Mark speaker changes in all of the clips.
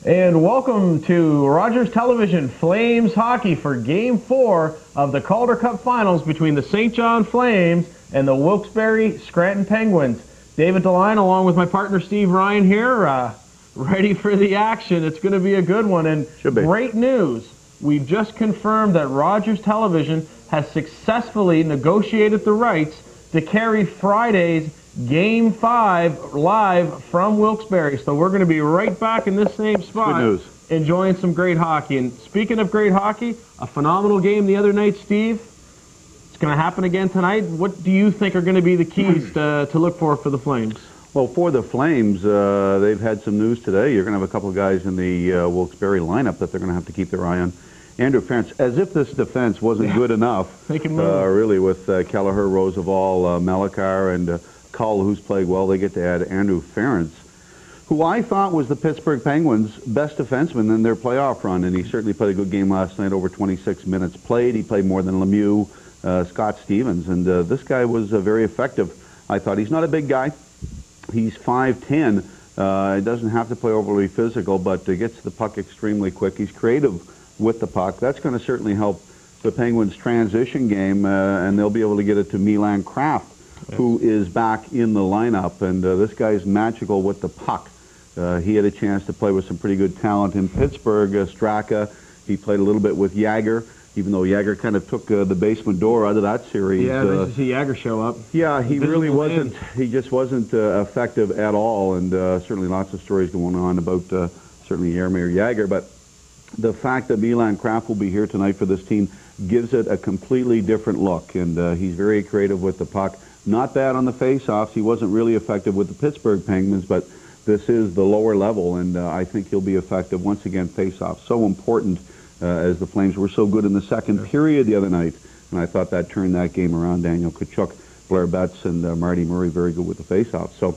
Speaker 1: And welcome to Rogers Television Flames Hockey for Game 4 of the Calder Cup Finals between the St. John Flames and the Wilkes-Barre Scranton Penguins. David DeLine along with my partner Steve Ryan here, ready for the action. It's going to be a good one. And great news, we've just confirmed that Rogers Television has successfully negotiated the rights to carry Friday's Game 5 live from Wilkes-Barre. So we're going to be right back in this same spot.
Speaker 2: Good news.
Speaker 1: Enjoying some great hockey. And speaking of great hockey, a phenomenal game the other night, Steve. It's going to happen again tonight. What do you think are going to be the keys to look for the Flames?
Speaker 2: Well, for the Flames, they've had some news today. You're going to have a couple of guys in the Wilkes-Barre lineup that they're going to have to keep their eye on. Andrew Ferentz, as if this defense wasn't good enough, really, with Kelleher, Roosevelt, Mellicar, and Cull, who's played well. They get to add Andrew Ferentz, who I thought was the Pittsburgh Penguins' best defenseman in their playoff run, and he certainly played a good game last night, over 26 minutes played. He played more than Lemieux, Scott Stevens, and this guy was very effective. I thought he's not a big guy. He's 5'10". He doesn't have to play overly physical, but gets the puck extremely quick. He's creative with the puck. That's going to certainly help the Penguins' transition game, and they'll be able to get it to Milan Kraft, who is back in the lineup, and this guy's magical with the puck. He had a chance to play with some pretty good talent in Pittsburgh. Straka, he played a little bit with Jagger, even though Jagger kind of took the basement door out of that series.
Speaker 1: Yeah, nice to see Jagger show up.
Speaker 2: Yeah, he really wasn't. He just wasn't effective at all, and certainly lots of stories going on about certainly Jaromir Jagr, but the fact that Milan Kraft will be here tonight for this team gives it a completely different look, and he's very creative with the puck. Not bad on the face-offs. He wasn't really effective with the Pittsburgh Penguins, but this is the lower level, and I think he'll be effective once again. Face-offs, so important as the Flames were so good in the second period the other night, and I thought that turned that game around. Daniel Tkachuk, Blair Betts, and Marty Murray very good with the face-offs. So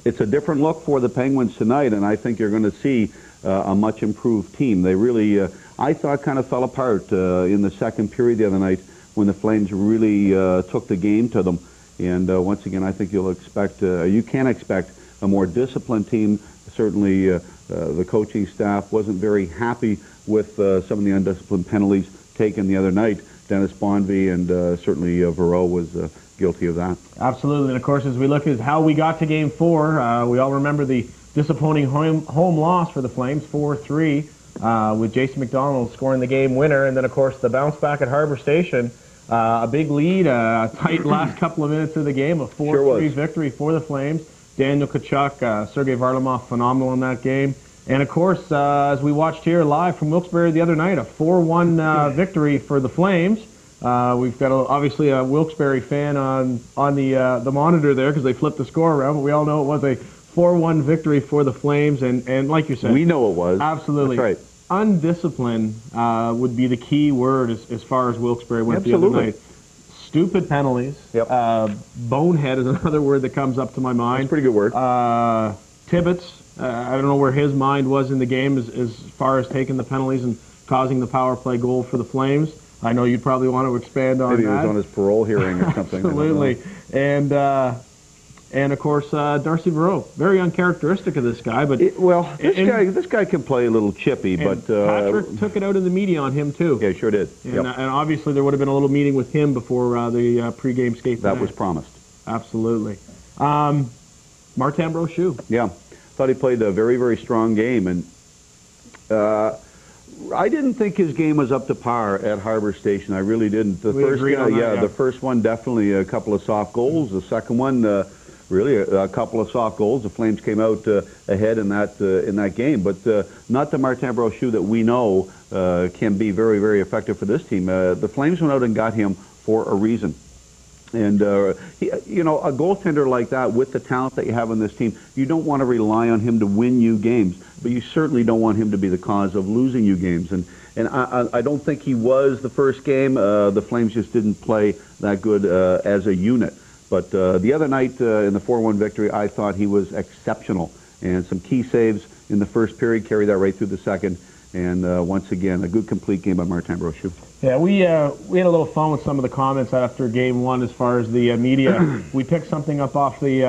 Speaker 2: it's a different look for the Penguins tonight, and I think you're going to see a much improved team. They really, I thought, kind of fell apart in the second period the other night when the Flames really took the game to them. And once again, I think you can expect a more disciplined team. Certainly, the coaching staff wasn't very happy with some of the undisciplined penalties taken the other night. Dennis Bonvie and certainly Verreau was guilty of that.
Speaker 1: Absolutely, and of course, as we look at how we got to Game 4, we all remember the disappointing home loss for the Flames, 4-3, with Jason McDonald scoring the game winner, and then of course the bounce back at Harbor Station. A big lead, a tight last couple of minutes of the game, a 4-3 victory for the Flames. Daniel Tkachuk, Sergei Varlamov, phenomenal in that game. And of course, as we watched here live from Wilkes-Barre the other night, a 4-1 victory for the Flames. We've got obviously a Wilkes-Barre fan on the monitor there because they flipped the score around, but we all know it was a 4-1 victory for the Flames. And like you said,
Speaker 2: we know it was.
Speaker 1: Absolutely.
Speaker 2: That's right.
Speaker 1: Undisciplined would be the key word as far as Wilkes-Barre went the other night. Stupid penalties.
Speaker 2: Yep.
Speaker 1: Bonehead is another word that comes up to my mind.
Speaker 2: That's a pretty good word.
Speaker 1: Tibbetts, I don't know where his mind was in the game as far as taking the penalties and causing the power play goal for the Flames. I know you'd probably want to expand on that.
Speaker 2: Maybe he was on his parole hearing or something.
Speaker 1: Absolutely. And of course, Darcy Verreau, very uncharacteristic of this guy. But
Speaker 2: this guy can play a little chippy, but
Speaker 1: Patrick took it out in the media on him too.
Speaker 2: Yeah, sure did.
Speaker 1: And obviously, there would have been a little meeting with him before the pregame skate.
Speaker 2: That was promised.
Speaker 1: Absolutely. Martin Brochu.
Speaker 2: Yeah, thought he played a very, very strong game, and I didn't think his game was up to par at Harbor Station. I really didn't. The first one definitely a couple of soft goals. The second one. Really, a couple of soft goals. The Flames came out ahead in that game, but not the Martin Brochu that we know can be very, very effective for this team. The Flames went out and got him for a reason. And, a goaltender like that, with the talent that you have on this team, you don't want to rely on him to win you games, but you certainly don't want him to be the cause of losing you games. And I don't think he was the first game. The Flames just didn't play that good as a unit. But the other night in the 4-1 victory, I thought he was exceptional. And some key saves in the first period, carried that right through the second. And once again, a good complete game by Martin Brochu.
Speaker 1: Yeah, we had a little fun with some of the comments after Game 1 as far as the media. We picked something up off the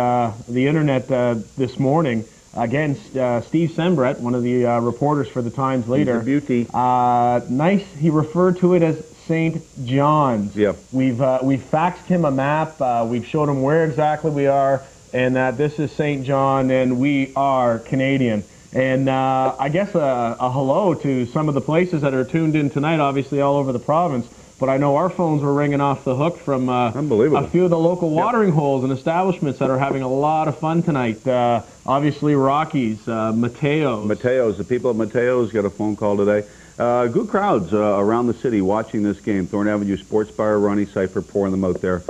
Speaker 1: internet this morning. against Steve Sembrett, one of the reporters for the Times Leader.
Speaker 2: He's a beauty.
Speaker 1: Nice. He referred to it as St. John's.
Speaker 2: Yeah.
Speaker 1: We've faxed him a map. We've showed him where exactly we are, and that this is St. John, and we are Canadian. And I guess a hello to some of the places that are tuned in tonight, obviously all over the province. But I know our phones were ringing off the hook from a few of the local watering holes and establishments that are having a lot of fun tonight. Obviously Rockies, Mateo's.
Speaker 2: Mateo's, the people at Mateo's got a phone call today. Good crowds around the city watching this game. Thorne Avenue Sports Bar, Ronnie Cypher pouring them out there.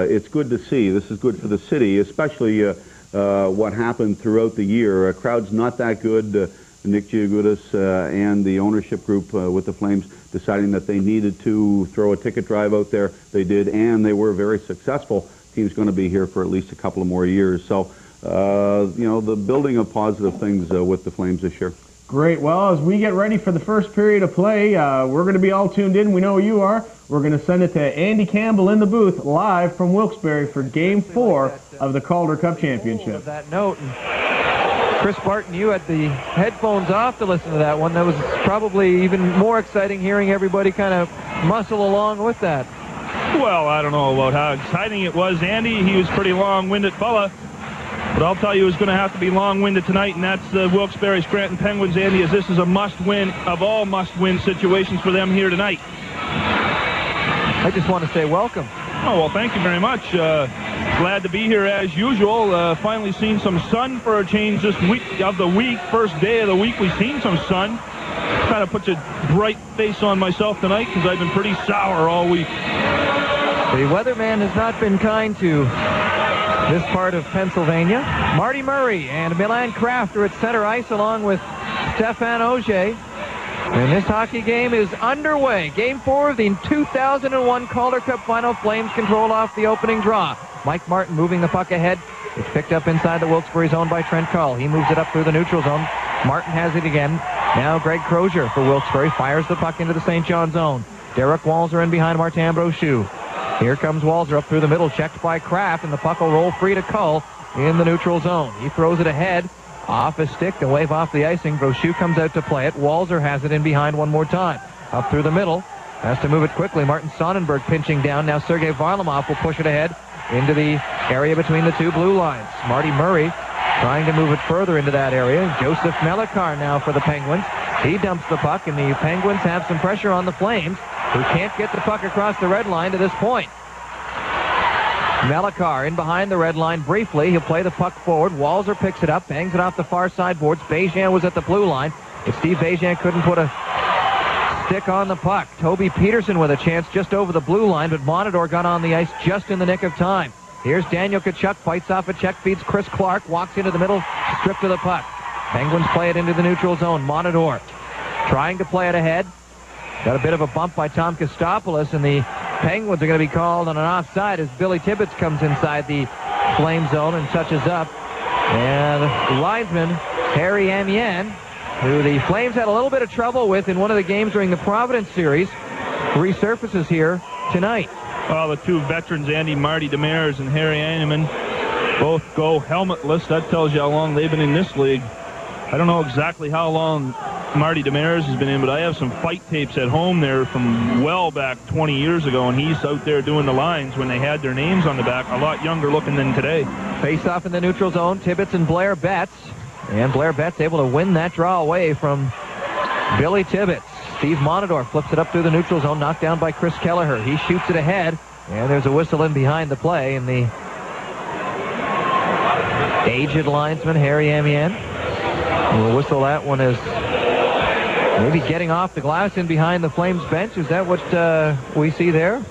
Speaker 2: It's good to see. This is good for the city, especially what happened throughout the year. Crowd's not that good. Nick Giagudas and the ownership group with the Flames deciding that they needed to throw a ticket drive out there. They did, and they were very successful. Team's going to be here for at least a couple of more years. So, you know, the building of positive things with the Flames this year.
Speaker 1: Great. Well, as we get ready for the first period of play, we're going to be all tuned in. We know you are. We're going to send it to Andy Campbell in the booth live from Wilkes-Barre for Game 4 of the Calder Cup Championship.
Speaker 3: That note. Chris Barton, you had the headphones off to listen to that one. That was probably even more exciting hearing everybody kind of muscle along with that.
Speaker 4: Well, I don't know about how exciting it was, Andy. He was a pretty long-winded fella. But I'll tell you who's going to have to be long-winded tonight, and that's the Wilkes-Barre Scranton Penguins, Andy, as this is a must-win of all must-win situations for them here tonight.
Speaker 3: I just want to say welcome.
Speaker 4: Oh, well, thank you very much. Glad to be here as usual. Finally seen some sun for a change this week of the week. First day of the week, we've seen some sun. Kind of puts a bright face on myself tonight because I've been pretty sour all week.
Speaker 3: The weatherman has not been kind to this part of Pennsylvania. Marty Murray and Milan Kraft are at center ice along with Stefan Auger. And this hockey game is underway. Game 4 of the 2001 Calder Cup Final. Flames control off the opening draw. Mike Martin moving the puck ahead. It's picked up inside the Wilkes-Barre zone by Trent Cull. He moves it up through the neutral zone. Martin has it again. Now Greg Crozier for Wilkes-Barre fires the puck into the St. John zone. Derek Walser in behind Martin Brochu. Here comes Walser up through the middle, checked by Kraft, and the puck will roll free to Cull in the neutral zone. He throws it ahead. Off his stick to wave off the icing. Brochu comes out to play it. Walser has it in behind one more time. Up through the middle. Has to move it quickly. Martin Sonnenberg pinching down. Now Sergei Varlamov will push it ahead into the area between the two blue lines. Marty Murray trying to move it further into that area. Joseph Melikar now for the Penguins. He dumps the puck, and the Penguins have some pressure on the Flames, who can't get the puck across the red line to this point. Melikar in behind the red line briefly. He'll play the puck forward. Walser picks it up, bangs it off the far side boards. Bejan was at the blue line, but Steve Bejan couldn't put a stick on the puck. Toby Peterson with a chance just over the blue line, but Monador got on the ice just in the nick of time. Here's Daniel Tkachuk, fights off a check, feeds Chris Clark, walks into the middle, stripped of the puck. Penguins play it into the neutral zone. Monador trying to play it ahead. Got a bit of a bump by Tom Kostopoulos, and the Penguins are going to be called on an offside as Billy Tibbetts comes inside the Flame zone and touches up. And linesman Harry Amiens, who the Flames had a little bit of trouble with in one of the games during the Providence series, resurfaces here tonight.
Speaker 4: Well, the two veterans, Andy Marty Demers and Harry Amiens, both go helmetless. That tells you how long they've been in this league. I don't know exactly how long Marty Demers has been in, but I have some fight tapes at home there from well back 20 years ago, and he's out there doing the lines when they had their names on the back, a lot younger looking than today.
Speaker 3: Face off in the neutral zone, Tibbetts and Blair Betts. And Blair Betts able to win that draw away from Billy Tibbetts. Steve Monador flips it up through the neutral zone, knocked down by Chris Kelleher. He shoots it ahead, and there's a whistle in behind the play, and the aged linesman, Harry Amiens, will whistle that one as maybe getting off the glass in behind the Flames bench. Is that what we see there?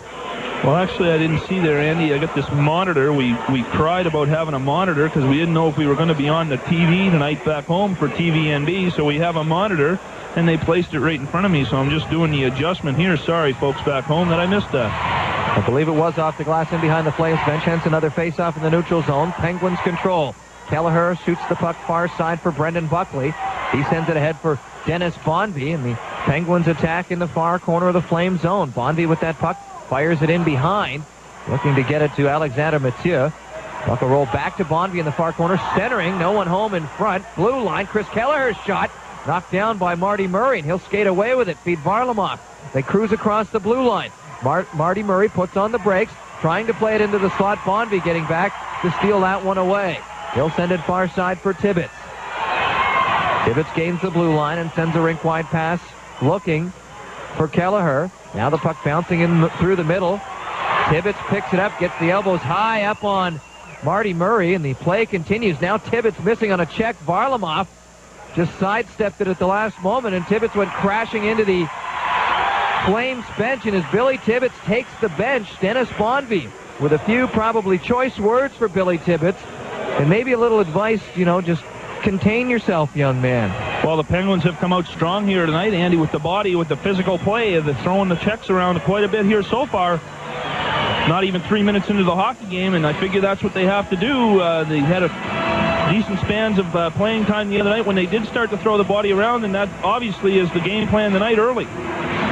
Speaker 4: Well, actually, I didn't see there, Andy. I got this monitor. We cried about having a monitor because we didn't know if we were going to be on the TV tonight back home for TVNB, so we have a monitor, and they placed it right in front of me, so I'm just doing the adjustment here. Sorry, folks back home, that I missed that.
Speaker 3: I believe it was off the glass in behind the Flames bench, hence another face-off in the neutral zone. Penguins control. Kelleher shoots the puck far side for Brendan Buckley. He sends it ahead for Dennis Bonvie, and the Penguins attack in the far corner of the Flame zone. Bonvie with that puck fires it in behind, looking to get it to Alexander Mathieu. Puck will roll back to Bonvie in the far corner, centering, no one home in front. Blue line, Chris Kelleher's shot, knocked down by Marty Murray, and he'll skate away with it, feed Varlamov. They cruise across the blue line. Marty Murray puts on the brakes, trying to play it into the slot. Bonvie getting back to steal that one away. He'll send it far side for Tibbetts. Tibbetts gains the blue line and sends a rink-wide pass, looking for Kelleher. Now the puck bouncing in through the middle. Tibbetts picks it up, gets the elbows high up on Marty Murray, and the play continues. Now Tibbetts missing on a check. Varlamov just sidestepped it at the last moment, and Tibbetts went crashing into the Flames bench, and as Billy Tibbetts takes the bench, Dennis Bonvie with a few probably choice words for Billy Tibbetts, and maybe a little advice, just contain yourself, young man.
Speaker 4: Well, the Penguins have come out strong here tonight, Andy, with the body, with the physical play. They're throwing the checks around quite a bit here so far. Not even 3 minutes into the hockey game, and I figure that's what they have to do. They had a decent spans of playing time the other night when they did start to throw the body around, and that obviously is the game plan tonight early.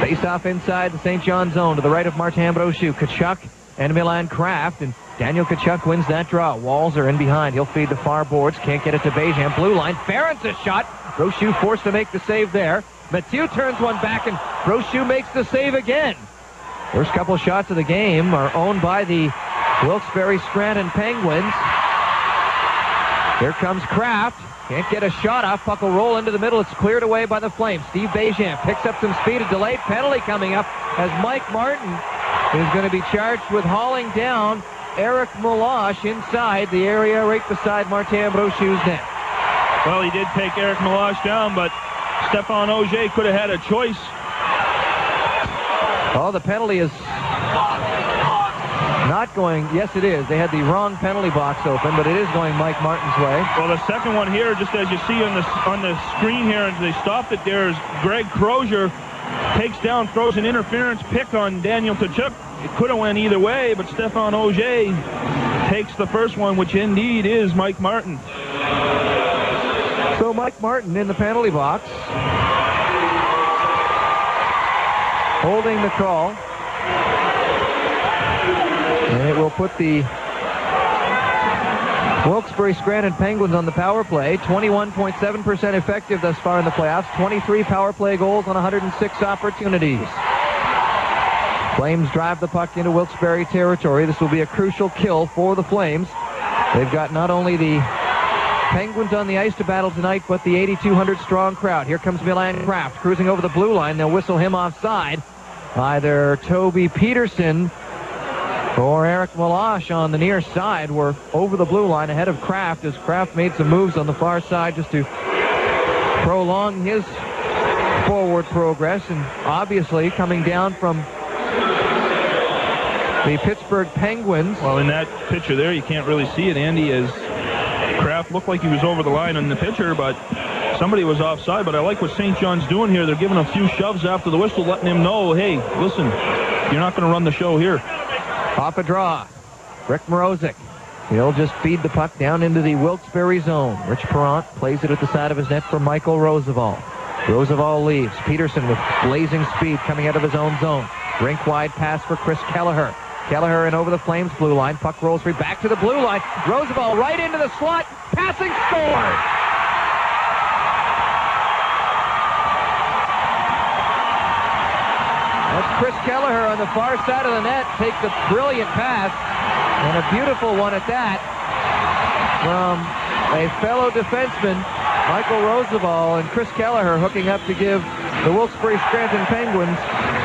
Speaker 3: Face-off inside the St. John zone to the right of Martin Brochu. Tkachuk and Milan Kraft, and Daniel Tkachuk wins that draw. Walls are in behind. He'll feed the far boards. Can't get it to Bejam. Blue line. Ferentz's shot. Brochu forced to make the save there. Mathieu turns one back, and Brochu makes the save again. First couple shots of the game are owned by the Wilkes-Barre Scranton Penguins. Here comes Kraft. Can't get a shot off. Puck will roll into the middle. It's cleared away by the Flames. Steve Bejam picks up some speed. A delayed penalty coming up as Mike Martin is going to be charged with hauling down Eric Meloche inside the area right beside Martin Brochu's net.
Speaker 4: Well, he did take Eric Meloche down, but Stéphane Auger could have had a choice.
Speaker 3: Oh, the penalty is not going. Yes, it is. They had the wrong penalty box open, but it is going Mike Martin's way.
Speaker 4: Well, the second one here, just as you see on the screen here, and they stopped it there, is Greg Crozier takes down, throws an interference pick on Daniel Tkachuk. It could have went either way, but Stéphane Auger takes the first one, which indeed is Mike Martin.
Speaker 3: So Mike Martin in the penalty box, holding the call. And it will put the Wilkes-Barre Scranton Penguins on the power play. 21.7% effective thus far in the playoffs. 23 power play goals on 106 opportunities. Flames drive the puck into Wilkes-Barre territory. This will be a crucial kill for the Flames. They've got not only the Penguins on the ice to battle tonight, but the 8,200 strong crowd. Here comes Milan Kraft cruising over the blue line. They'll whistle him offside. Either Toby Peterson or Eric Meloche on the near side were over the blue line ahead of Kraft, as Kraft made some moves on the far side just to prolong his forward progress, and obviously coming down from the Pittsburgh Penguins.
Speaker 4: Well, in that picture there, you can't really see it, Andy, as Kraft looked like he was over the line on the pitcher, but somebody was offside. But I like what St. John's doing here. They're giving a few shoves after the whistle, letting him know, hey, listen, you're not going to run the show here.
Speaker 3: Off a draw, Rick Morozic. He'll just feed the puck down into the Wilkes-Barre zone. Rich Perrant plays it at the side of his net for Michael Roosevelt. Roosevelt leaves. Peterson with blazing speed coming out of his own zone. Rink-wide pass for Chris Kelleher. Kelleher in over the Flames blue line. Puck rolls free back to the blue line. Roosevelt right into the slot. Passing, scored! That's Chris Kelleher on the far side of the net. Takes a brilliant pass, and a beautiful one at that, from a fellow defenseman, Michael Roosevelt, and Chris Kelleher hooking up to give the Wilkes-Barre Scranton Penguins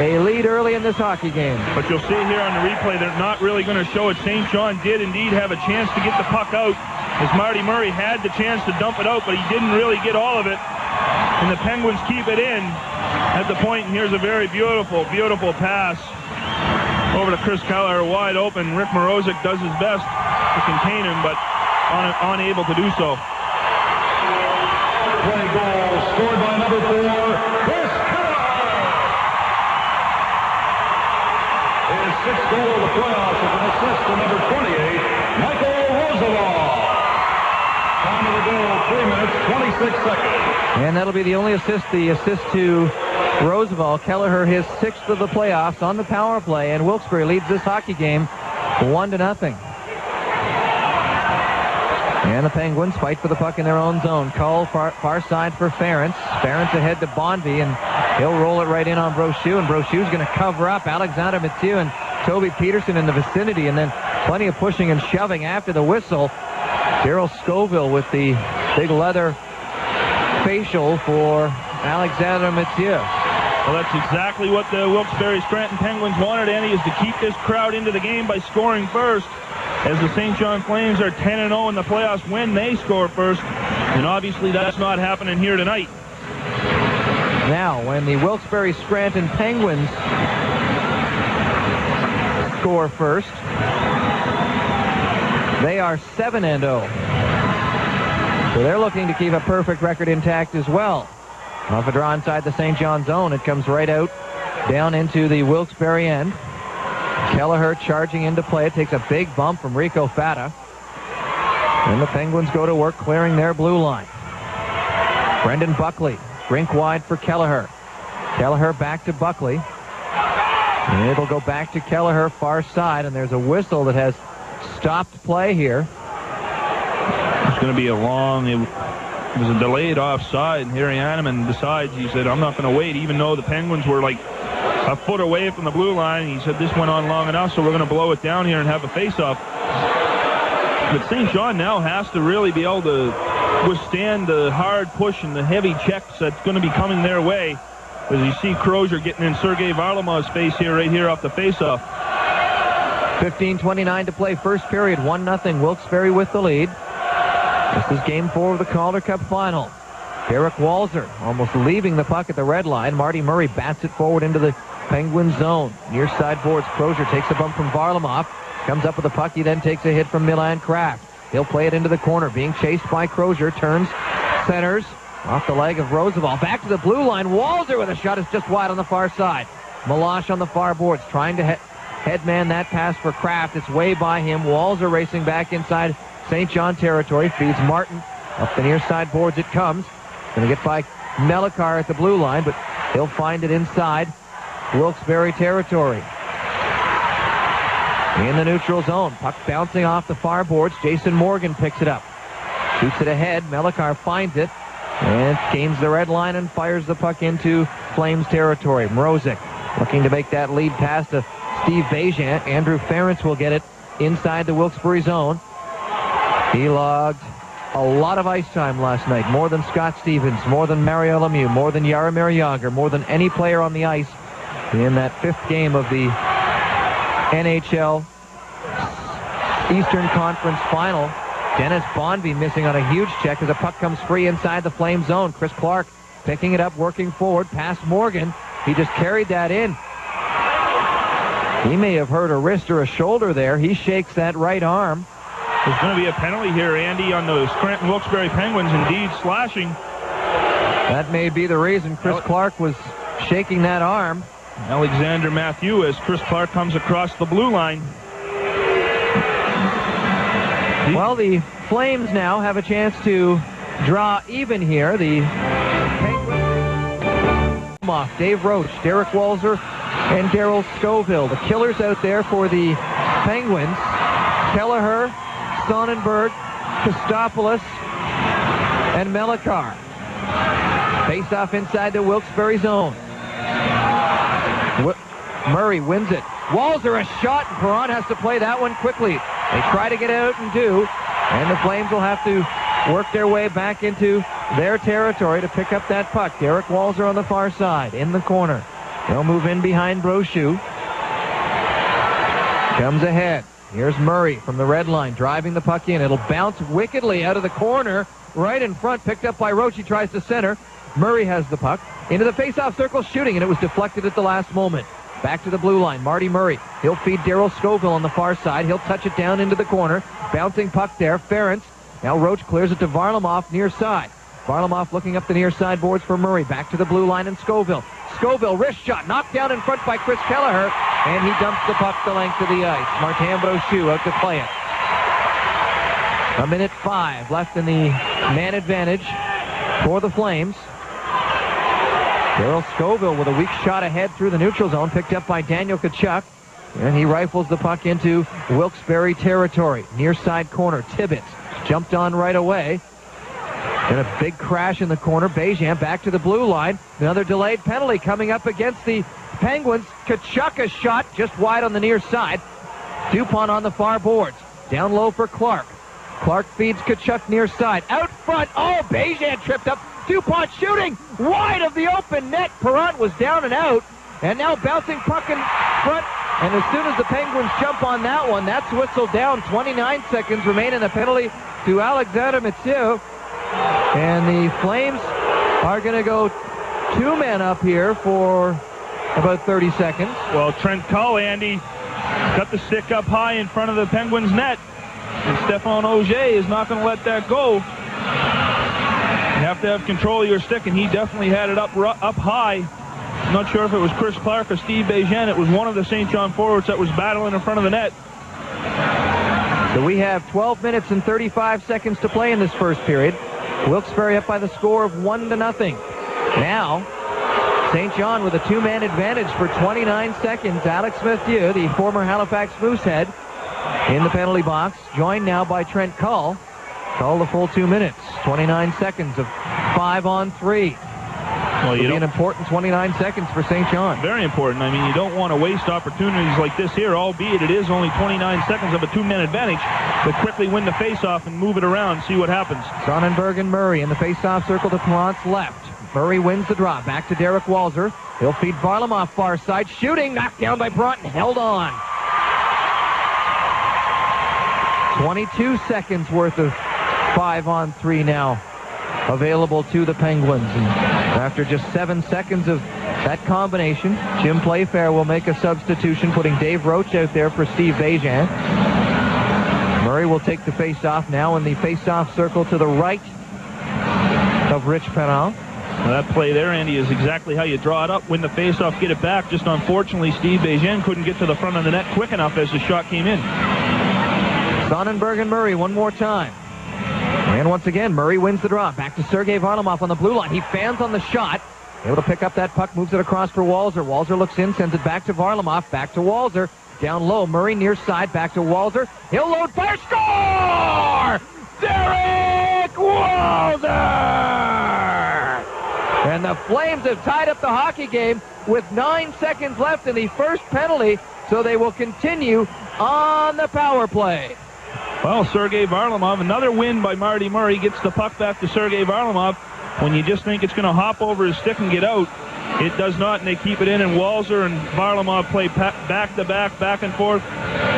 Speaker 3: a lead early in this hockey game.
Speaker 4: But you'll see here on the replay, they're not really going to show it. St. John did indeed have a chance to get the puck out, as Marty Murray had the chance to dump it out, but he didn't really get all of it. And the Penguins keep it in at the point, and here's a very beautiful, beautiful pass over to Chris Kelleher, wide open. Rick Morozic does his best to contain him, but unable to do so.
Speaker 5: Play goal scored by number 4, Chris Kelleher. His 6th goal of the playoffs with an assist to number 28, Michael Roosevelt. Time of the goal, 3 minutes, 26 seconds.
Speaker 3: And that'll be the only assist, the assist to Roosevelt. Kelleher, his 6th of the playoffs on the power play, and Wilkes-Barre leads this hockey game 1-0. And the Penguins fight for the puck in their own zone. Cull far side for Ferentz. Ferentz ahead to Bonvie, and he'll roll it right in on Brochu, and Brochu's going to cover up Alexander Mathieu and Toby Peterson in the vicinity, and then plenty of pushing and shoving after the whistle. Daryl Scoville with the big leather facial for Alexander Mathieu.
Speaker 4: Well, that's exactly what the Wilkes-Barre Scranton Penguins wanted, Andy, is to keep this crowd into the game by scoring first. As the St. John Flames are 10-0 in the playoffs when they score first, and obviously that's not happening here tonight.
Speaker 3: Now, when the Wilkes-Barre Scranton Penguins score first, they are 7-0. So they're looking to keep a perfect record intact as well. Off a draw inside the St. John zone. It comes right out down into the Wilkes-Barre end. Kelleher charging into play. It takes a big bump from Rico Fata. And the Penguins go to work clearing their blue line. Brendan Buckley, rink wide for Kelleher. Kelleher back to Buckley. And it'll go back to Kelleher far side, and there's a whistle that has stopped play here.
Speaker 4: It's going to be a long... It was a delayed offside, and Harry Hanneman decides, he said, I'm not going to wait, even though the Penguins were like a foot away from the blue line. He said, this went on long enough, so we're going to blow it down here and have a face-off. But St. John now has to really be able to withstand the hard push and the heavy checks that's going to be coming their way. As you see Crozier getting in Sergei Varlamov's face here, right here off the face-off.
Speaker 3: 15:29 to play, first period, 1-0, Wilkes-Barre with the lead. This is game 4 of the Calder Cup final. Derek Walzer almost leaving the puck at the red line. Marty Murray bats it forward into the Penguin zone. Near side boards, Crozier takes a bump from Varlamov. Comes up with the puck, he then takes a hit from Milan Kraft. He'll play it into the corner, being chased by Crozier. Turns, centers, off the leg of Roosevelt. Back to the blue line. Walzer with a shot is just wide on the far side. Malash on the far boards, trying to headman that pass for Kraft. It's way by him. Walzer racing back inside St. John territory. Feeds Martin. Up the near side boards it comes. Going to get by Melikar at the blue line, but he'll find it inside Wilkes-Barre territory. In the neutral zone. Puck bouncing off the far boards. Jason Morgan picks it up. Shoots it ahead. Melikar finds it. And gains the red line and fires the puck into Flames territory. Mrozik looking to make that lead pass to Steve Bejant. Andrew Ferentz will get it inside the Wilkes-Barre zone. He logged a lot of ice time last night. More than Scott Stevens, more than Mario Lemieux, more than Jaromir Jagr, more than any player on the ice in that 5th game of the NHL Eastern Conference Final. Dennis Bonvie missing on a huge check as a puck comes free inside the Flame zone. Chris Clark picking it up, working forward, past Morgan. He just carried that in. He may have hurt a wrist or a shoulder there. He shakes that right arm.
Speaker 4: There's going to be a penalty here, Andy, on the Scranton Wilkes-Barre Penguins, indeed slashing.
Speaker 3: That may be the reason Chris Clark was shaking that arm.
Speaker 4: Alexander Mathieu as Chris Clark comes across the blue line.
Speaker 3: Well, the Flames now have a chance to draw even here. The Penguins, Dave Roach, Derek Walzer, and Daryl Scoville. The killers out there for the Penguins. Kelleher, Sonnenberg, Kostopoulos, and Melikar. Face off inside the Wilkes-Barre zone. Murray wins it. Walzer a shot, and Perron has to play that one quickly. They try to get out and do, and the Flames will have to work their way back into their territory to pick up that puck. Derek Walzer on the far side, in the corner. They'll move in behind Brochu. Comes ahead. Here's Murray from the red line, driving the puck in. It'll bounce wickedly out of the corner, right in front, picked up by Roach. He tries to center. Murray has the puck. Into the face-off circle, shooting, and it was deflected at the last moment. Back to the blue line, Marty Murray. He'll feed Daryl Scoville on the far side. He'll touch it down into the corner. Bouncing puck there, Ferentz. Now Roach clears it to Varlamov near side. Varlamov looking up the near side boards for Murray. Back to the blue line and Scoville. Scoville, wrist shot, knocked down in front by Chris Kelleher, and he dumps the puck the length of the ice. Martin Brochu out to play it. 1:05 left in the man advantage for the Flames. Daryl Scoville with a weak shot ahead through the neutral zone, picked up by Daniel Tkachuk, and he rifles the puck into Wilkes-Barre territory. Near side corner, Tibbetts jumped on right away. And a big crash in the corner. Bejan back to the blue line. Another delayed penalty coming up against the Penguins. Tkachuk a shot just wide on the near side. Dupont on the far boards. Down low for Clark. Clark feeds Tkachuk near side. Out front. Oh, Bejan tripped up. Dupont shooting wide of the open net. Perrant was down and out. And now bouncing puck in front. And as soon as the Penguins jump on that one, that's whistled down. 29 seconds remain in the penalty to Alexander Mitsu. And the Flames are going to go 2 men up here for about 30 seconds.
Speaker 4: Well, Trent Cull, Andy, got the stick up high in front of the Penguins' net. And Stephane Auger is not going to let that go. You have to have control of your stick, and he definitely had it up high. I'm not sure if it was Chris Clark or Steve Bejan. It was one of the St. John forwards that was battling in front of the net.
Speaker 3: So we have 12 minutes and 35 seconds to play in this first period. Wilkes-Barre up by the score of 1-0. Now, St. John with a 2-man advantage for 29 seconds. Alex Smith-Hugh, the former Halifax Moosehead, in the penalty box, joined now by Trent Cull. Cull the full 2 minutes, 29 seconds of 5-on-3.
Speaker 4: Well,
Speaker 3: It'll be an important 29 seconds for St. John.
Speaker 4: Very important. I mean, you don't want to waste opportunities like this here, albeit it is only 29 seconds of a 2-man advantage, but quickly win the face-off and move it around, see what happens.
Speaker 3: Sonnenberg and Murray in the face-off circle to Perrant's left. Murray wins the draw. Back to Derek Walser. He'll feed Varlamov far side. Shooting, knocked down by Perrant and held on. 22 seconds worth of 5-on-3 now available to the Penguins. And after just 7 seconds of that combination, Jim Playfair will make a substitution, putting Dave Roach out there for Steve Bejan. Murray will take the face-off now in the face-off circle to the right of Rich Perrant.
Speaker 4: Well, that play there, Andy, is exactly how you draw it up, win the face-off, get it back. Just unfortunately, Steve Bejan couldn't get to the front of the net quick enough as the shot came in.
Speaker 3: Sonnenberg and Murray one more time. And once again, Murray wins the draw. Back to Sergei Varlamov on the blue line. He fans on the shot. Able to pick up that puck, moves it across for Walser. Walser looks in, sends it back to Varlamov. Back to Walser. Down low, Murray near side, back to Walser. He'll load, fire, score! Derek Walser! And the Flames have tied up the hockey game with 9 seconds left in the first penalty, so they will continue on the power play.
Speaker 4: Well, Sergei Varlamov, another win by Marty Murray, gets the puck back to Sergei Varlamov. When you just think it's going to hop over his stick and get out, it does not, and they keep it in, and Walser and Varlamov play back-to-back, back and forth.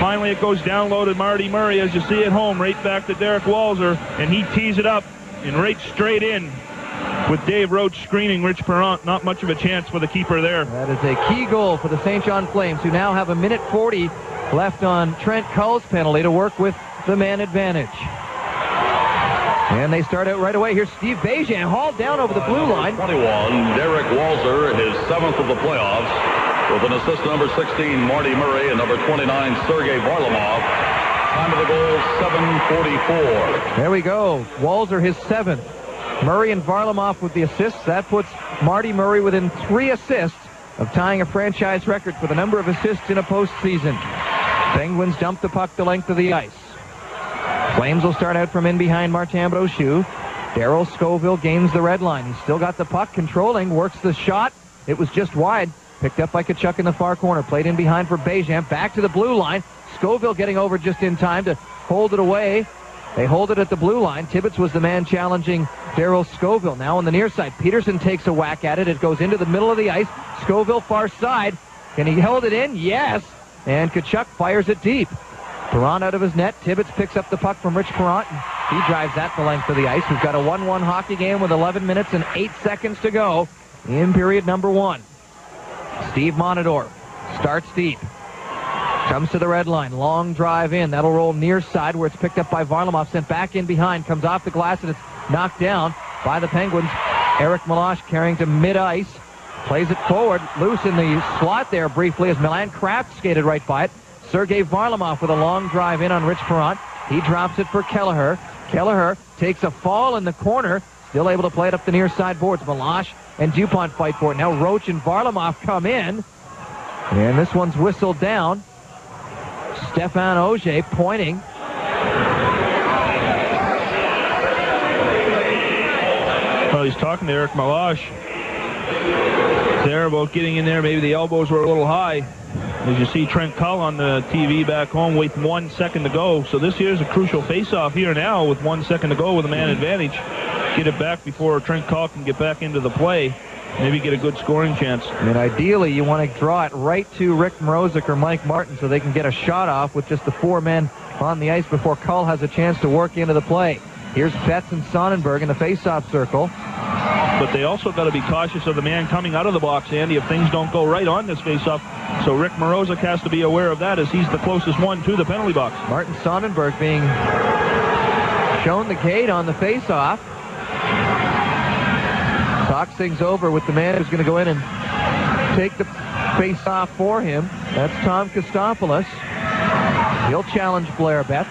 Speaker 4: Finally, it goes down low to Marty Murray, as you see at home, right back to Derek Walser, and he tees it up and right straight in with Dave Roach screening Rich Perrant. Not much of a chance for the keeper there.
Speaker 3: That is a key goal for the St. John Flames, who now have 1:40 left on Trent Cull's penalty to work with the man advantage. And they start out right away. Here's Steve Bejan hauled down over the blue line.
Speaker 5: 21, Derek Walser, his 7th of the playoffs, with an assist to number 16, Marty Murray, and number 29, Sergei Varlamov. Time of the goal, 7:44.
Speaker 3: There we go. Walser, his 7th. Murray and Varlamov with the assists. That puts Marty Murray within 3 assists of tying a franchise record for the number of assists in a postseason. Penguins dump the puck the length of the ice. Flames will start out from in behind Martin Brochu. Darryl Scoville gains the red line. He's still got the puck, controlling, works the shot. It was just wide. Picked up by Tkachuk in the far corner. Played in behind for Bejan. Back to the blue line. Scoville getting over just in time to hold it away. They hold it at the blue line. Tibbetts was the man challenging Darryl Scoville. Now on the near side, Peterson takes a whack at it. It goes into the middle of the ice. Scoville far side. Can he hold it in? Yes. And Tkachuk fires it deep. Perrant out of his net. Tibbetts picks up the puck from Rich Perrant. He drives that the length of the ice. We've got a 1-1 hockey game with 11 minutes and 8 seconds to go in period number 1. Steve Monador starts deep. Comes to the red line. Long drive in. That'll roll near side where it's picked up by Varlamov. Sent back in behind. Comes off the glass and it's knocked down by the Penguins. Eric Meloche carrying to mid-ice. Plays it forward. Loose in the slot there briefly as Milan Kraft skated right by it. Sergei Varlamov with a long drive in on Rich Perrant. He drops it for Kelleher. Kelleher takes a fall in the corner. Still able to play it up the near side boards. Meloche and Dupont fight for it. Now Roach and Varlamov come in. And this one's whistled down. Stephane Auger pointing.
Speaker 4: Well, he's talking to Eric Malash there about getting in there. Maybe the elbows were a little high. As you see Trent Cull on the TV back home with 1 second to go. So this here's a crucial face-off here now with 1 second to go with a man advantage. Get it back before Trent Cull can get back into the play. Maybe get a good scoring chance.
Speaker 3: And ideally, you want to draw it right to Rick Mrozik or Mike Martin so they can get a shot off with just the 4 men on the ice before Cull has a chance to work into the play. Here's Betts and Sonnenberg in the face-off circle.
Speaker 4: But they also got to be cautious of the man coming out of the box, Andy, if things don't go right on this face-off. So Rick Mrozik has to be aware of that as he's the closest one to the penalty box.
Speaker 3: Martin Sonnenberg being shown the gate on the face-off. Talks things over with the man who's going to go in and take the face-off for him. That's Tom Kostopoulos. He'll challenge Blair Betts.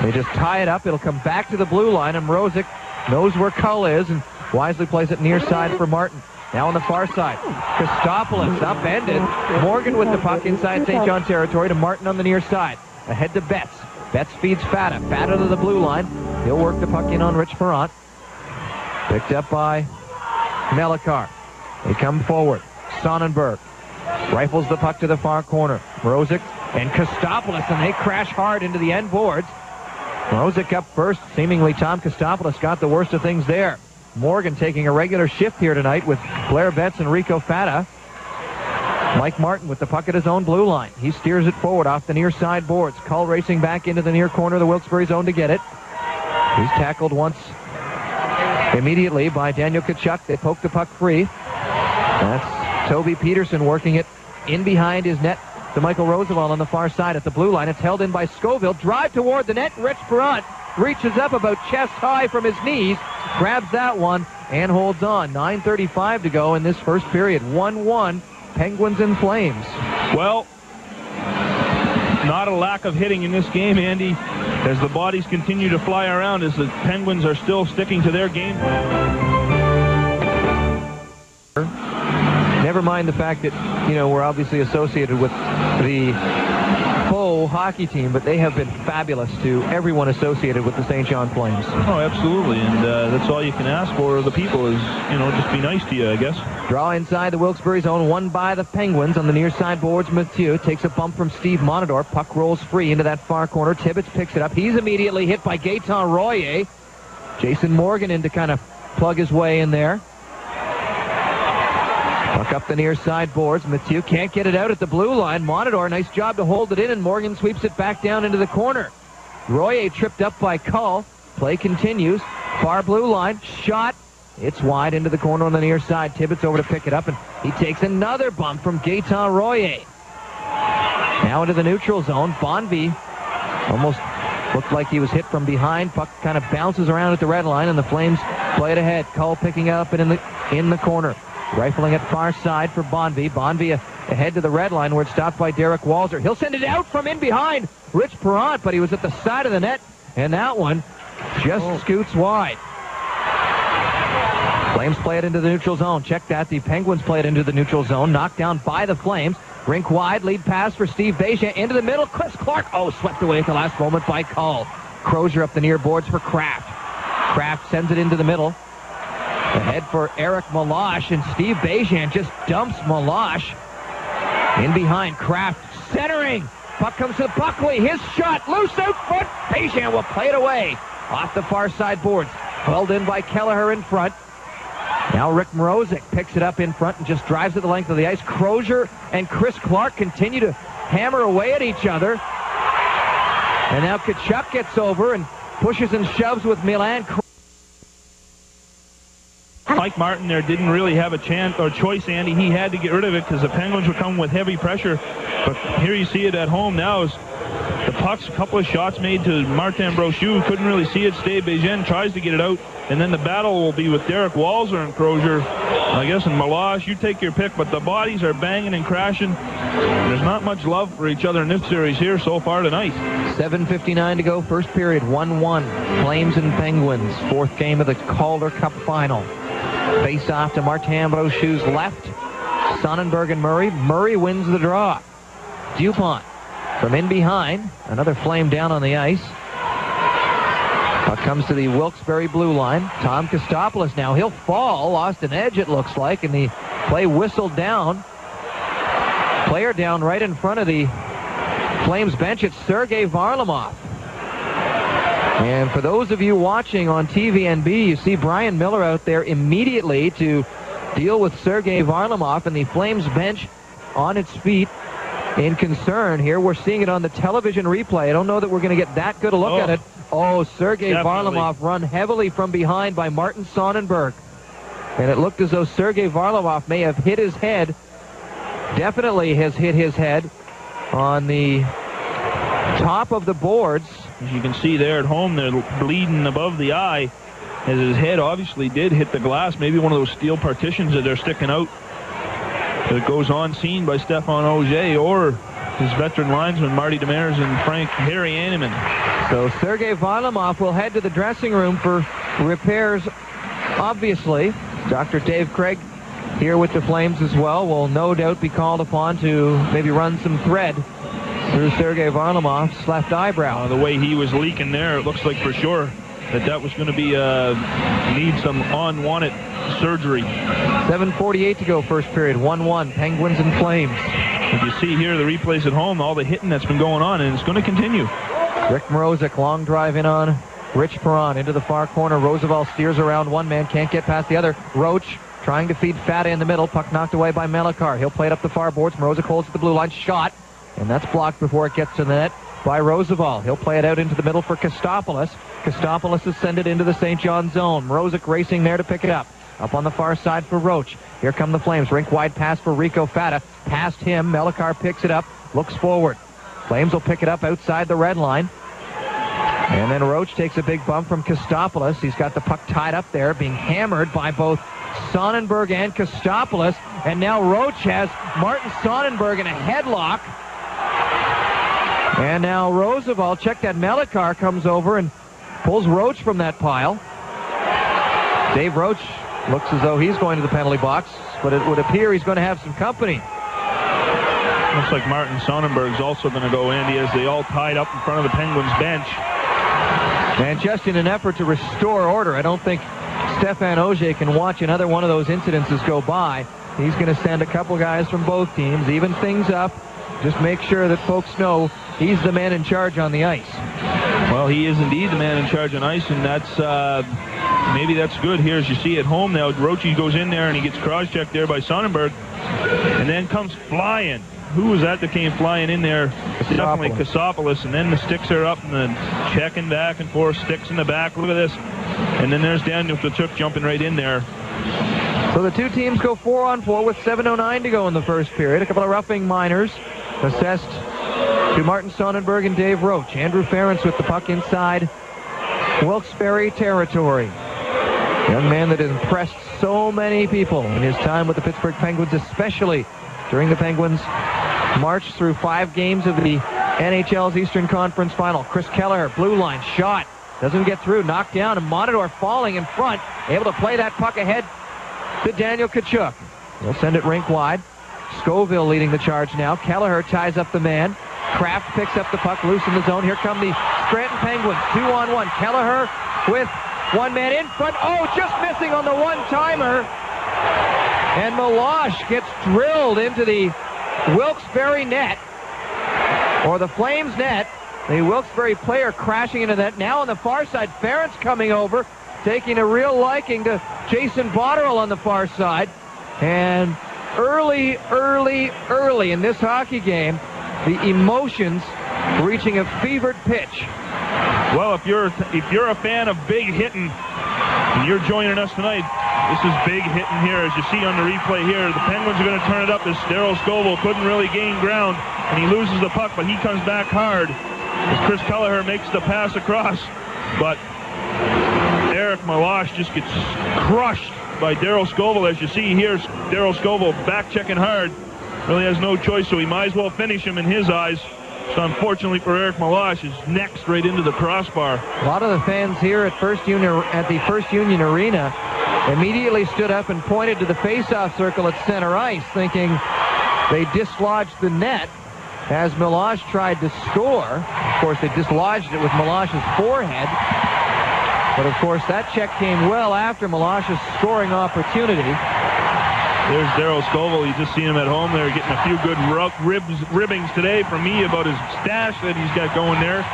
Speaker 3: They just tie it up. It'll come back to the blue line, and Mrozik knows where Cull is and wisely plays it near side for Martin. Now on the far side, Kostopoulos upended. Morgan with the puck inside St. John territory to Martin on the near side. Ahead to Betts. Betts feeds Fata. Fata to the blue line. He'll work the puck in on Rich Perrant. Picked up by Melikar. They come forward. Sonnenberg rifles the puck to the far corner. Mrozik and Kostopoulos, and they crash hard into the end boards. Mrozik up first. Seemingly Tom Kostopoulos got the worst of things there. Morgan taking a regular shift here tonight with Blair Betts and Rico Fata. Mike Martin with the puck at his own blue line. He steers it forward off the near side boards. Cull racing back into the near corner of the Wilkes-Barre zone to get it. He's tackled once immediately by Daniel Tkachuk. They poke the puck free. That's Toby Peterson working it in behind his net to Michael Roosevelt on the far side at the blue line. It's held in by Scoville. Drive toward the net. Rich Perrant reaches up about chest high from his knees, grabs that one, and holds on. 9:35 to go in this first period. 1-1, Penguins and Flames.
Speaker 4: Well, not a lack of hitting in this game, Andy, as the bodies continue to fly around as the Penguins are still sticking to their game plan.
Speaker 3: Never mind the fact that, you know, we're obviously associated with the faux hockey team, but they have been fabulous to everyone associated with the St. John Flames.
Speaker 4: Oh, absolutely, and that's all you can ask for of the people is, you know, just be nice to you, I guess.
Speaker 3: Draw inside the Wilkes-Barre zone, won by the Penguins on the near side boards. Mathieu takes a bump from Steve Monador. Puck rolls free into that far corner. Tibbetts picks it up. He's immediately hit by Gaetan Royer. Jason Morgan in to kind of plug his way in there. Puck up the near side boards. Mathieu can't get it out at the blue line. Monador, nice job to hold it in, and Morgan sweeps it back down into the corner. Royer tripped up by Cull. Play continues. Far blue line. Shot. It's wide into the corner on the near side. Tibbetts over to pick it up, and he takes another bump from Gaetan Royer. Now into the neutral zone. Bonvie almost looked like he was hit from behind. Puck kind of bounces around at the red line, and the Flames play it ahead. Cull picking it up and in the corner. Rifling it far side for Bonvie. Bonvie ahead to the red line where it's stopped by Derek Walser. He'll send it out from in behind Rich Perrant, but he was at the side of the net, and that one just scoots wide. Flames play it into the neutral zone. Check that. The Penguins play it into the neutral zone. Knocked down by the Flames. Rink wide. Lead pass for Steve Bégin. Into the middle. Chris Clark. Oh, swept away at the last moment by Cull. Crozier up the near boards for Kraft. Kraft sends it into the middle. Ahead for Eric Malash, and Steve Bégin just dumps Malash. In behind, Kraft centering. Puck comes to Buckley. His shot, loose out front. Bégin will play it away. Off the far side boards. Held in by Kelleher in front. Now Rick Mrozik picks it up in front and just drives it the length of the ice. Crozier and Chris Clark continue to hammer away at each other. And now Tkachuk gets over and pushes and shoves with Milan.
Speaker 4: Mike Martin there didn't really have a chance or choice, Andy. He had to get rid of it because the Penguins were coming with heavy pressure. But here you see it at home now is the puck's a couple of shots made to Martin Brochu. Couldn't really see it. Steve Bégin tries to get it out. And then the battle will be with Derek Walser and Crozier, I guess, and Malash. You take your pick, but the bodies are banging and crashing. There's not much love for each other in this series here so far tonight.
Speaker 3: 7:59 to go, first period, 1-1. Flames and Penguins, fourth game of the Calder Cup final. Face off to Martin Brochu's left. Sonnenberg and Murray. Murray wins the draw. Dupont from in behind. Another Flame down on the ice. Puck comes to the Wilkes-Barre blue line. Tom Kostopoulos now. He'll fall. Lost an edge, it looks like, and the play whistled down. Player down right in front of the Flames bench. It's Sergei Varlamov. And for those of you watching on TVNB, you see Brian Miller out there immediately to deal with Sergei Varlamov, and the Flames bench on its feet in concern here. We're seeing it on the television replay. I don't know that we're going to get that good a look at it. Oh, Sergei Varlamov run heavily from behind by Martin Sonnenberg. And it looked as though Sergei Varlamov may have hit his head. Definitely has hit his head on the top of the boards.
Speaker 4: As you can see there at home, they're bleeding above the eye, as his head obviously did hit the glass, maybe one of those steel partitions that are sticking out. It goes on seen by Stefan Auger or his veteran linesmen Marty Demers and Harry Animan.
Speaker 3: So Sergei Varlamov will head to the dressing room for repairs, obviously. Dr. Dave Craig here with the Flames as well will no doubt be called upon to maybe run some thread through Sergei Varlamov's left eyebrow.
Speaker 4: The way he was leaking there, it looks like for sure that was going to be need some unwanted surgery.
Speaker 3: 7:48 to go first period. 1-1 Penguins and Flames.
Speaker 4: If you see here the replays at home, all the hitting that's been going on, and it's going to continue.
Speaker 3: Rick Mrozek, long drive in on Rich Perron into the far corner. Roosevelt steers around one man, can't get past the other. Roach trying to feed Fata in the middle. Puck knocked away by Melekar. He'll play it up the far boards. Mrozek holds at the blue line. Shot. And that's blocked before it gets to the net by Roosevelt. He'll play it out into the middle for Kostopoulos. Kostopoulos has sent it into the St. John zone. Mrozek racing there to pick it up. Up on the far side for Roach. Here come the Flames. Rink wide pass for Rico Fata. Past him. Melekar picks it up. Looks forward. Flames will pick it up outside the red line. And then Roach takes a big bump from Kostopoulos. He's got the puck tied up there, being hammered by both Sonnenberg and Kostopoulos. And now Roach has Martin Sonnenberg in a headlock. And now Roosevelt, check that, Melekar comes over and pulls Roach from that pile. Dave Roach looks as though he's going to the penalty box, but it would appear he's going to have some company.
Speaker 4: Looks like Martin Sonnenberg's also going to go, Andy, as they all tied up in front of the Penguins bench.
Speaker 3: And just in an effort to restore order, I don't think Stefan Auger can watch another one of those incidences go by. He's going to send a couple guys from both teams, even things up, just make sure that folks know he's the man in charge on the ice.
Speaker 4: Well, he is indeed the man in charge on ice, and that's maybe that's good here. As you see at home now, Roachy goes in there and he gets cross-checked there by Sonnenberg, and then comes flying. Who was that came flying in there? Definitely Kostopoulos, and then the sticks are up and then checking back and forth, sticks in the back. Look at this. And then there's Daniel Tkachuk jumping right in there.
Speaker 3: So the two teams go 4-on-4 with 7:09 to go in the first period. A couple of roughing minors assessed to Martin Sonnenberg and Dave Roach. Andrew Ferentz with the puck inside Wilkes-Barre territory. Young man that has impressed so many people in his time with the Pittsburgh Penguins, especially during the Penguins' march through 5 games of the NHL's Eastern Conference Final. Chris Keller, blue line, shot. Doesn't get through, knocked down, and Monador falling in front, able to play that puck ahead to Daniel Tkachuk. He'll send it rink wide. Scoville leading the charge now. Kelleher ties up the man. Kraft picks up the puck loose in the zone. Here come the Scranton Penguins, 2-on-1. Kelleher with one man in front. Oh, just missing on the one-timer. And Meloche gets drilled into the Wilkes-Barre net, or the Flames net. The Wilkes-Barre player crashing into that. Now on the far side, Ferentz coming over, taking a real liking to Jason Botterill on the far side. And early in this hockey game, the emotions reaching a fevered pitch.
Speaker 4: Well, if you're a fan of big hitting, and you're joining us tonight, this is big hitting here. As you see on the replay here, the Penguins are going to turn it up as Daryl Scoville couldn't really gain ground, and he loses the puck, but he comes back hard as Chris Kelleher makes the pass across. But Eric Meloche just gets crushed by Daryl Scoville. As you see here, Daryl Scoville back checking hard. Really has no choice, so he might as well finish him in his eyes. So unfortunately for Eric Meloche, his neck straight into the crossbar.
Speaker 3: A lot of the fans here at the First Union Arena immediately stood up and pointed to the face-off circle at center ice, thinking they dislodged the net as Meloche tried to score. Of course, they dislodged it with Meloche's forehead. But, of course, that check came well after Malash's scoring opportunity.
Speaker 4: There's Darryl Scoville. You just seen him at home there getting a few good ribbings today from me about his stash that he's got going there.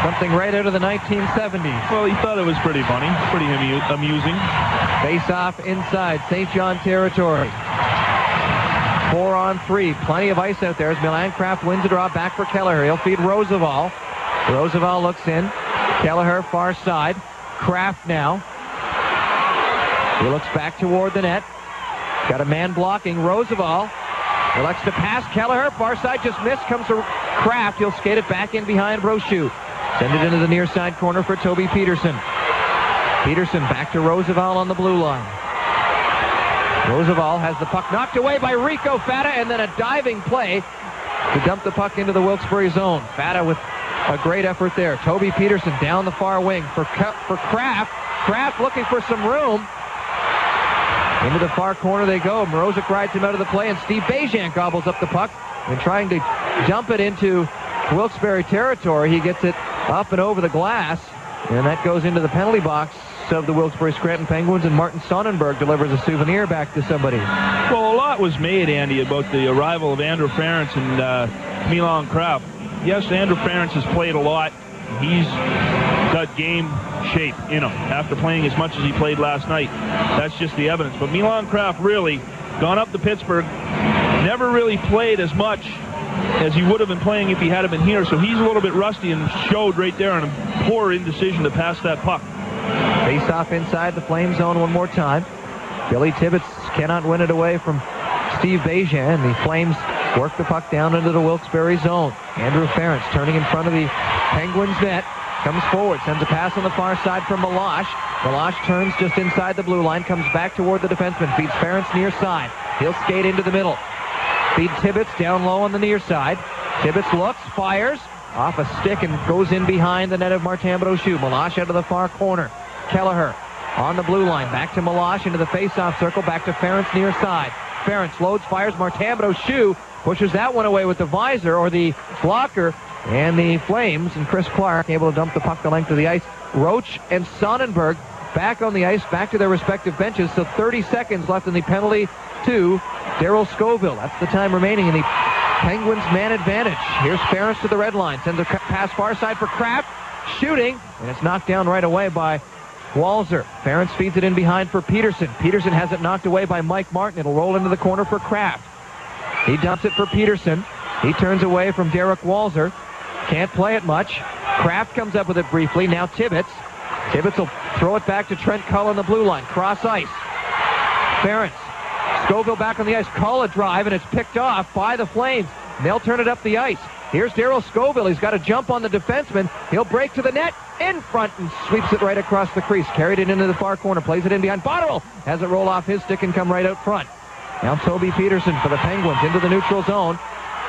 Speaker 3: Something right out of the 1970s.
Speaker 4: Well, he thought it was pretty funny, pretty amusing.
Speaker 3: Face-off inside St. John territory. 4-on-3. Plenty of ice out there as Milan Kraft wins the draw. Back for Kelleher. He'll feed Roosevelt. Roosevelt looks in. Kelleher far side. Kraft now. He looks back toward the net. Got a man blocking. Roosevelt elects to pass. Kelleher far side just missed. Comes to Kraft. He'll skate it back in behind Brochu. Send it into the near side corner for Toby Peterson. Peterson back to Roosevelt on the blue line. Roosevelt has the puck knocked away by Rico Fata, and then a diving play to dump the puck into the Wilkes-Barre zone. Fata with a great effort there. Toby Peterson down the far wing for Kraft. Kraft looking for some room. Into the far corner they go. Mrozik rides him out of the play, and Steve Bejan gobbles up the puck and trying to dump it into Wilkes-Barre territory. He gets it up and over the glass, and that goes into the penalty box of the Wilkes-Barre Scranton Penguins, and Martin Sonnenberg delivers a souvenir back to somebody.
Speaker 4: Well, a lot was made, Andy, about the arrival of Andrew Ference and Milan Kraft. Yes, Andrew Ference has played a lot. He's got game shape in him after playing as much as he played last night. That's just the evidence. But Milan Kraft really gone up to Pittsburgh, never really played as much as he would have been playing if he had been here. So he's a little bit rusty and showed right there on a poor indecision to pass that puck.
Speaker 3: Face off inside the Flame zone one more time. Billy Tibbetts cannot win it away from Steve Bejan. The Flames work the puck down into the Wilkes-Barre zone. Andrew Ference turning in front of the Penguins net. Comes forward, sends a pass on the far side from Malash. Malash turns just inside the blue line, comes back toward the defenseman, feeds Ference near side. He'll skate into the middle. Feed Tibbetts down low on the near side. Tibbetts looks, fires off a stick and goes in behind the net of Martin Brochu. Malash out of the far corner. Kelleher on the blue line, back to Malash into the face-off circle, back to Ference near side. Ference loads, fires. Martin Brochu pushes that one away with the visor or the blocker, and the Flames and Chris Clark able to dump the puck the length of the ice. Roach and Sonnenberg back on the ice, back to their respective benches. So 30 seconds left in the penalty to Darryl Scoville. That's the time remaining in the Penguins' man advantage. Here's Ference to the red line, sends a pass far side for Kraft, shooting, and it's knocked down right away by Walzer. Ference feeds it in behind for Peterson. Peterson has it knocked away by Mike Martin. It'll roll into the corner for Kraft. He dumps it for Peterson. He turns away from Derek Walzer. Can't play it much. Kraft comes up with it briefly. Now Tibbetts. Tibbetts will throw it back to Trent Cull on the blue line. Cross ice. Ference. Scoville back on the ice. Cull a drive, and it's picked off by the Flames. And they'll turn it up the ice. Here's Darryl Scoville. He's got a jump on the defenseman. He'll break to the net in front and sweeps it right across the crease. Carried it into the far corner. Plays it in behind. Botterill has it roll off his stick and come right out front. Now Toby Peterson for the Penguins into the neutral zone.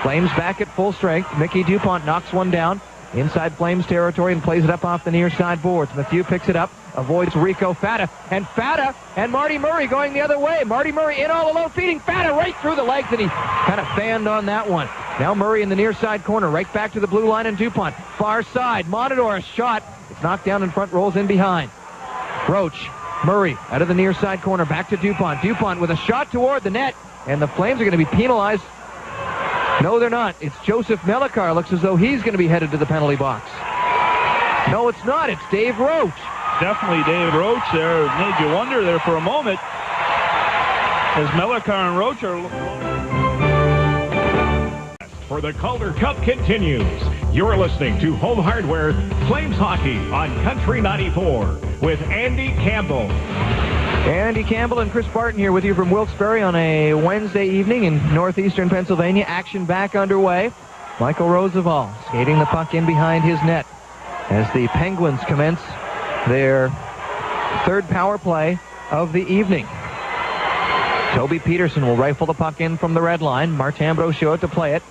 Speaker 3: Flames back at full strength. Mickey DuPont knocks one down inside Flames territory and plays it up off the near side boards. Mathieu picks it up, avoids Rico Fata, and Marty Murray going the other way. Marty Murray in all alone, feeding Fata right through the legs, and he kind of fanned on that one. Now Murray in the near side corner, right back to the blue line and DuPont. Far side, Monador, a shot. It's knocked down in front, rolls in behind. Roach, Murray out of the near side corner, back to DuPont. DuPont with a shot toward the net, and the Flames are going to be penalized. No, they're not. It's Joseph Melikar. Looks as though he's going to be headed to the penalty box. No, it's not. It's Dave Roach.
Speaker 4: Definitely Dave Roach there. Made you wonder there for a moment as Melikar and Roach are...
Speaker 6: For the Calder Cup continues. You're listening to Home Hardware Flames Hockey on Country 94 with Andy Campbell.
Speaker 3: Andy Campbell and Chris Barton here with you from Wilkes-Barre on a Wednesday evening in northeastern Pennsylvania. Action back underway. Michael Roosevelt skating the puck in behind his net as the Penguins commence their third power play of the evening. Toby Peterson will rifle the puck in from the red line. Martin Brochu to play it.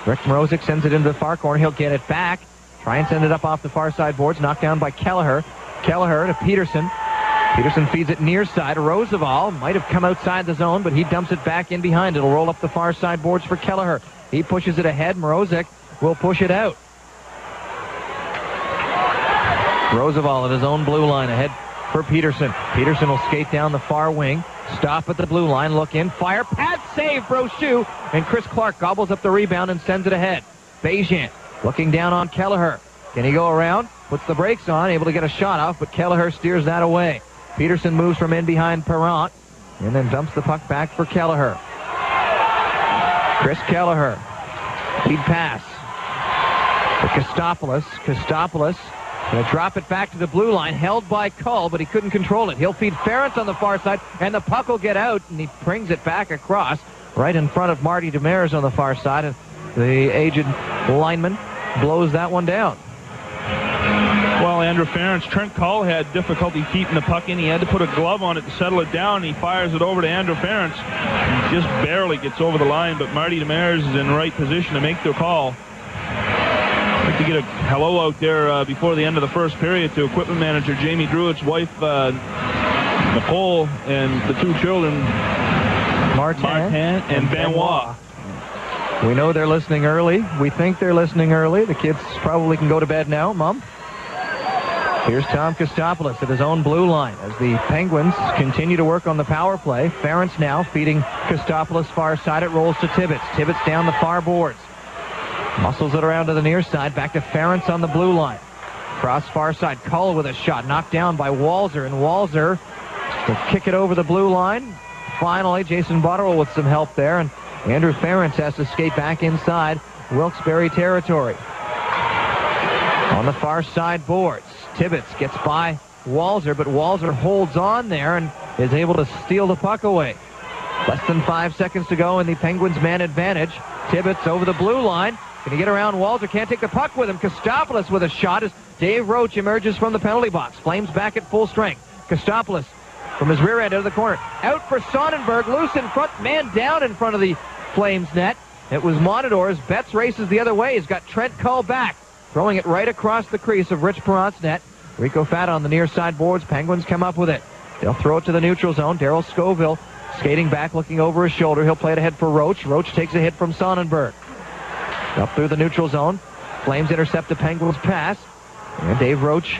Speaker 3: Rick Mrozik sends it into the far corner. He'll get it back. Try and send it up off the far side boards. Knocked down by Kelleher. Kelleher to Peterson. Peterson feeds it near side. Roosevelt might have come outside the zone, but he dumps it back in behind. It'll roll up the far side boards for Kelleher. He pushes it ahead. Mrozik will push it out. Roosevelt at his own blue line ahead for Peterson. Peterson will skate down the far wing. Stop at the blue line. Look in. Fire. Pad save. Brochu. And Chris Clark gobbles up the rebound and sends it ahead. Bejan looking down on Kelleher. Can he go around? Puts the brakes on. Able to get a shot off, but Kelleher steers that away. Peterson moves from in behind Perrant and then dumps the puck back for Kelleher. Chris Kelleher. Lead pass. Kostopoulos. Kostopoulos going to drop it back to the blue line, held by Cull, but he couldn't control it. He'll feed Ferentz on the far side, and the puck will get out, and he brings it back across right in front of Marty Demers on the far side, and the aged lineman blows that one down.
Speaker 4: Well, Andrew Ferentz, Trent Cull had difficulty keeping the puck in. He had to put a glove on it to settle it down. He fires it over to Andrew Ferentz. He just barely gets over the line, but Marty Demers is in the right position to make the call. I'd like to get a hello out there before the end of the first period to equipment manager Jamie Druitt's wife, Nicole, and the two children, Martin and Benoit.
Speaker 3: We know they're listening early. We think they're listening early. The kids probably can go to bed now, Mom. Here's Tom Kostopoulos at his own blue line as the Penguins continue to work on the power play. Ferentz now feeding Kostopoulos far side. It rolls to Tibbets. Tibbets down the far boards. Muscles it around to the near side. Back to Ferentz on the blue line. Cross far side. Cull with a shot. Knocked down by Walzer. And Walzer will kick it over the blue line. Finally, Jason Botterill with some help there. And Andrew Ferentz has to skate back inside Wilkes-Barre territory. On the far side boards. Tibbets gets by Walzer, but Walzer holds on there and is able to steal the puck away. Less than 5 seconds to go in the Penguins' man advantage. Tibbets over the blue line. Can he get around Walzer? Can't take the puck with him. Kostopoulos with a shot as Dave Roach emerges from the penalty box. Flames back at full strength. Kostopoulos from his rear end out of the corner. Out for Sonnenberg. Loose in front. Man down in front of the Flames net. It was Monadors. Betts races the other way. He's got Trent Cull back. Throwing it right across the crease of Rich Perrant's net. Rico Fat on the near side boards. Penguins come up with it. They'll throw it to the neutral zone. Darryl Scoville skating back, looking over his shoulder. He'll play it ahead for Roach. Roach takes a hit from Sonnenberg. Up through the neutral zone. Flames intercept the Penguins' pass. And Dave Roach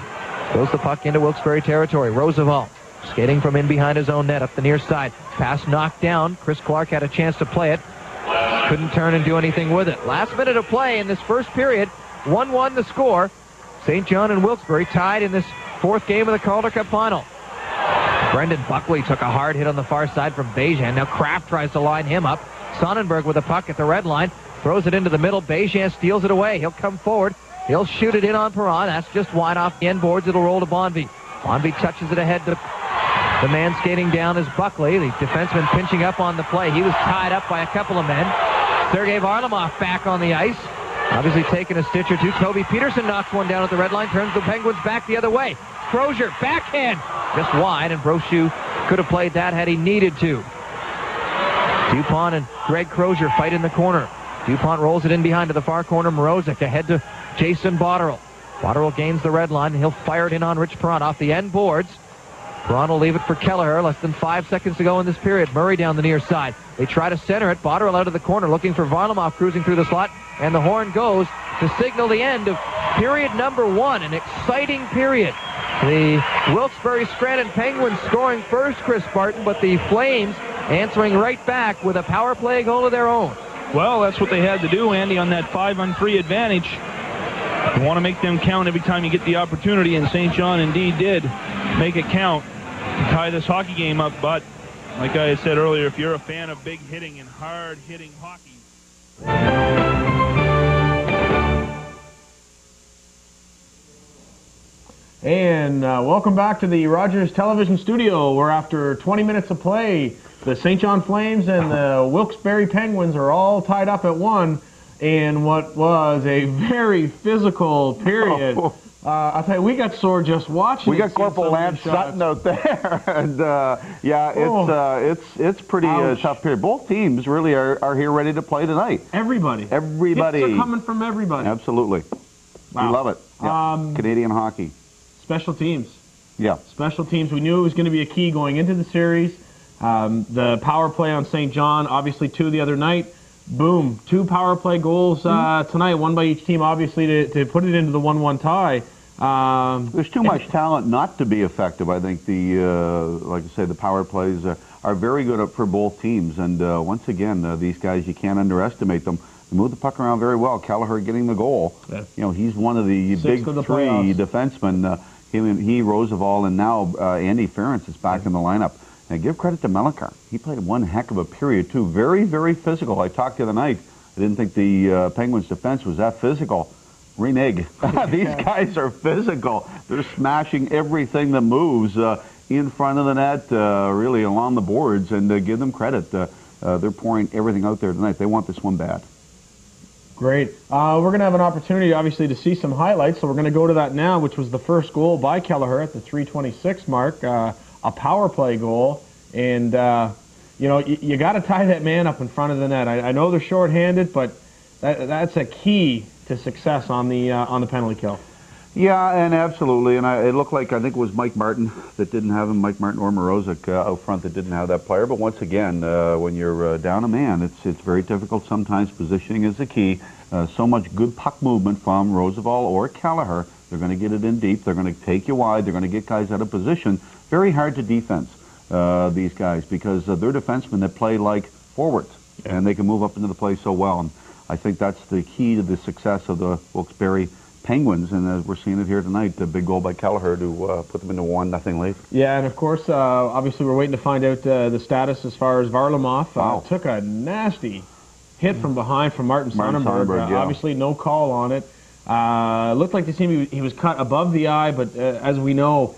Speaker 3: throws the puck into Wilkes-Barre territory. Roosevelt skating from in behind his own net up the near side. Pass knocked down. Chris Clark had a chance to play it. Couldn't turn and do anything with it. Last minute of play in this first period. 1-1 the score. St. John and Wilkes-Barre tied in this fourth game of the Calder Cup final. Brendan Buckley took a hard hit on the far side from Bejan. Now Kraft tries to line him up. Sonnenberg with the puck at the red line. Throws it into the middle. Bejan steals it away. He'll come forward. He'll shoot it in on Perrant. That's just wide off the end boards. It'll roll to Bonvie. Bonvie touches it ahead to the man skating down is Buckley. The defenseman pinching up on the play. He was tied up by a couple of men. Sergei Varlamov back on the ice. Obviously taking a stitch or two. Toby Peterson knocks one down at the red line. Turns the Penguins back the other way. Crozier, backhand. Just wide, and Brochu could have played that had he needed to. Dupont and Greg Crozier fight in the corner. Dupont rolls it in behind to the far corner. Morozic ahead to Jason Botterill. Botterill gains the red line, and he'll fire it in on Rich Perrant off the end boards. Perrant will leave it for Kelleher. Less than 5 seconds to go in this period. Murray down the near side. They try to center it. Botterill out of the corner looking for Varlamov cruising through the slot. And the horn goes to signal the end of period number 1. An exciting period. The Wilkes-Barre Scranton Penguins scoring first, Chris Barton, but the Flames answering right back with a power play goal of their own.
Speaker 4: Well, that's what they had to do, Andy, on that 5-on-3 advantage. You want to make them count every time you get the opportunity, and St. John indeed did make it count to tie this hockey game up. But, like I said earlier, if you're a fan of big hitting and hard-hitting hockey...
Speaker 1: And welcome back to the Rogers Television Studio, where after 20 minutes of play, the St. John Flames and the Wilkes-Barre Penguins are all tied up at 1 in what was a very physical period. I tell you, we got sore just watching.
Speaker 2: We got Corporal Lance Sutton out there, and yeah, it's pretty tough period. Both teams really are here ready to play tonight.
Speaker 1: Everybody. Hits are coming from everybody.
Speaker 2: Absolutely. Wow. We love it. Yeah. Canadian hockey.
Speaker 1: Special teams.
Speaker 2: Yeah.
Speaker 1: Special teams. We knew it was going to be a key going into the series. The power play on St. John, obviously 2 the other night. Boom. 2 power play goals tonight, one by each team, obviously, to put it into the 1-1 tie.
Speaker 2: There's too much talent not to be effective. I think like I say, the power plays are very good for both teams. And once again, these guys, you can't underestimate them. They move the puck around very well. Kelleher getting the goal. Yeah. You know, he's one of the big three defensemen. He, Roosevelt, and now Andy Ferentz is back in the lineup. And give credit to Melikar. He played one heck of a period, too. Very, very physical. I talked the other night. I didn't think the Penguins' defense was that physical. Reneg. These guys are physical. They're smashing everything that moves in front of the net, really along the boards, and give them credit. They're pouring everything out there tonight. They want this one bad.
Speaker 1: Great. We're going to have an opportunity, obviously, to see some highlights, so we're going to go to that now, which was the first goal by Kelleher at the 3:26 mark, a power play goal. And, you know, you got to tie that man up in front of the net. I know they're shorthanded, but that's a key to success on the penalty kill.
Speaker 2: Yeah, and absolutely. And it looked like, I think it was Mike Martin that didn't have him, Mike Martin or Morozic out front that didn't have that player. But once again, when you're down a man, it's very difficult. Sometimes positioning is the key. So much good puck movement from Roosevelt or Kelleher. They're going to get it in deep. They're going to take you wide. They're going to get guys out of position. Very hard to defense, these guys, because they're defensemen that play like forwards. Yeah. And they can move up into the play so well. And I think that's the key to the success of the Wilkes-Barre Penguins, and as we're seeing it here tonight, the big goal by Kelleher to put them into 1-0 lead. Yeah,
Speaker 1: and of course, obviously we're waiting to find out the status as far as Varlamov.
Speaker 2: Wow.
Speaker 1: Took a nasty hit from behind from Martin Sonnenberg.
Speaker 2: Yeah.
Speaker 1: Obviously no call on it. Looked like to see he was cut above the eye, but as we know,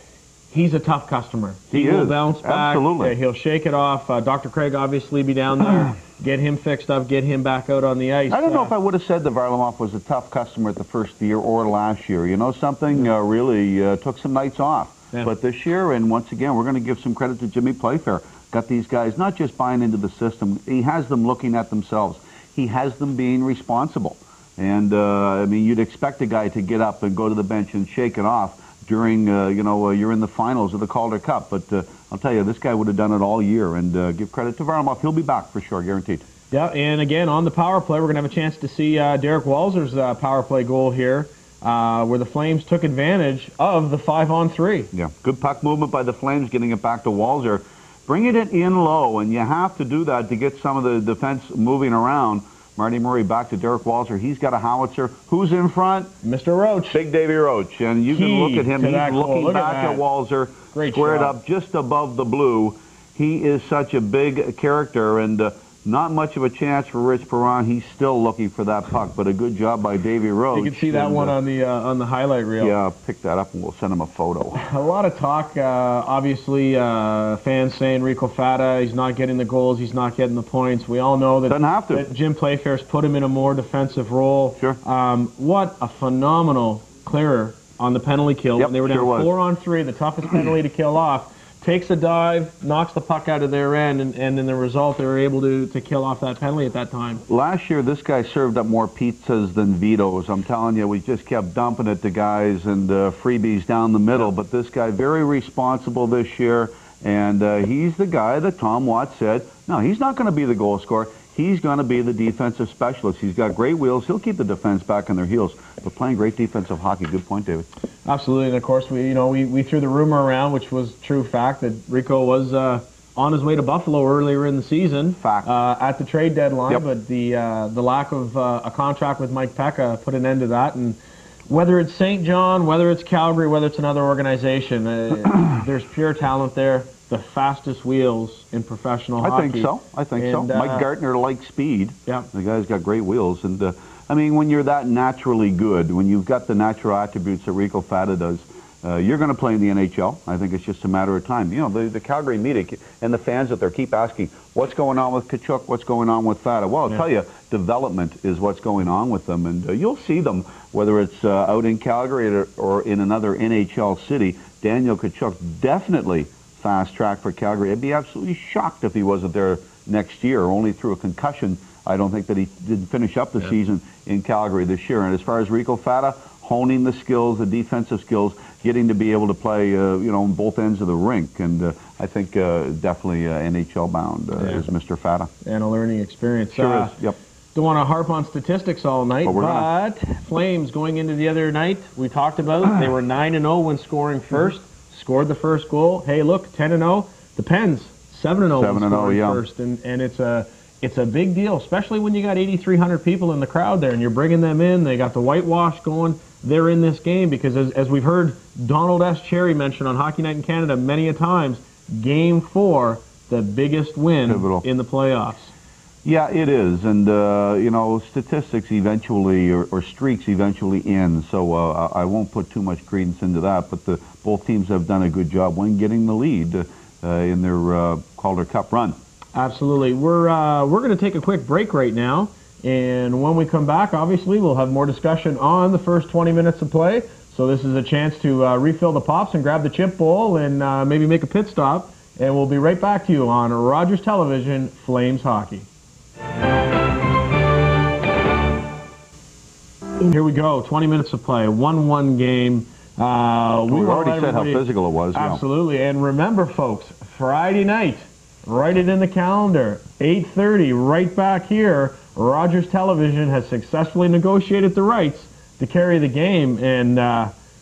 Speaker 1: he's a tough customer. He will bounce back.
Speaker 2: Absolutely.
Speaker 1: He'll shake it off. Dr. Craig obviously be down there. Get him fixed up, get him back out on the ice.
Speaker 2: I don't know if I would have said that Varlamov was a tough customer at the first year or last year. You know something? Really took some nights off. Yeah. But this year, and once again, we're going to give some credit to Jimmy Playfair. Got these guys not just buying into the system. He has them looking at themselves. He has them being responsible. And, I mean, you'd expect a guy to get up and go to the bench and shake it off during, you know, you're in the finals of the Calder Cup. But I'll tell you, this guy would have done it all year. And give credit to Varlamov. He'll be back for sure, guaranteed.
Speaker 1: Yeah, and again, on the power play, we're going to have a chance to see Derek Walzer's power play goal here, where the Flames took advantage of the 5-on-3.
Speaker 2: Yeah, good puck movement by the Flames, getting it back to Walzer. Bringing it in low, and you have to do that to get some of the defense moving around. Marty Murray back to Derek Walzer. He's got a howitzer. Who's in front?
Speaker 1: Mr. Roach.
Speaker 2: Big Davy Roach. And you can look at him. He's looking back at Walzer, squared up just above the blue. He is such a big character, and not much of a chance for Rich Perron. He's still looking for that puck, but a good job by Davy Roach.
Speaker 1: You can see that one on the highlight reel.
Speaker 2: Yeah, pick that up and we'll send him a photo.
Speaker 1: A lot of talk, obviously, fans saying Rico Fata, he's not getting the goals, he's not getting the points. We all know that,
Speaker 2: doesn't have to.
Speaker 1: That Jim Playfair's put him in a more defensive role.
Speaker 2: Sure.
Speaker 1: What a phenomenal clearer on the penalty kill.
Speaker 2: Yep,
Speaker 1: when they were down 4-on-3, the toughest penalty to kill off. Takes a dive, knocks the puck out of their end, and in the result, they were able to kill off that penalty at that time.
Speaker 2: Last year, this guy served up more pizzas than vetoes. I'm telling you, we just kept dumping it to guys and freebies down the middle. But this guy, very responsible this year, and he's the guy that Tom Watts said, no, he's not going to be the goal scorer. He's going to be the defensive specialist. He's got great wheels. He'll keep the defense back on their heels. But playing great defensive hockey. Good point, David.
Speaker 1: Absolutely. And, of course, we threw the rumor around, which was true fact, that Rico was on his way to Buffalo earlier in the season.
Speaker 2: Fact.
Speaker 1: At the trade deadline.
Speaker 2: Yep.
Speaker 1: But the lack of a contract with Mike Pekka put an end to that. And whether it's St. John, whether it's Calgary, whether it's another organization, there's pure talent there. The fastest wheels in professional hockey.
Speaker 2: I think so. Mike Gartner likes speed.
Speaker 1: Yeah.
Speaker 2: The guy's got great wheels. And, I mean, when you're that naturally good, when you've got the natural attributes that Rico Fata does, you're going to play in the NHL. I think it's just a matter of time. You know, the Calgary media and the fans out there keep asking, what's going on with Tkachuk? What's going on with Fata? Well, I'll tell you, development is what's going on with them. And you'll see them, whether it's out in Calgary or in another NHL city. Daniel Tkachuk definitely fast track for Calgary. I'd be absolutely shocked if he wasn't there next year, only through a concussion. I don't think that he didn't finish up the season in Calgary this year. And as far as Rico Fata, honing the skills, the defensive skills, getting to be able to play, you know, on both ends of the rink. And I think definitely NHL bound is Mr. Fata.
Speaker 1: And a learning experience.
Speaker 2: Sure is. Yep.
Speaker 1: Don't want to harp on statistics all night, but Flames going into the other night, we talked about, they were 9-0 when scoring first, scored the first goal. Hey, look, 10-0. The Pens, 7-0 when scoring first, and it's a big deal, especially when you got 8,300 people in the crowd there, and you're bringing them in. They got the whitewash going. They're in this game because, as we've heard Donald S. Cherry mention on Hockey Night in Canada many a times, Game 4, the biggest win in the playoffs.
Speaker 2: Yeah, it is, and you know, statistics eventually, or streaks eventually end, so I won't put too much credence into that, but both teams have done a good job when getting the lead in their Calder Cup run.
Speaker 1: Absolutely. We're going to take a quick break right now, and when we come back, obviously, we'll have more discussion on the first 20 minutes of play, so this is a chance to refill the pops and grab the chip bowl and maybe make a pit stop, and we'll be right back to you on Rogers Television, Flames Hockey. Here we go, 20 minutes of play, 1-1 game.
Speaker 2: We already said how physical it was.
Speaker 1: Absolutely, and remember, folks, Friday night, write it in the calendar, 8:30, right back here, Rogers Television has successfully negotiated the rights to carry the game, and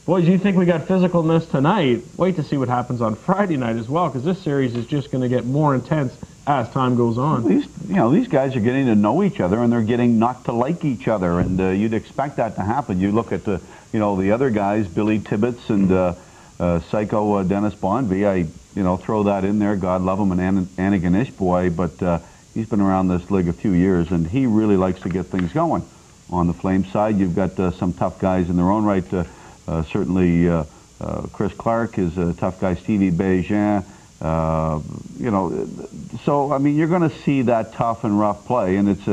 Speaker 1: boys, you think we got physicalness tonight, wait to see what happens on Friday night as well, because this series is just going to get more intense as time goes on.
Speaker 2: These guys are getting to know each other, and they're getting not to like each other, and you'd expect that to happen. You look at the other guys, Billy Tibbetts and Psycho Dennis Bonvie. I throw that in there. God love him, an Antigonish boy, but he's been around this league a few years, and he really likes to get things going. On the Flames side, you've got some tough guys in their own right. Certainly, Chris Clark is a tough guy. Stevie Bégin. So I mean, you're going to see that tough and rough play, and it's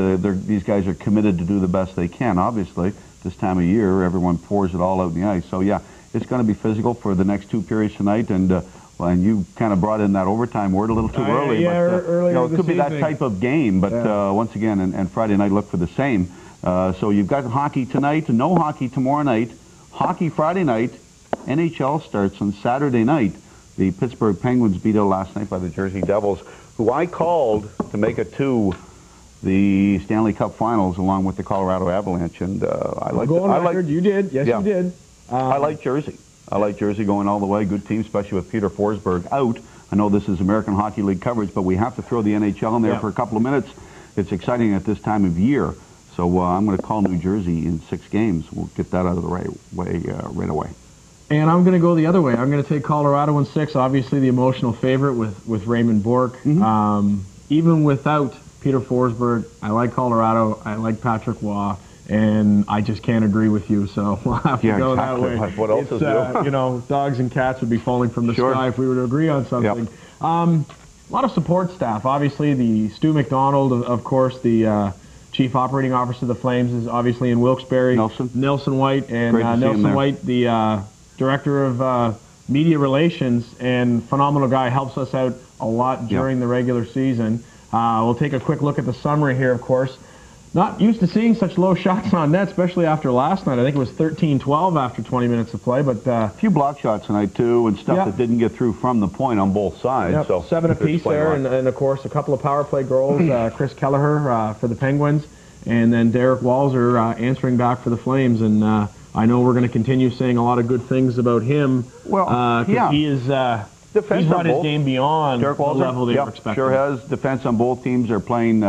Speaker 2: these guys are committed to do the best they can. Obviously, this time of year, everyone pours it all out in the ice. So yeah, it's going to be physical for the next 2 periods tonight, and and you kind of brought in that overtime word a little too early.
Speaker 1: Yeah,
Speaker 2: but it could be that type of game. But once again, and Friday night look for the same. So you've got hockey tonight, no hockey tomorrow night, hockey Friday night. NHL starts on Saturday night. The Pittsburgh Penguins beat out last night by the Jersey Devils, who I called to make it to the Stanley Cup Finals along with the Colorado Avalanche, and I like.
Speaker 1: You did, yes, you did.
Speaker 2: I like Jersey. I like Jersey going all the way. Good team, especially with Peter Forsberg out. I know this is American Hockey League coverage, but we have to throw the NHL in there for a couple of minutes. It's exciting at this time of year. So I'm going to call New Jersey in 6 games. We'll get that out of the way right away.
Speaker 1: And I'm going to go the other way. I'm going to take Colorado in 6. Obviously, the emotional favorite with Raymond Bourque.
Speaker 2: Mm-hmm.
Speaker 1: Even without Peter Forsberg, I like Colorado. I like Patrick Waugh. And I just can't agree with you, so we'll have to go that way.
Speaker 2: What else is new?
Speaker 1: Dogs and cats would be falling from the sky if we were to agree on something.
Speaker 2: Yep.
Speaker 1: A lot of support staff. Obviously, the Stu McDonald, of course, the Chief Operating Officer of the Flames is obviously in Wilkes-Barre. Nelson White, and Nelson White, the Director of Media Relations, and phenomenal guy, helps us out a lot during the regular season. We'll take a quick look at the summary here, of course. Not used to seeing such low shots on net, especially after last night. I think it was 13-12 after 20 minutes of play, but
Speaker 2: a few block shots tonight too, and stuff that didn't get through from the point on both sides.
Speaker 1: Yep.
Speaker 2: So
Speaker 1: 7 apiece there, and of course a couple of power play goals. Chris Kelleher for the Penguins, and then Derek Walser answering back for the Flames. And I know we're going to continue saying a lot of good things about him.
Speaker 2: Well,
Speaker 1: he is. He's brought his game beyond the level they were expecting.
Speaker 2: Sure has. Defense on both teams are playing.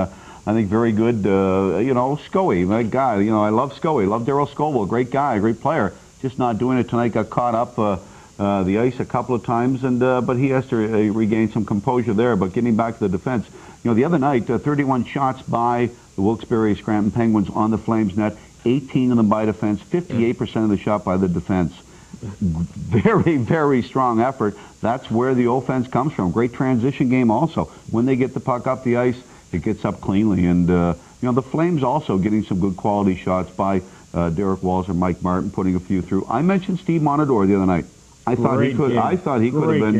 Speaker 2: I think very good. Scoey, my guy. I love Scoey. Love Darryl Scoville. Great guy, great player. Just not doing it tonight. Got caught up the ice a couple of times, and but he has to regain some composure there. But getting back to the defense, the other night, 31 shots by the Wilkes-Barre Scranton Penguins on the Flames net. 18 of them by defense. 58% of the shot by the defense. Very, very strong effort. That's where the offense comes from. Great transition game also. When they get the puck up the ice, it gets up cleanly, and the Flames also getting some good quality shots by Derek Walser, Mike Martin putting a few through. I mentioned Steve Monador the other night. I thought he could have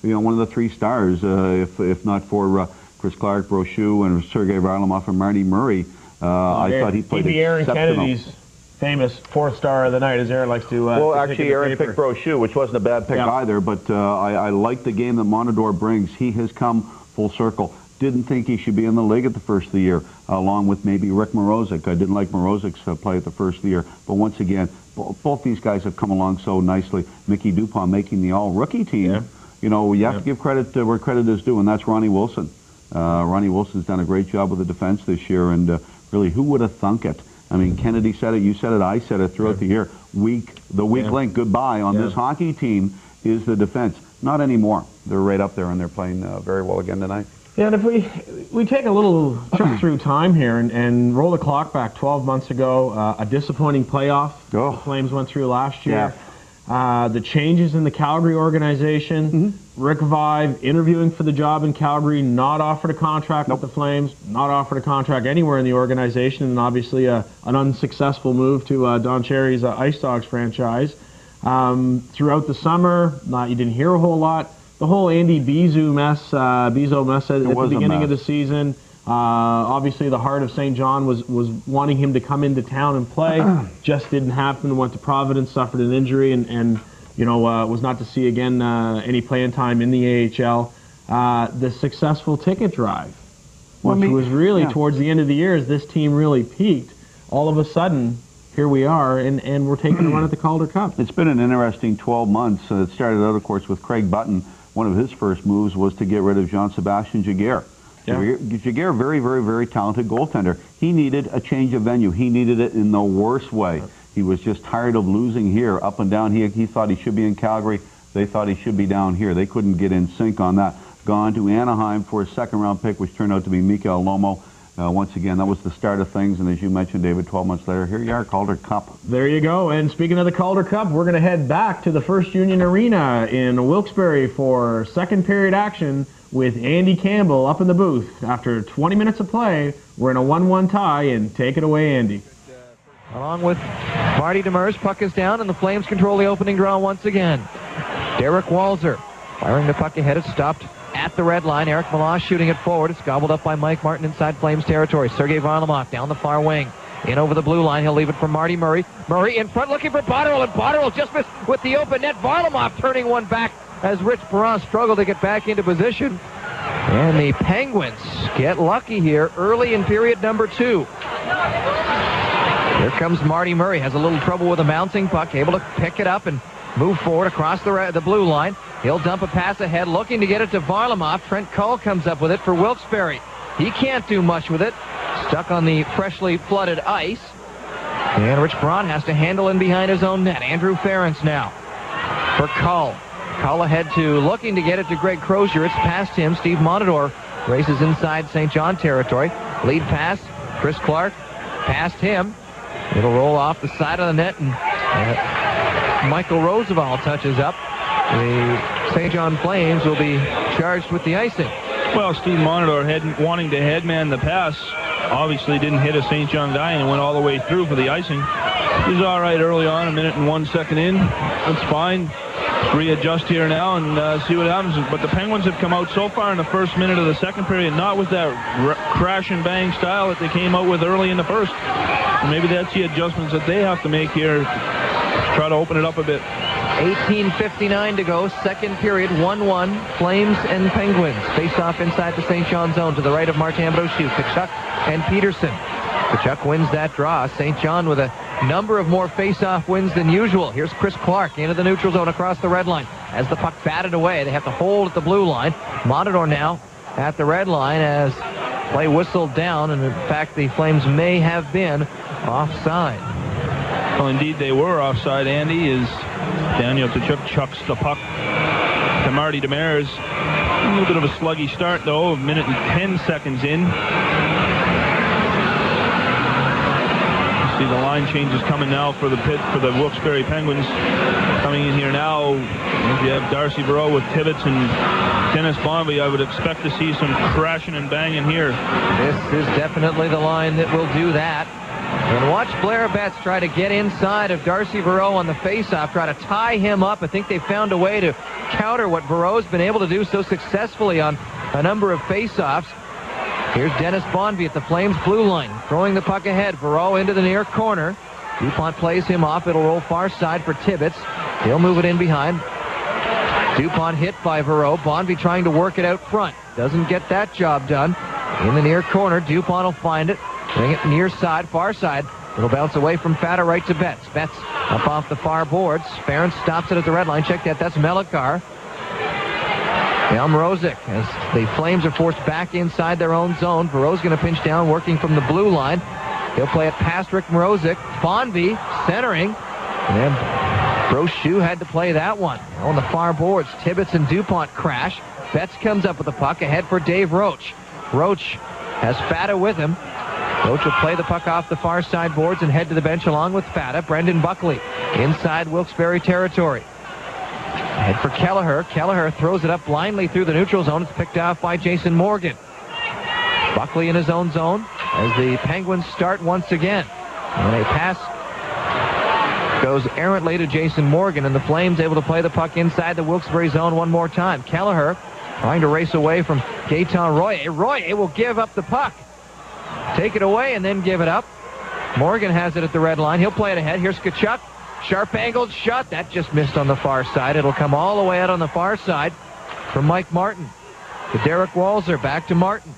Speaker 2: been one of the 3 stars if not for Chris Clark, Brochu, and Sergei Varlamov and Marty Murray. I thought he played
Speaker 1: Aaron
Speaker 2: exceptional.
Speaker 1: Kennedy's famous 4th star of the night, as Aaron likes to.
Speaker 2: Well, actually, Aaron picked Brochu, which wasn't a bad pick either. But I like the game that Monador brings. He has come full circle. Didn't think he should be in the league at the first of the year, along with maybe Rick Morozic. I didn't like Morozic's play at the first of the year. But once again, both these guys have come along so nicely. Mickey Dupont making the all-rookie team.
Speaker 1: Yeah.
Speaker 2: You know, you have to give credit where credit is due, and that's Ronnie Wilson. Ronnie Wilson's done a great job with the defense this year, and really, who would have thunk it? I mean, Kennedy said it, you said it, I said it throughout the year. The weak link goodbye on this hockey team is the defense. Not anymore. They're right up there, and they're playing very well again tonight.
Speaker 1: Yeah, and if we take a little trip through time here and roll the clock back 12 months ago, a disappointing playoff the Flames went through last year. The changes in the Calgary organization, Rick Vive interviewing for the job in Calgary, not offered a contract with the Flames, not offered a contract anywhere in the organization, and obviously an unsuccessful move to Don Cherry's Ice Dogs franchise. Throughout the summer, you didn't hear a whole lot. The whole Andy Bizot mess at the beginning of the season. Obviously, the heart of St. John was wanting him to come into town and play. Just didn't happen. Went to Providence, suffered an injury, and you know, was not to see again any playing time in the AHL. The successful ticket drive, which was really towards the end of the year as this team really peaked. All of a sudden, here we are, and we're taking a run at the Calder Cup.
Speaker 2: It's been an interesting 12 months. It started out, of course, with Craig Button. One of his first moves was to get rid of Jean-Sébastien Giguère. Giguère, very, very, very talented goaltender. He needed a change of venue. He needed it in the worst way. He was just tired of losing here, up and down. He thought he should be in Calgary. They thought he should be down here. They couldn't get in sync on that. Gone to Anaheim for a second-round pick, which turned out to be Mikael Lomo. Once again, that was the start of things, and as you mentioned, David, 12 months later, here you are, Calder Cup.
Speaker 1: There you go, and speaking of the Calder Cup, we're going to head back to the First Union Arena in Wilkes-Barre for second period action with Andy Campbell up in the booth. After 20 minutes of play, we're in a 1-1 tie, and take it away, Andy.
Speaker 3: Along with Marty Demers, puck is down, and the Flames control the opening draw once again. Derek Walzer firing the puck ahead. It's stopped at the red line. Eric Meloche shooting it forward. It's gobbled up by Mike Martin inside Flames territory. Sergei Varlamov down the far wing. In over the blue line. He'll leave it for Marty Murray. Murray in front looking for Botterill, and Botterill just missed with the open net. Varlamov turning one back as Rich Perron struggled to get back into position. And the Penguins get lucky here early in period number 2. Here comes Marty Murray. Has a little trouble with a bouncing puck. Able to pick it up and move forward across the blue line. He'll dump a pass ahead, looking to get it to Varlamov. Trent Cull comes up with it for Wilkes-Barre. He can't do much with it. Stuck on the freshly flooded ice. And Rich Perron has to handle in behind his own net. Andrew Ferentz now for Cull. Cull ahead to looking to get it to Greg Crozier. It's past him. Steve Monador races inside St. John territory. Lead pass. Chris Clark past him. It'll roll off the side of the net, and Michael Roosevelt touches up. The St. John Flames will be charged with the icing.
Speaker 4: Well, Steve Monador wanting to headman the pass, obviously didn't hit a St. John guy and went all the way through for the icing. He's all right early on, 1 minute and 1 second in. That's fine. Readjust here now and see what happens. But the Penguins have come out so far in the first minute of the second period, not with that crash and bang style that they came out with early in the first. And maybe that's the adjustments that they have to make here to try to open it up a bit.
Speaker 3: 18:59 to go, second period, 1-1, Flames and Penguins. Face off inside the St. John zone to the right of Martin Brochu, Tkachuk and Peterson. Tkachuk wins that draw. St. John with a number of more face-off wins than usual. Here's Chris Clark into the neutral zone across the red line. As the puck batted away, they have to hold at the blue line. Monador now at the red line as play whistled down, and in fact the Flames may have been offside.
Speaker 4: Well, indeed they were offside, Andy, as Daniel Tkachuk chucks the puck to Marty Demers. A little bit of a sluggy start, though, 1 minute and 10 seconds in. See the line changes coming now for the Wilkes-Barre Penguins. Coming in here now, if you have Darcy Verreault with Tibbetts and Dennis Bonvy, I would expect to see some crashing and banging here.
Speaker 3: This is definitely the line that will do that. And watch Blair Betts try to get inside of Darcy Verreault on the faceoff, try to tie him up. I think they found a way to counter what Verreault's been able to do so successfully on a number of faceoffs. Here's Dennis Bonvy at the Flames blue line, throwing the puck ahead. Verreault into the near corner. Dupont plays him off. It'll roll far side for Tibbetts. He'll move it in behind. DuPont hit by Verreau. Bonvy trying to work it out front. Doesn't get that job done. In the near corner, DuPont will find it. Bring it near side, far side. It'll bounce away from Fata right to Betts. Betts up off the far boards. Ferentz stops it at the red line. Check that. That's Melikar. Now Mrozik, as the Flames are forced back inside their own zone. Verreau's going to pinch down, working from the blue line. He'll play it past Rick Mrozik. Bonvy centering. And Brochu had to play that one. On the far boards, Tibbetts and DuPont crash. Betts comes up with the puck ahead for Dave Roach. Roach has Fata with him. Roach will play the puck off the far side boards and head to the bench along with Fata. Brendan Buckley inside Wilkes-Barre territory. Head for Kelleher. Kelleher throws it up blindly through the neutral zone. It's picked off by Jason Morgan. Buckley in his own zone as the Penguins start once again. And a pass goes errantly to Jason Morgan, and the Flames able to play the puck inside the Wilkes-Barre zone one more time. Kelleher trying to race away from Gaetan Royer. Royer will give up the puck. Take it away and then give it up. Morgan has it at the red line. He'll play it ahead. Here's Tkachuk. Sharp angled shot. That just missed on the far side. It'll come all the way out on the far side from Mike Martin. To Derek Walzer. Back to Martin.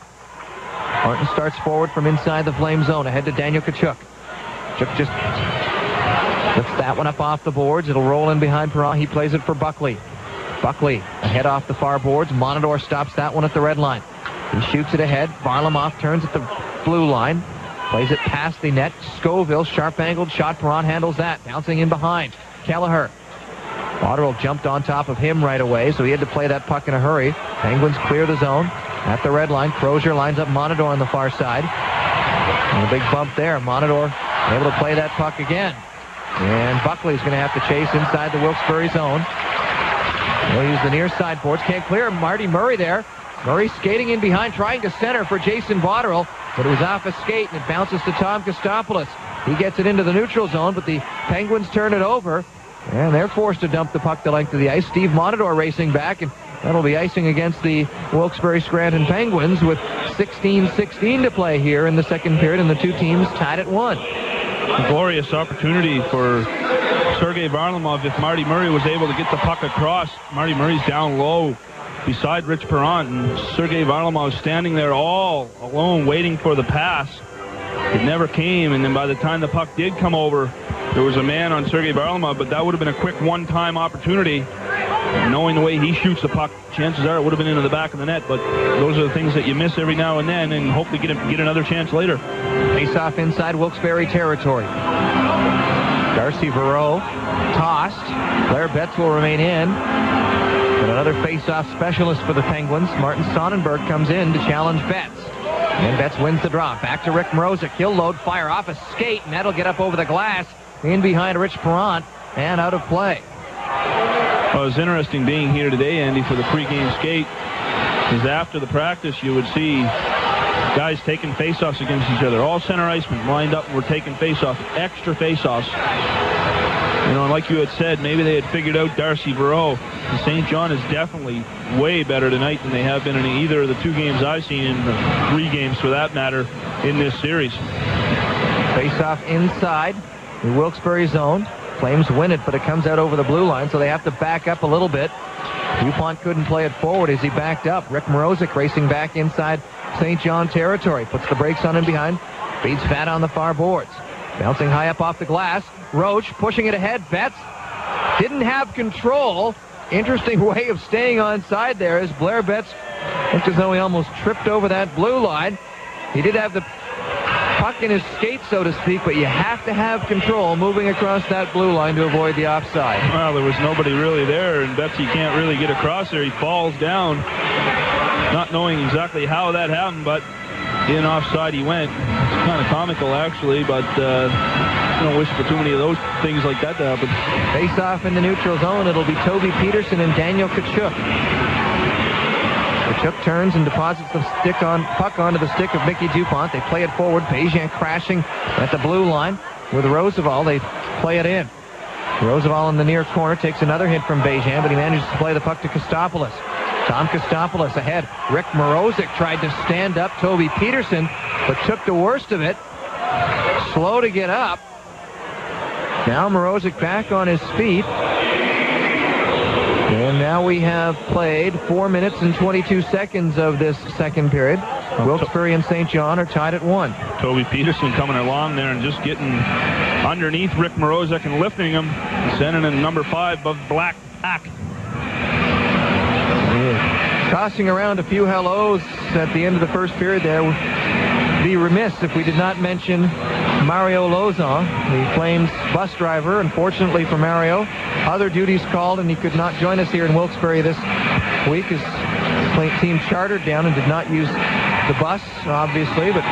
Speaker 3: Martin starts forward from inside the Flame zone. Ahead to Daniel Tkachuk. Tkachuk just lifts that one up off the boards. It'll roll in behind Perron. He plays it for Buckley. Buckley ahead off the far boards. Monador stops that one at the red line. He shoots it ahead. Varlamov turns at the blue line. Plays it past the net. Scoville, sharp-angled shot. Perron handles that. Bouncing in behind. Kelleher. Botterill jumped on top of him right away, so he had to play that puck in a hurry. Penguins clear the zone. At the red line, Crozier lines up Monador on the far side. And a big bump there. Monador able to play that puck again. And Buckley's going to have to chase inside the Wilkes-Barre zone. He'll use the near side boards. Can't clear Marty Murray there. Murray skating in behind, trying to center for Jason Botterill, but it was off a skate, and it bounces to Tom Kostopoulos. He gets it into the neutral zone, but the Penguins turn it over, and they're forced to dump the puck the length of the ice. Steve Monador racing back, and that'll be icing against the Wilkes-Barre Scranton Penguins with 16:16 to play here in the second period, and the two teams tied at 1.
Speaker 4: A glorious opportunity for Sergei Varlamov if Marty Murray was able to get the puck across. Marty Murray's down low beside Rich Perron, and Sergei Varlamov standing there all alone waiting for the pass. It never came, and then by the time the puck did come over, there was a man on Sergei Varlamov, but that would have been a quick one-time opportunity. Knowing the way he shoots the puck, chances are it would have been into the back of the net, but those are the things that you miss every now and then, and hopefully get another chance later.
Speaker 3: Face-off inside Wilkes-Barre territory. Darcy Verreau tossed. Blair Betts will remain in. But another face-off specialist for the Penguins. Martin Sonnenberg comes in to challenge Betts. And Betts wins the draw. Back to Rick Mrozik. He'll load fire off a skate, and that'll get up over the glass. In behind Rich Perron, and out of play.
Speaker 4: Well, it was interesting being here today, Andy, for the pregame skate. Because after the practice, you would see guys taking face-offs against each other. All center icemen lined up and were taking face-offs, extra face-offs. You know, and like you had said, maybe they had figured out Darcy Verreau. And St. John is definitely way better tonight than they have been in either of the 2 games I've seen, in the 3 games for that matter, in this series.
Speaker 3: Face-off inside the Wilkes-Barre zone. Flames win it, but it comes out over the blue line, so they have to back up a little bit. DuPont couldn't play it forward as he backed up. Rick Mrozik racing back inside St. John territory. Puts the brakes on him behind. Feeds Fat on the far boards. Bouncing high up off the glass. Roach pushing it ahead. Betts didn't have control. Interesting way of staying onside there as Blair Betts looked as though he almost tripped over that blue line. He did have the puck in his skate, so to speak, but you have to have control moving across that blue line to avoid the offside.
Speaker 4: Well, there was nobody really there, and Betsy can't really get across there. He falls down, not knowing exactly how that happened, but in offside he went. It's kind of comical, actually, but I don't wish for too many of those things like that to happen.
Speaker 3: Face off in the neutral zone. It'll be Toby Peterson and Daniel Tkachuk. Tkachuk turns and deposits the puck onto the stick of Mickey DuPont. They play it forward. Bejan crashing at the blue line with Roosevelt. They play it in. Roosevelt in the near corner takes another hit from Bejan, but he manages to play the puck to Kostopoulos. Tom Kostopoulos ahead. Rick Mrozik tried to stand up Toby Peterson, but took the worst of it. Slow to get up. Now Mrozik back on his feet. And now we have played 4 minutes and 22 seconds of this second period. Wilkes-Barre and St. John are tied at 1.
Speaker 4: Toby Peterson coming along there and just getting underneath Rick Mrozek and lifting him and sending him number 5 above black pack.
Speaker 3: Tossing around a few hellos at the end of the first period there. We'd be remiss if we did not mention Mario Lozon, the Flames bus driver. Unfortunately for Mario, other duties called and he could not join us here in Wilkes-Barre this week. His team chartered down and did not use the bus, obviously, but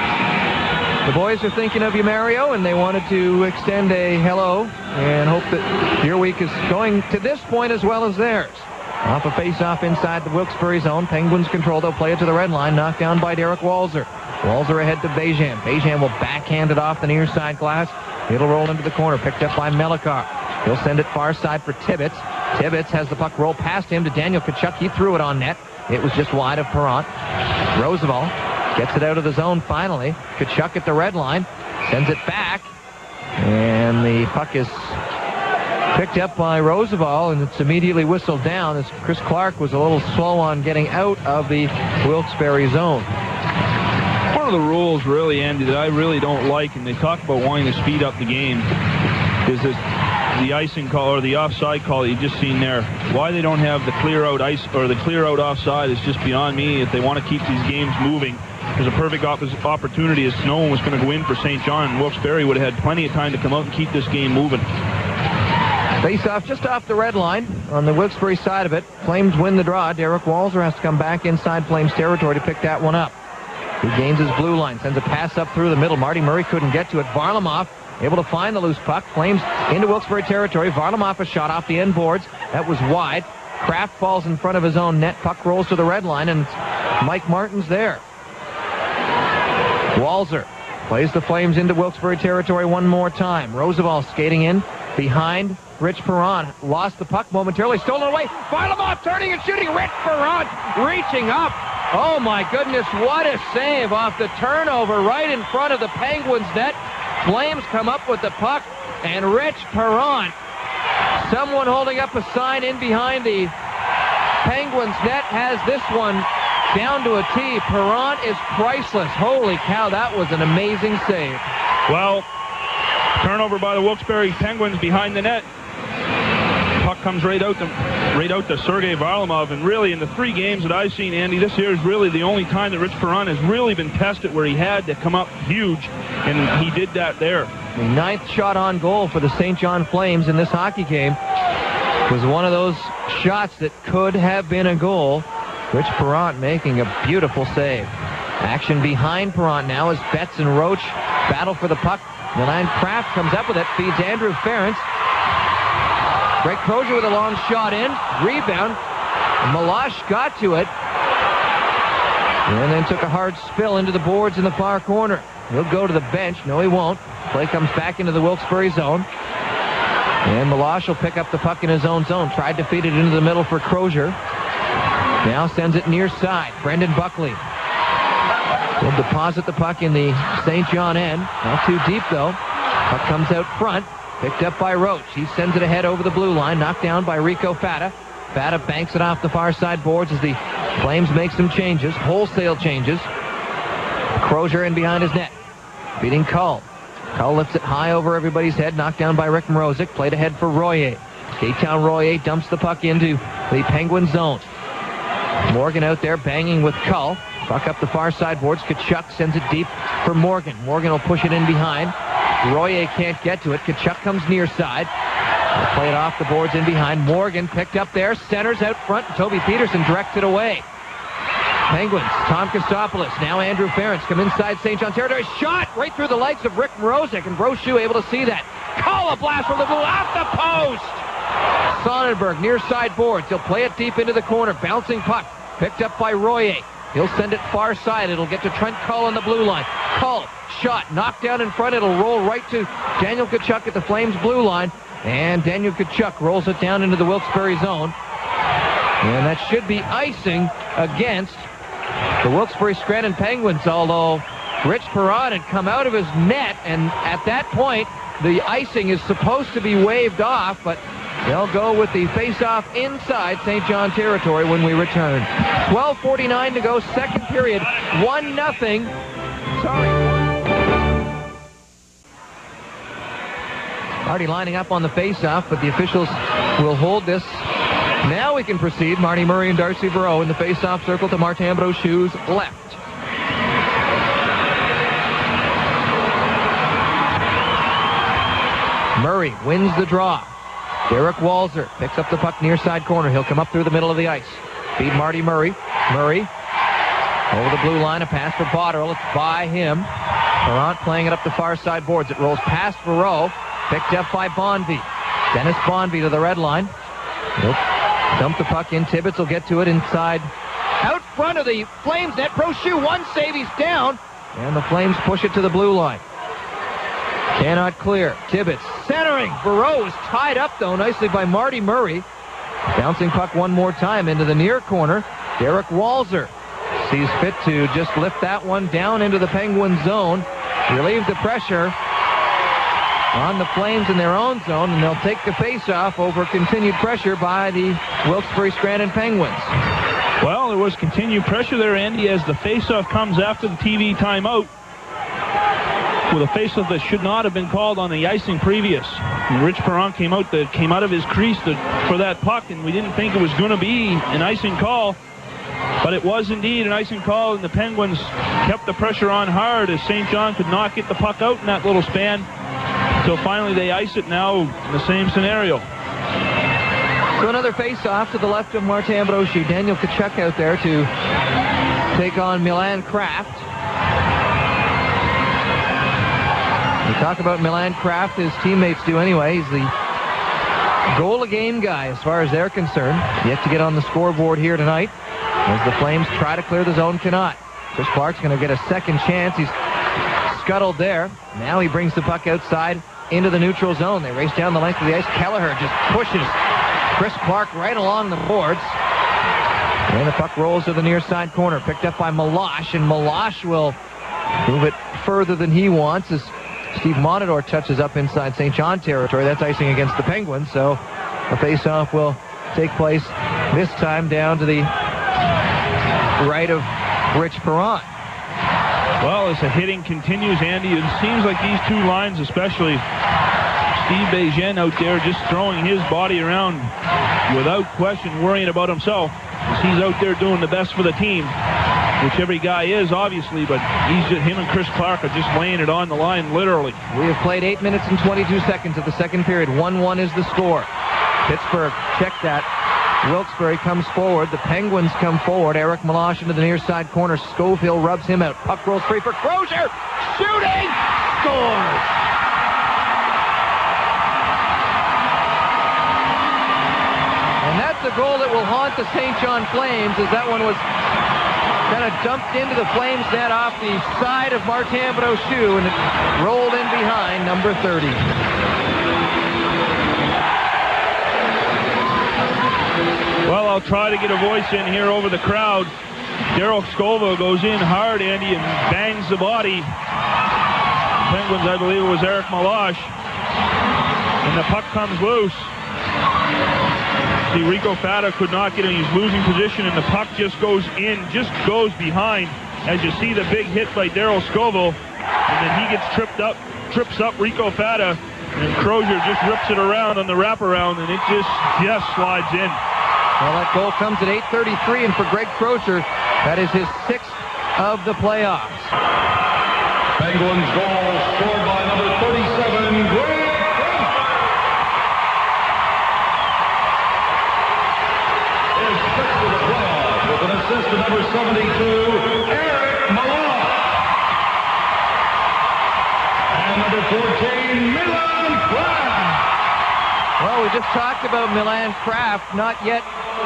Speaker 3: the boys are thinking of you, Mario, and they wanted to extend a hello and hope that your week is going to this point as well as theirs. Off a face-off inside the Wilkes-Barre zone. Penguins control. They'll play it to the red line. Knocked down by Derek Walzer. Walzer ahead to Bejan. Bejan will backhand it off the near side glass. It'll roll into the corner. Picked up by Melikar. He'll send it far side for Tibbetts. Tibbetts has the puck roll past him to Daniel Tkachuk. He threw it on net. It was just wide of Perrant. Roosevelt gets it out of the zone finally. Tkachuk at the red line. Sends it back. And the puck is picked up by Roosevelt, and it's immediately whistled down as Chris Clark was a little slow on getting out of the Wilkes-Barre zone.
Speaker 4: One of the rules, really, Andy, that I really don't like, and they talk about wanting to speed up the game, is this, the icing call or the offside call that you just seen there. Why they don't have the clear out ice or the clear out offside is just beyond me. If they want to keep these games moving, there's a perfect opportunity as no one was going to go in for St. John, and Wilkes-Barre would have had plenty of time to come out and keep this game moving.
Speaker 3: Face-off just off the red line on the Wilkes-Barre side of it. Flames win the draw. Derek Walzer has to come back inside Flames territory to pick that one up. He gains his blue line, sends a pass up through the middle. Marty Murray couldn't get to it. Varlamov able to find the loose puck. Flames into Wilkes-Barre territory. Varlamov a shot off the end boards. That was wide. Kraft falls in front of his own net. Puck rolls to the red line, and Mike Martin's there. Walzer plays the Flames into Wilkes-Barre territory one more time. Roosevelt skating in behind Rich Perrant. Lost the puck momentarily. Stolen away. Varlamov turning and shooting. Rich Perrant reaching up. Oh, my goodness. What a save off the turnover right in front of the Penguins' net. Flames come up with the puck, and Rich Perrant, someone holding up a sign in behind the Penguins' net, has this one down to a T. Perrant is priceless. Holy cow, that was an amazing save.
Speaker 4: Well, turnover by the Wilkes-Barre Penguins behind the net. Puck comes right out to Sergei Varlamov, and really in the 3 games that I've seen, Andy, this year is really the only time that Rich Perrant has really been tested where he had to come up huge, and he did that there.
Speaker 3: The 9th shot on goal for the St. John Flames in this hockey game was one of those shots that could have been a goal. Rich Perrant making a beautiful save. Action behind Perrant now as Betts and Roach battle for the puck. Milan Kraft comes up with it, feeds Andrew Ferentz. Greg Crozier with a long shot in. Rebound. Malash got to it. And then took a hard spill into the boards in the far corner. He'll go to the bench. No, he won't. Play comes back into the Wilkes-Barre zone. And Malash will pick up the puck in his own zone. Tried to feed it into the middle for Crozier. Now sends it near side. Brendan Buckley will deposit the puck in the St. John end. Not too deep, though. Puck comes out front. Picked up by Roach. He sends it ahead over the blue line. Knocked down by Rico Fata. Fata banks it off the far side boards as the Flames make some changes. Wholesale changes. Crozier in behind his net. Beating Cull. Cull lifts it high over everybody's head. Knocked down by Rick Mrozek. Played ahead for Royer. Gaetan Royer dumps the puck into the Penguin zone. Morgan out there banging with Cull. Puck up the far side boards. Tkachuk sends it deep for Morgan. Morgan will push it in behind. Royer can't get to it. Tkachuk comes near side. They'll play it off the boards in behind. Morgan picked up there. Centers out front. Toby Peterson directs it away. Penguins. Tom Kostopoulos. Now Andrew Ferentz come inside St. John territory. Shot right through the legs of Rick Mrozek, and Brochu able to see that. Call a blast from the blue off the post. Sonnenberg near side boards. He'll play it deep into the corner. Bouncing puck. Picked up by Royer. He'll send it far side. It'll get to Trent Cull on the blue line. Cull, shot, knocked down in front. It'll roll right to Daniel Tkachuk at the Flames blue line. And Daniel Tkachuk rolls it down into the Wilkes-Barre zone. And that should be icing against the Wilkes-Barre Scranton Penguins, although Rich Perrant had come out of his net, and at that point, the icing is supposed to be waved off, but They'll go with the face-off inside St. John territory when we return. 12:49 to go, second period. 1-0. Sorry. Marty lining up on the face-off, but the officials will hold this. Now we can proceed. Marty Murray and Darcy Verreau in the face-off circle to Martin Brochu's left. Murray wins the draw. Derek Walzer picks up the puck near side corner. He'll come up through the middle of the ice. Feed Marty Murray. Murray over the blue line. A pass for Botterill. It's by him. Perrant playing it up the far side boards. It rolls past Verreau. Picked up by Bonvie. Dennis Bonvie to the red line. Nope. Dump the puck in. Tibbetts will get to it inside. Out front of the Flames net. Brochu, one save. He's down. And the Flames push it to the blue line. Cannot clear. Tibbetts centering. Verreau is tied up, though, nicely by Marty Murray. Bouncing puck one more time into the near corner. Derek Walzer sees fit to just lift that one down into the Penguins zone. Relieve the pressure on the Flames in their own zone, and they'll take the face-off over continued pressure by the Wilkes-Barre Scranton Penguins.
Speaker 4: Well, there was continued pressure there, Andy, as the face-off comes after the TV timeout, with a face-off that should not have been called on the icing previous. And Rich Perrant came out of his crease for that puck, and we didn't think it was going to be an icing call, but it was indeed an icing call, and the Penguins kept the pressure on hard as St. John could not get the puck out in that little span. So finally they ice it now in the same scenario.
Speaker 3: So another face-off to the left of Martin Brochu. Daniel Tkachuk out there to take on Milan Kraft. We talk about Milan Kraft, his teammates do anyway. He's the goal-a-game guy as far as they're concerned. Yet to get on the scoreboard here tonight as the Flames try to clear the zone, cannot. Chris Clark's going to get a second chance. He's scuttled there. Now he brings the puck outside into the neutral zone. They race down the length of the ice. Kelleher just pushes Chris Clark right along the boards. And the puck rolls to the near side corner. Picked up by Milosh, and Milosh will move it further than he wants as Steve Monador touches up inside St. John territory. That's icing against the Penguins, so the face-off will take place this time down to the right of Rich Perrant.
Speaker 4: Well, as the hitting continues, Andy, it seems like these two lines, especially Steve Bégin out there just throwing his body around without question, worrying about himself. He's out there doing the best for the team, which every guy is, obviously, but him and Chris Clark are just laying it on the line, literally.
Speaker 3: We have played 8 minutes and 22 seconds of the second period. 1-1 is the score. Pittsburgh, check that. Wilkes-Barre comes forward. The Penguins come forward. Eric Milosh into the near side corner. Scoville rubs him out. Puck rolls free for Crozier. Shooting! Scores! And that's a goal that will haunt the St. John Flames, as that one was kind of dumped into the Flames net off the side of Martin Brochu, and it rolled in behind number 30.
Speaker 4: Well, I'll try to get a voice in here over the crowd. Daryl Scoville goes in hard, Andy, and bangs the body. Penguins, I believe it was Eric Milosh. And the puck comes loose. See, Rico Fata could not get him. He's losing position, and the puck just goes in, just goes behind. As you see the big hit by Daryl Scoville. And then he gets trips up Rico Fata, and Crozier just rips it around on the wraparound, and it just slides in.
Speaker 3: Well, that goal comes at 8:33, and for Greg Crozier, that is his 6th of the playoffs.
Speaker 5: Penguins goal scored by number 37, Greg. His 6th of the playoffs with an assist to number 72, Eric Milosh. And number 14, Milan Kraft.
Speaker 3: Well, we just talked about Milan Kraft not yet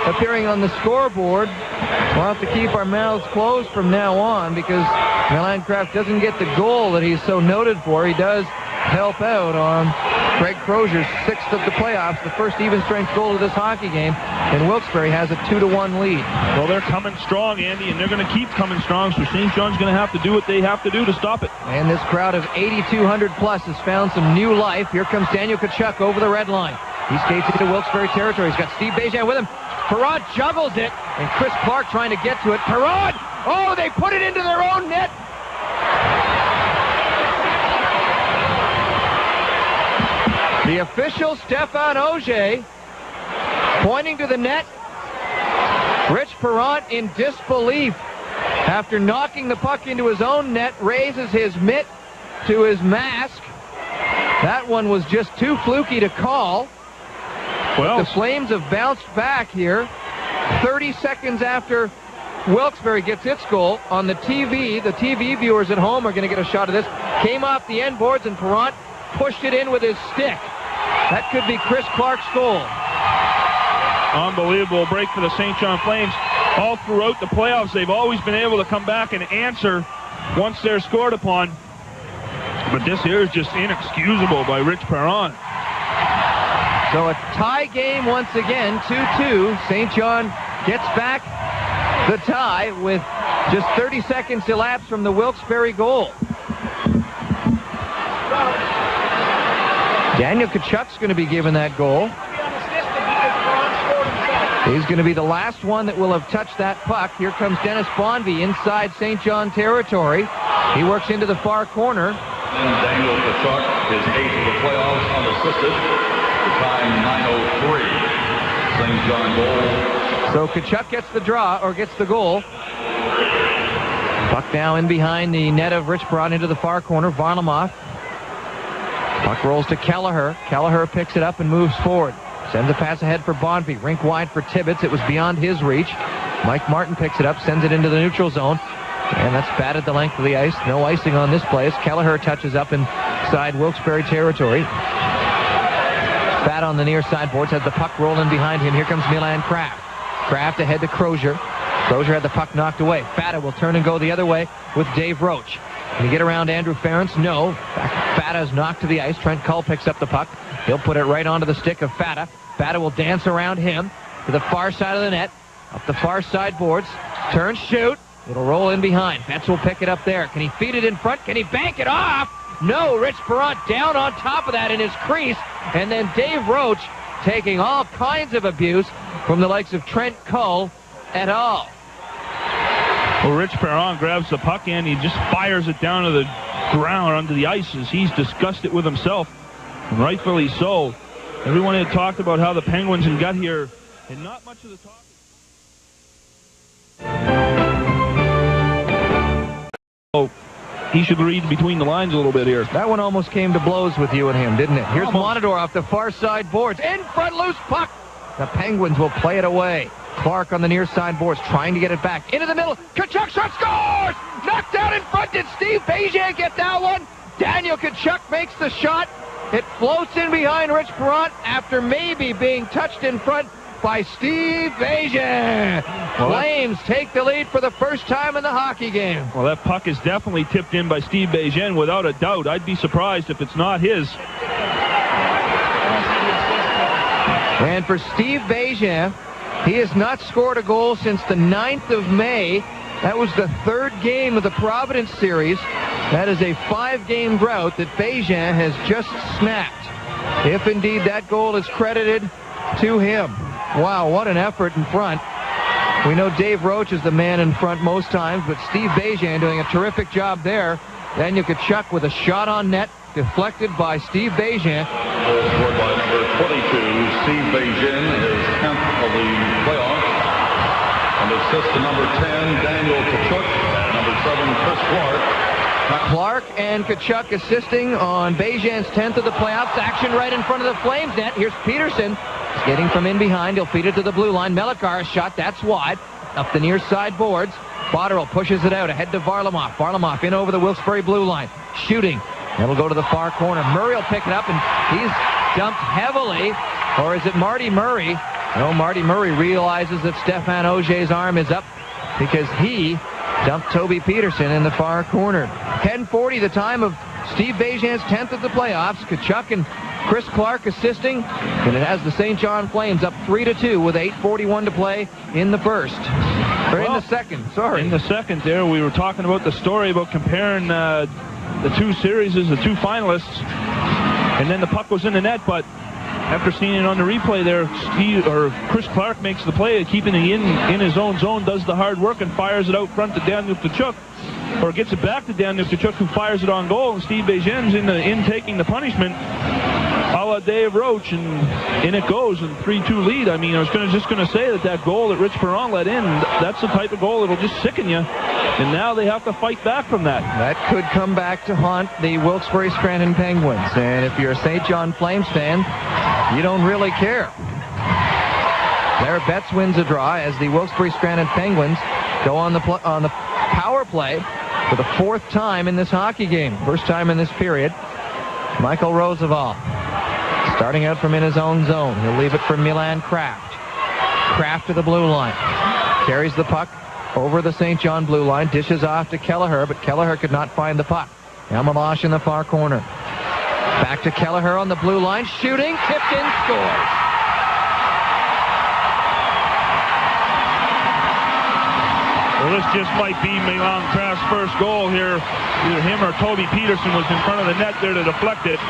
Speaker 3: appearing on the scoreboard. We'll have to keep our mouths closed from now on because Milan Kraft doesn't get the goal that he's so noted for. He does help out on Greg Crozier's 6th of the playoffs, the first even-strength goal of this hockey game, and Wilkes-Barre has a 2-1 lead.
Speaker 4: Well, they're coming strong, Andy, and they're going to keep coming strong, so St. John's going to have to do what they have to do to stop it.
Speaker 3: And this crowd of 8,200 plus has found some new life. Here comes Daniel Tkachuk over the red line. He skates into Wilkes-Barre territory. He's got Steve Bejan with him. Perron juggles it, and Chris Clark trying to get to it. Perron! Oh, they put it into their own net. The official, Stéphane Auger, pointing to the net. Rich Perron, in disbelief, after knocking the puck into his own net, raises his mitt to his mask. That one was just too fluky to call. Well, the Flames have bounced back here 30 seconds after Wilkes-Barre gets its goal. On the TV viewers at home are going to get a shot of this. Came off the end boards, and Perron pushed it in with his stick. That could be Chris Clark's goal.
Speaker 4: Unbelievable break for the St. John Flames. All throughout the playoffs, they've always been able to come back and answer once they're scored upon. But this here is just inexcusable by Rich Perron.
Speaker 3: So a tie game once again, 2-2. St. John gets back the tie with just 30 seconds elapsed from the Wilkes-Barre goal. Daniel Tkachuk's going to be given that goal. He's going to be the last one that will have touched that puck. Here comes Dennis Bonvie inside St. John territory. He works into the far corner.
Speaker 5: And Daniel Tkachuk, his 8th of the playoffs, unassisted. The time 9:03. St. John goal.
Speaker 3: So Tkachuk gets the draw, or gets the goal. Puck now in behind the net of Rich Perron into the far corner. Varlamov. Puck rolls to Kelleher. Kelleher picks it up and moves forward. Sends a pass ahead for Bonvie. Rink wide for Tibbetts. It was beyond his reach. Mike Martin picks it up, sends it into the neutral zone. And that's batted the length of the ice. No icing on this play as Kelleher touches up inside Wilkes-Barre territory. Fat on the near sideboards, has the puck rolling behind him. Here comes Milan Kraft. Kraft ahead to Crozier. Crozier had the puck knocked away. Fata will turn and go the other way with Dave Roach. Can he get around Andrew Ferentz? No. Fata is knocked to the ice. Trent Cull picks up the puck. He'll put it right onto the stick of Fata. Fata will dance around him to the far side of the net. Up the far side boards. Turn, shoot. It'll roll in behind. Betts will pick it up there. Can he feed it in front? Can he bank it off? No. Rich Perron down on top of that in his crease. And then Dave Roach taking all kinds of abuse from the likes of Trent Cull et al.
Speaker 4: Well, Rich Perron grabs the puck and he just fires it down to the ground onto the ice as he's disgusted with himself. And rightfully so. Everyone had talked about how the Penguins had got here, and not much of the talk. Oh, he should read between the lines a little bit here.
Speaker 3: That one almost came to blows with you and him, didn't it? Here's Monador off the far side boards. In front, loose puck. The Penguins will play it away. Clark on the near side boards trying to get it back. Into the middle. Tkachuk shot, scores! Knocked down in front. Did Steve Bejan get that one? Daniel Tkachuk makes the shot. It floats in behind Rich Perron after maybe being touched in front by Steve Bejan. Flames take the lead for the first time in the hockey game.
Speaker 4: Well, that puck is definitely tipped in by Steve Bejan without a doubt. I'd be surprised if it's not his.
Speaker 3: And for Steve Bejan, he has not scored a goal since the 9th of May. That was the 3rd game of the Providence series. That is a 5-game drought that Bejan has just snapped. If indeed that goal is credited to him. Wow, what an effort in front. We know Dave Roach is the man in front most times, but Steve Bejan doing a terrific job there. Daniel Tkachuk with a shot on net, deflected by Steve Bejan.
Speaker 5: Scored by number 22, Steve Bejan, his 10th of the playoffs. And assist to number 10, Daniel Tkachuk, and number 7, Chris Clark.
Speaker 3: Clark and Tkachuk assisting on Bejan's 10th of the playoffs. Action right in front of the Flames net. Here's Peterson getting from in behind. He'll feed it to the blue line. Melichar shot. That's wide. Up the near side boards. Botterill pushes it out ahead to Varlamov. Varlamov in over the Wilkes-Barre blue line. Shooting. That'll go to the far corner. Murray will pick it up, and he's dumped heavily. Or is it Marty Murray? No, Marty Murray realizes that Stéphane Auger's arm is up because he dumped Toby Peterson in the far corner. 10:40 the time of Steve Bejan's 10th of the playoffs. Tkachuk and Chris Clark assisting, and it has the St. John Flames up 3-2 with 8:41 to play in the first. Or in the second, sorry.
Speaker 4: In the second there, we were talking about the story about comparing the two series, the two finalists, and then the puck was in the net, but after seeing it on the replay there, Chris Clark makes the play of keeping it in his own zone, does the hard work, and fires it out front to Daniel Tkachuk, or gets it back to Daniel Tkachuk, who fires it on goal, and Steve Bejen's in taking the punishment, a la Dave Roach, and in it goes, and 3-2 lead. I mean, I was just going to say that goal that Rich Perron let in, that's the type of goal that'll just sicken you, and now they have to fight back from that.
Speaker 3: That could come back to haunt the Wilkes-Barre Scranton Penguins, and if you're a St. John Flames fan, you don't really care. There, Betts wins a draw as the Wilkes-Barre Scranton Penguins go on the power play for the fourth time in this hockey game. First time in this period. Michael Roosevelt starting out from in his own zone. He'll leave it for Milan Kraft. Kraft to the blue line. Carries the puck over the St. John blue line. Dishes off to Kelleher, but Kelleher could not find the puck. Now Meloche in the far corner. Back to Kelleher on the blue line. Shooting. Tipped in. Scores.
Speaker 4: Well, this just might be Milan Kraft's first goal here. Either him or Toby Peterson was in front of the net there to deflect it.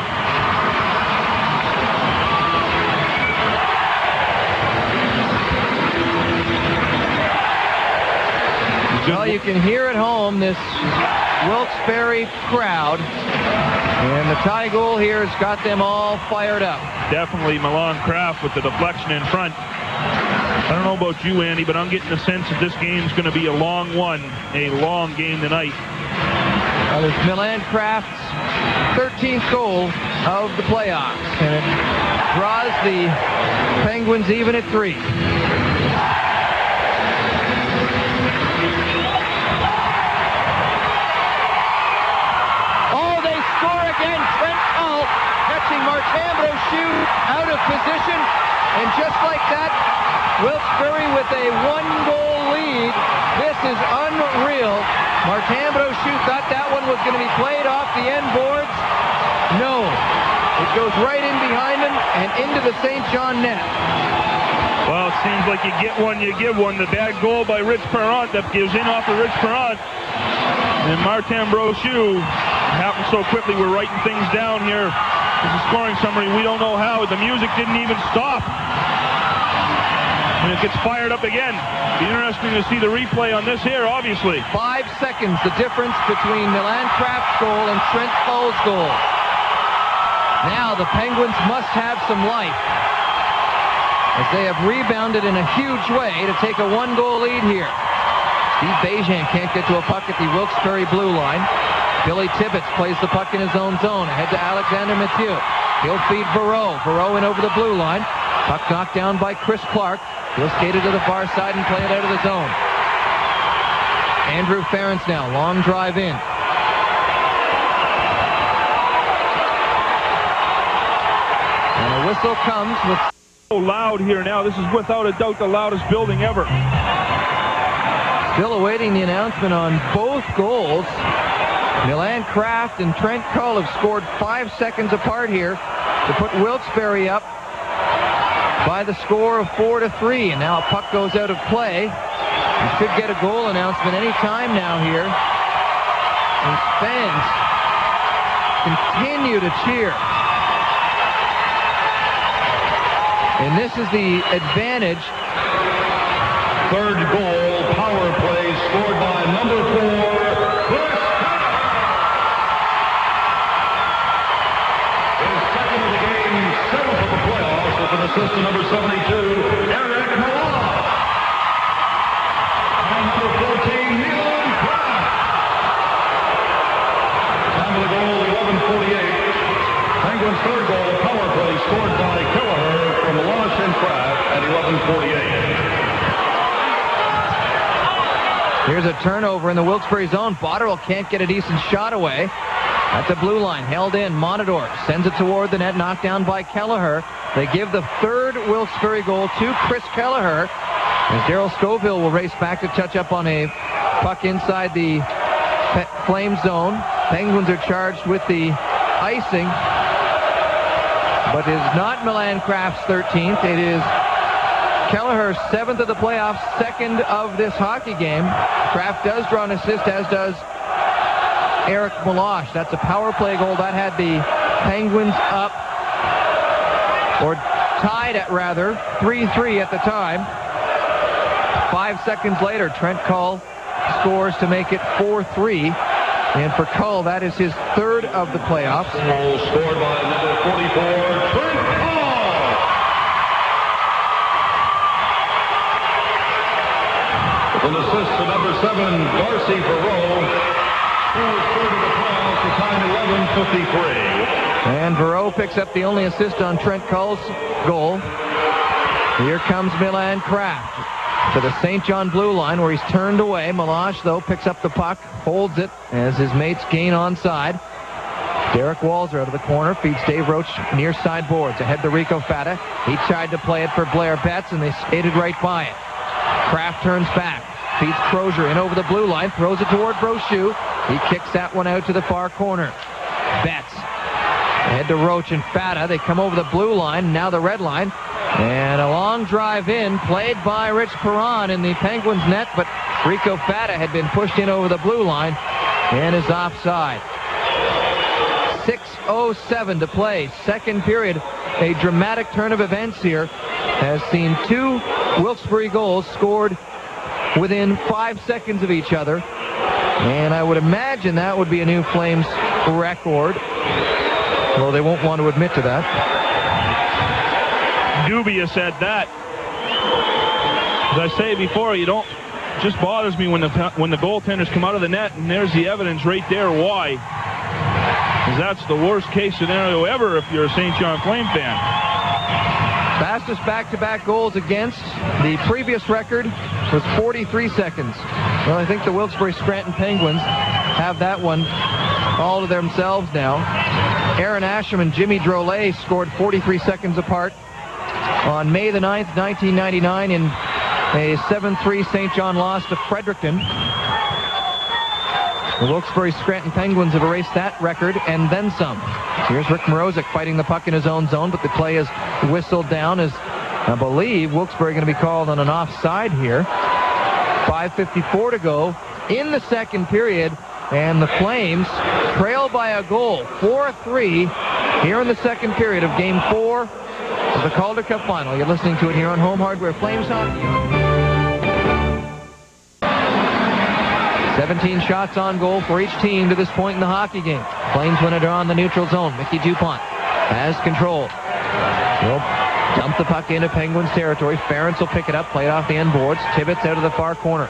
Speaker 3: Well, you can hear at home this Wilkes-Barre crowd, and the tie goal here has got them all fired up.
Speaker 4: Definitely Milan Kraft with the deflection in front. I don't know about you, Andy, but I'm getting the sense that this game's going to be a long one, a long game tonight.
Speaker 3: Well, it's Milan Kraft's 13th goal of the playoffs, and it draws the Penguins even at 3. Oh, they score again. Trent Cull catching Martin Brochu out of position, and just like that, Wilkes-Barre with a 1-goal lead. This is unreal. Martin Brochu thought that one was going to be played off the end boards. No. It goes right in behind him and into the St. John net.
Speaker 4: Well, it seems like you get one, you give one. The bad goal by Rich Perron that gives in off of Rich Perron. And Martin Brochu happened so quickly. We're writing things down here. This is a scoring summary. We don't know how. The music didn't even stop. And it gets fired up again. Be interesting to see the replay on this here, obviously.
Speaker 3: 5 seconds, the difference between Milan Kraft's goal and Trent Cull's goal. Now the Penguins must have some life, as they have rebounded in a huge way to take a 1-goal lead here. Steve Bejen can't get to a puck at the Wilkes-Barre blue line. Billy Tibbetts plays the puck in his own zone. Ahead to Alexander Mathieu. He'll feed Barreau. Barreau in over the blue line. Puck knocked down by Chris Clark. He'll skate it to the far side and play it out of the zone. Andrew Ferentz now, long drive in. And a whistle comes with...
Speaker 4: So loud here now. This is without a doubt the loudest building ever.
Speaker 3: Still awaiting the announcement on both goals. Milan Kraft and Trent Cull have scored 5 seconds apart here to put Wilkes-Barre up by the score of 4-3, and now a puck goes out of play. You should get a goal announcement any time now here. And fans continue to cheer. And this is the advantage.
Speaker 5: Third goal, power play, scored by number 4, Chris. His second of the game, 7th of the playoffs, with an assist to number 72, Eric Meloche. And number 14, Milan Kraft. Time of the goal, 11:48. Penguins' third goal, power play, scored by Kelleher from Meloche and Kraft at 11:48.
Speaker 3: Here's a turnover in the Wilkes-Barre zone. Botterill can't get a decent shot away. At the blue line, held in. Monador sends it toward the net, knocked down by Kelleher. They give the third Wilkes-Barre goal to Chris Kelleher, as Darryl Scoville will race back to touch up on a puck inside the Flame zone. Penguins are charged with the icing, but it is not Milan Kraft's 13th. It is Kelleher's 7th of the playoffs, 2nd of this hockey game. Kraft does draw an assist, as does Eric Meloche. That's a power play goal. That had the Penguins up or tied at rather, 3-3 at the time. 5 seconds later, Trent Cull scores to make it 4-3. And for Cull, that is his third of the playoffs.
Speaker 5: Scored by number 44, Trent Cull. With an assist to number 7, Darcy Verreau. Scores third of the playoffs to time 11:53.
Speaker 3: And Verreau picks up the only assist on Trent Cull's goal. Here comes Milan Kraft to the St. John blue line where he's turned away. Melange, though, picks up the puck, holds it as his mates gain onside. Derek Walser out of the corner feeds Dave Roach near side boards. Ahead to Rico Fata. He tried to play it for Blair Betts, and they skated right by it. Kraft turns back, feeds Crozier in over the blue line, throws it toward Brochu. He kicks that one out to the far corner. Betts ahead to Roach and Fata. They come over the blue line, now the red line. And a long drive in, played by Rich Perron in the Penguins net, but Rico Fata had been pushed in over the blue line and is offside. 6:07 to play, second period. A dramatic turn of events here has seen 2 Wilkes-Barre goals scored within 5 seconds of each other. And I would imagine that would be a new Flames record, although they won't want to admit to that.
Speaker 4: Dubious at that. As I say before, it just bothers me when the goaltenders come out of the net, and there's the evidence right there why. Because that's the worst case scenario ever if you're a St. John Flame fan.
Speaker 3: Fastest back-to-back goals against. The previous record was 43 seconds. Well, I think the Wilkes-Barre Scranton Penguins have that one all to themselves now. Aaron Asham and Jimmy Drolet scored 43 seconds apart on May the 9th, 1999 in a 7-3 St. John loss to Fredericton. The Wilkes-Barre Scranton Penguins have erased that record and then some. Here's Rick Morozic fighting the puck in his own zone, but the play is whistled down as I believe Wilkes-Barre going to be called on an offside here. 5:54 to go in the second period, and the Flames trail by a goal, 4-3, here in the second period of Game 4 of the Calder Cup Final. You're listening to it here on Home Hardware Flames Hockey. 17 shots on goal for each team to this point in the hockey game. Flames win it on the neutral zone. Mickey Dupont has control. He'll dump the puck into Penguins territory. Ferentz will pick it up, play it off the end boards. Tibbetts out of the far corner.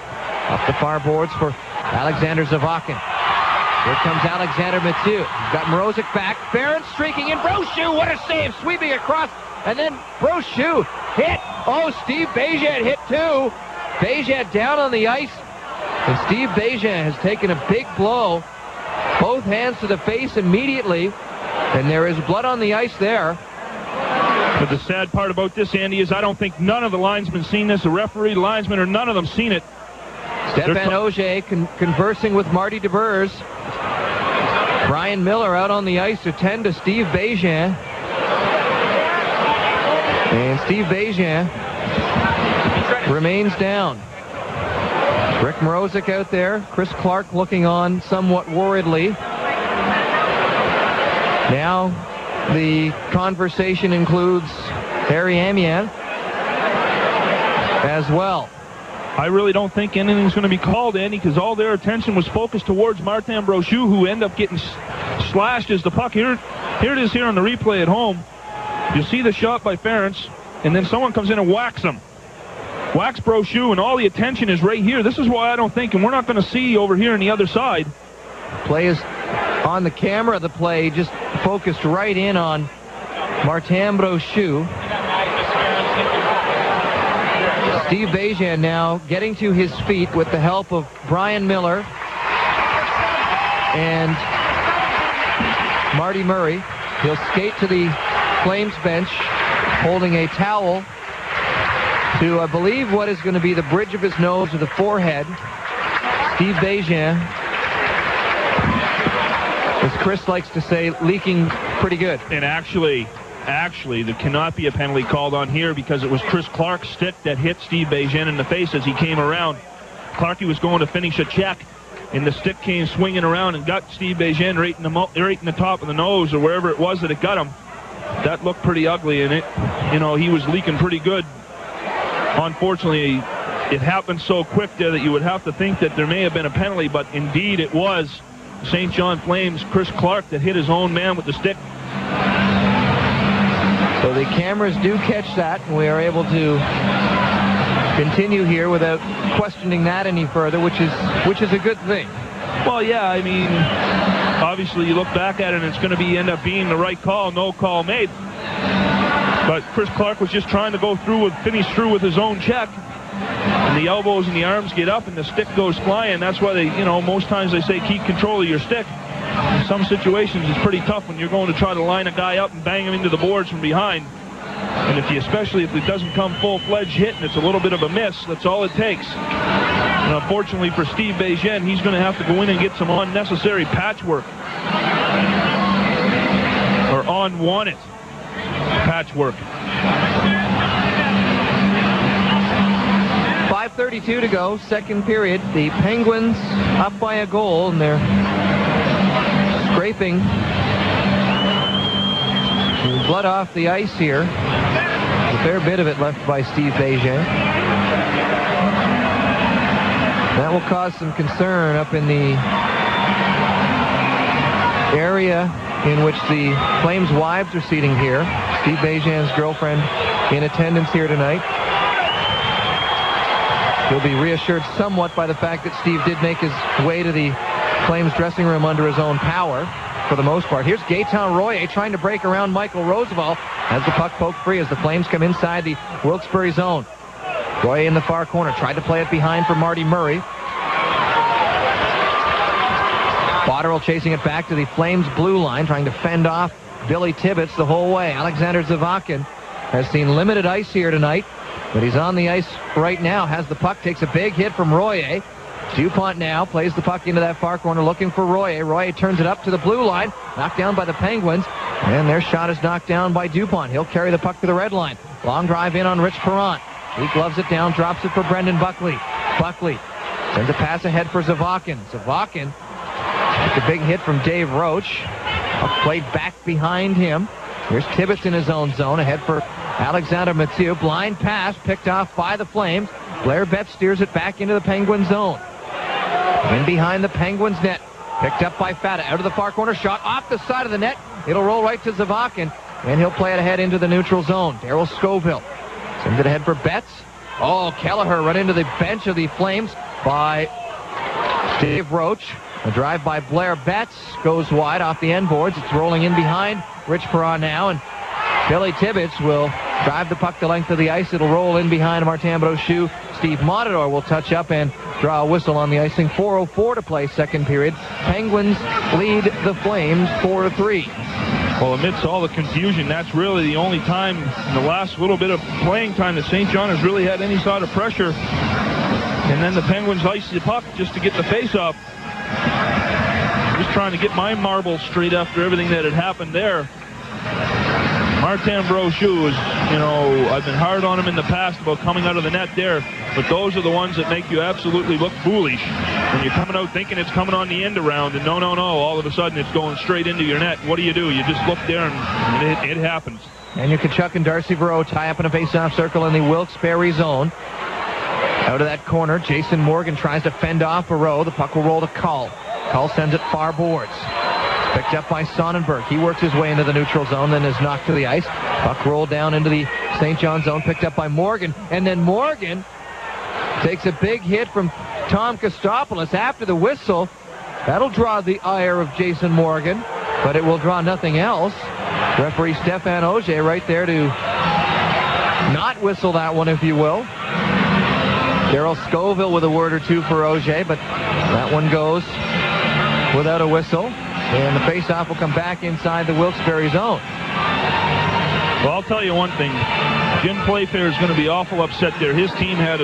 Speaker 3: Up the far boards for Alexander Zavakin. Here comes Alexander Mathieu. He's got Morozic back. Ferentz streaking in. Brochu, what a save, sweeping across. And then Brochu hit. Oh, Steve Bégin hit too. Bégin down on the ice. And Steve Bégin has taken a big blow. Both hands to the face immediately. And there is blood on the ice there.
Speaker 4: But the sad part about this, Andy, is I don't think none of the linesmen seen this. The referee, linesman, or none of them seen it.
Speaker 3: Stefan Auger conversing with Marty DeBurs. Brian Miller out on the ice to tend to Steve Bégin. And Steve Bégin remains down. Rick Morozic out there. Chris Clark looking on somewhat worriedly. Now the conversation includes Harry Amian as well.
Speaker 4: I really don't think anything's going to be called, Andy, because all their attention was focused towards Martin Brochu, who ended up getting slashed as the puck. Here it is here on the replay at home. You see the shot by Ferentz, and then someone comes in and whacks him. Whacks Brochu, and all the attention is right here. This is why I don't think, and we're not going to see over here on the other side.
Speaker 3: Play is on the camera. The play just focused right in on Martin Brochu. Steve Bégin now getting to his feet with the help of Brian Miller and Marty Murray. He'll skate to the Flames bench holding a towel to, I believe, what is going to be the bridge of his nose or the forehead. Steve Bégin, as Chris likes to say, leaking pretty good.
Speaker 4: And actually, there cannot be a penalty called on here because it was Chris Clark's stick that hit Steve Bégin in the face as he came around. Clarkie was going to finish a check, and the stick came swinging around and got Steve Bégin right in the top of the nose or wherever it was that it got him. that looked pretty ugly, and he was leaking pretty good. Unfortunately, it happened so quick there that you would have to think that there may have been a penalty, but indeed it was St. John Flames' Chris Clark that hit his own man with the stick.
Speaker 3: So the cameras do catch that, and we are able to continue here without questioning that any further, which is a good thing.
Speaker 4: Well, yeah, I mean, obviously you look back at it and it's going to end up being the right call, no call made. But Chris Clark was just trying to finish through with his own check. And the elbows and the arms get up and the stick goes flying. That's why they, most times they say keep control of your stick. In some situations it's pretty tough when you're going to try to line a guy up and bang him into the boards from behind. And especially if it doesn't come full-fledged hit and it's a little bit of a miss, that's all it takes. And unfortunately for Steve Bégin, he's going to have to go in and get some unnecessary patchwork. Or unwanted patchwork.
Speaker 3: 5:32 to go, second period. The Penguins up by a goal, and they're scraping blood off the ice here. A fair bit of it left by Steve Bégin. That will cause some concern up in the area in which the Flames' wives are seating here. Steve Bégin's girlfriend in attendance here tonight. He'll be reassured somewhat by the fact that Steve did make his way to the Flames dressing room under his own power for the most part. Here's Gaetan Royer trying to break around Michael Roosevelt as the puck poked free as the Flames come inside the Wilkes-Barre zone. Royer in the far corner, tried to play it behind for Marty Murray. Botterill chasing it back to the Flames blue line, trying to fend off Billy Tibbetts the whole way. Alexander Zavakin has seen limited ice here tonight, but he's on the ice right now, has the puck, takes a big hit from Royer. DuPont now plays the puck into that far corner looking for Royer. Royer turns it up to the blue line, knocked down by the Penguins, and their shot is knocked down by DuPont. He'll carry the puck to the red line. Long drive in on Rich Perrant. He gloves it down, drops it for Brendan Buckley. Buckley sends a pass ahead for Zavakin. Zavakin with the big hit from Dave Roach. Played back behind him. Here's Tibbetts in his own zone, ahead for Alexander Mathieu. Blind pass picked off by the Flames. Blair Betts steers it back into the Penguin zone. In behind the Penguins net. Picked up by Fata. Out of the far corner. Shot off the side of the net. It'll roll right to Zavakin. And he'll play it ahead into the neutral zone. Darryl Scoville sends it ahead for Betts. Oh, Kelleher run into the bench of the Flames by Dave Roach. A drive by Blair Betts goes wide off the end boards. It's rolling in behind Rich Perrant now, and Billy Tibbetts will drive the puck the length of the ice. It'll roll in behind Martin Brochu. Steve Matador will touch up and draw a whistle on the icing. 4:04 to play, second period. Penguins lead the Flames 4-3.
Speaker 4: Well, amidst all the confusion, that's really the only time in the last little bit of playing time that St. John has really had any sort of pressure. And then the Penguins ice the puck just to get the face-off. Just trying to get my marbles straight after everything that had happened there. Martin Brochu is, I've been hard on him in the past about coming out of the net there, but those are the ones that make you absolutely look foolish when you're coming out thinking it's coming on the end around, and no, all of a sudden it's going straight into your net. What do? You just look there and it happens.
Speaker 3: Daniel Tkachuk and Darcy Verreault tie up in a face-off circle in the Wilkes-Barre zone. Out of that corner, Jason Morgan tries to fend off Verreault. The puck will roll to Cull. Cull sends it far boards. Picked up by Sonnenberg. He works his way into the neutral zone, then is knocked to the ice. Puck rolled down into the St. John zone, picked up by Morgan. And then Morgan takes a big hit from Tom Kostopoulos after the whistle. That'll draw the ire of Jason Morgan, but it will draw nothing else. Referee Stéphane Auger right there to not whistle that one, if you will. Darryl Scoville with a word or two for Auger, but that one goes without a whistle. And the face-off will come back inside the Wilkes-Barre zone.
Speaker 4: Well, I'll tell you one thing. Jim Playfair is going to be awful upset there. His team had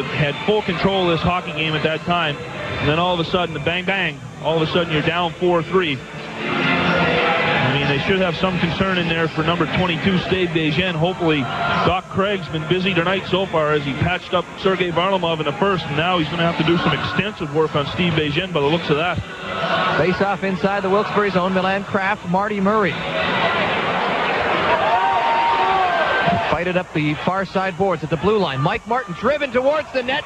Speaker 4: full control of this hockey game at that time. And then all of a sudden, the bang, all of a sudden you're down 4-3. I mean, they should have some concern in there for number 22, Steve Bégin. Hopefully, Doc Craig's been busy tonight so far as he patched up Sergei Varlamov in the first, and now he's going to have to do some extensive work on Steve Bégin by the looks of that.
Speaker 3: Face-off inside the Wilkes-Barre zone. Milan Kraft, Marty Murray. fight it up the far side boards at the blue line. Mike Martin driven towards the net.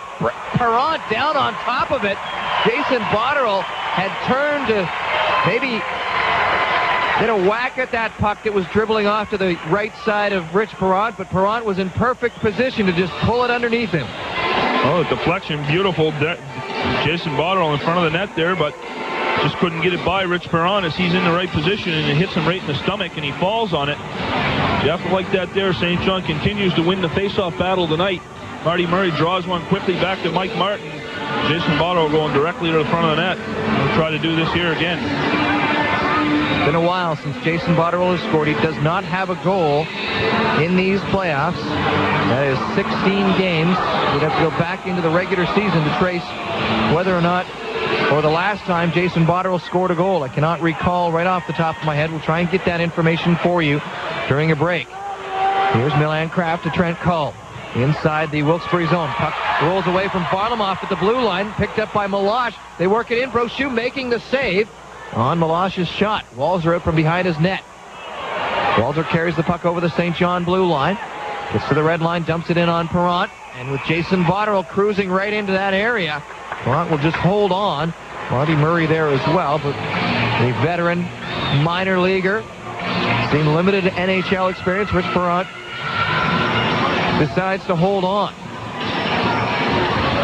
Speaker 3: Perron down on top of it. Jason Botterill had turned to maybe get a whack at that puck that was dribbling off to the right side of Rich Perron, but Perron was in perfect position to just pull it underneath him.
Speaker 4: Oh, deflection, beautiful. Jason Botterill in front of the net there, but just couldn't get it by Rich Perron as he's in the right position, and it hits him right in the stomach, and he falls on it. You have to like that there. St. John continues to win the face-off battle tonight. Marty Murray draws one quickly back to Mike Martin. Jason Botterill going directly to the front of the net. We'll try to do this here again.
Speaker 3: It's been a while since Jason Botterill has scored. He does not have a goal in these playoffs. That is 16 games. We'd have to go back into the regular season to trace whether or not, or the last time Jason Botterill scored a goal. I cannot recall right off the top of my head. We'll try and get that information for you during a break. Here's Milan Kraft to Trent Cull. Inside the Wilkes-Barre zone. Puck rolls away from Varlamov at the blue line. Picked up by Milosh. They work it in. Brochu making the save on Milosh's shot. Walzer out from behind his net. Walzer carries the puck over the St. John blue line. Gets to the red line. Dumps it in on Perron. And with Jason Botterill cruising right into that area, Perron will just hold on. Marty Murray there as well, but a veteran minor leaguer, seen limited NHL experience. Rich Perron decides to hold on.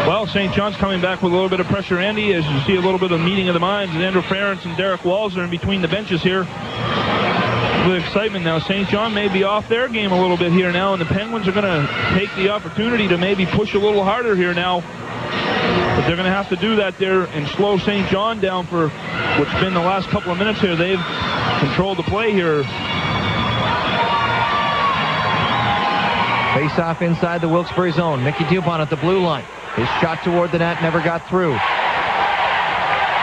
Speaker 4: Well, St. John's coming back with a little bit of pressure, Andy, as you see a little bit of meeting of the minds. And Andrew Ferentz and Derek Walzer in between the benches here. With excitement now. St. John may be off their game a little bit here now, and the Penguins are going to take the opportunity to maybe push a little harder here now. But they're going to have to do that there and slow St. John down for what's been the last couple of minutes here. They've controlled the play here.
Speaker 3: Face-off inside the Wilkes-Barre zone. Mickey Dupont at the blue line. His shot toward the net never got through.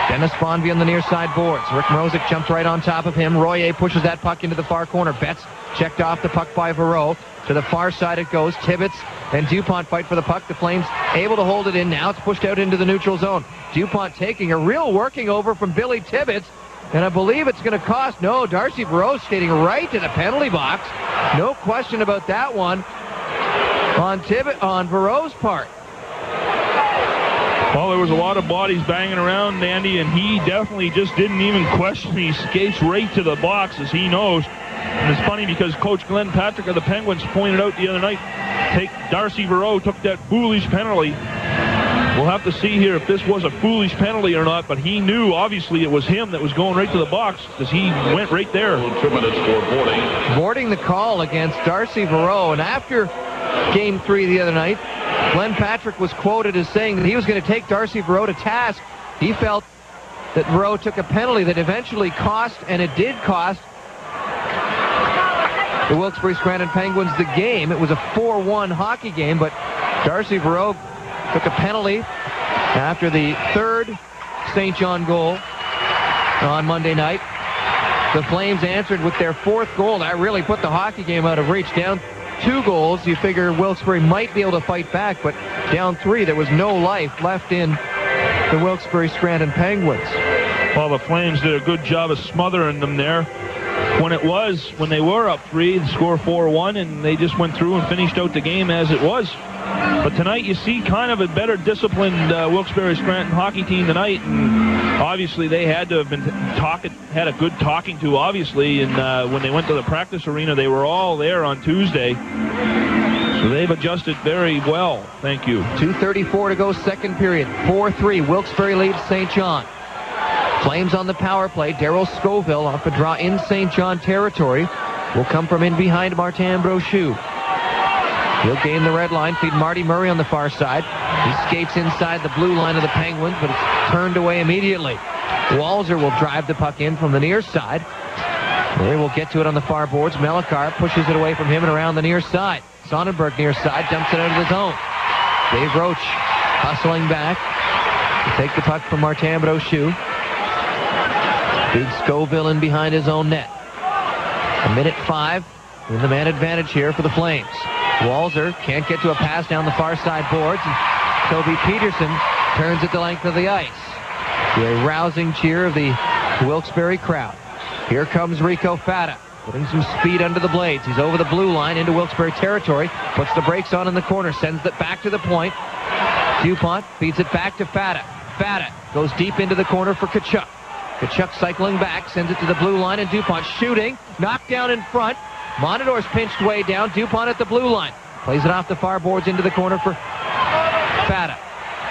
Speaker 3: Dennis Bonvie on the near side boards. Rick Mrozik jumps right on top of him. Royer pushes that puck into the far corner. Betts checked off the puck by Verreau. To the far side it goes. Tibbetts and Dupont fight for the puck. The Flames able to hold it in now. It's pushed out into the neutral zone. Dupont taking a real working over from Billy Tibbetts. And I believe it's going to cost. No, Darcy Verreau skating right to the penalty box. No question about that one on Verreau's part.
Speaker 4: Well, there was a lot of bodies banging around, Andy, and he definitely just didn't even question. He skates right to the box, as he knows. And it's funny because Coach Glenn Patrick of the Penguins pointed out the other night, Darcy Verreau took that foolish penalty. We'll have to see here if this was a foolish penalty or not, but he knew, obviously, it was him that was going right to the box because he went right there.
Speaker 5: 2 minutes for boarding.
Speaker 3: Boarding the call against Darcy Verreau, and after Game 3 the other night, Glenn Patrick was quoted as saying that he was going to take Darcy Verreau to task. He felt that Verreau took a penalty that eventually cost, and it did cost, the Wilkes-Barre Scranton Penguins the game. It was a 4-1 hockey game, but Darcy Verreau took a penalty after the third St. John goal on Monday night. The Flames answered with their fourth goal. That really put the hockey game out of reach. Down 2 goals, you figure Wilkes-Barre might be able to fight back, but down 3, there was no life left in the Wilkes-Barre Scranton Penguins.
Speaker 4: Well, the Flames did a good job of smothering them there. When they were up 3, the score 4-1, and they just went through and finished out the game as it was. But tonight you see kind of a better disciplined Wilkes-Barre Scranton hockey team tonight, and obviously they had to have been had a good talking to, obviously, and when they went to the practice arena, they were all there on Tuesday. So they've adjusted very well. Thank you.
Speaker 3: 2:34 to go, second period. 4-3. Wilkes-Barre leads St. John. Flames on the power play. Darryl Scoville off a draw in St. John territory. Will come from in behind Martin Brochu. He'll gain the red line, feed Marty Murray on the far side. He skates inside the blue line of the Penguins, but it's turned away immediately. Walzer will drive the puck in from the near side. Murray will get to it on the far boards. Melikar pushes it away from him and around the near side. Sonnenberg near side, dumps it out of the zone. Dave Roach hustling back to take the puck from Martin Brochu. Big Scoville in behind his own net. 1:05 in the man advantage here for the Flames. Walzer can't get to a pass down the far side boards, and Toby Peterson turns it the length of the ice. To a rousing cheer of the Wilkes-Barre crowd. Here comes Rico Fata. putting some speed under the blades. He's over the blue line into Wilkes-Barre territory, puts the brakes on in the corner, sends it back to the point. DuPont feeds it back to Fata. Fata goes deep into the corner for Tkachuk. Tkachuk cycling back, sends it to the blue line, and DuPont shooting, knocked down in front. Monador's pinched way down, DuPont at the blue line. Plays it off the far boards into the corner for Fata.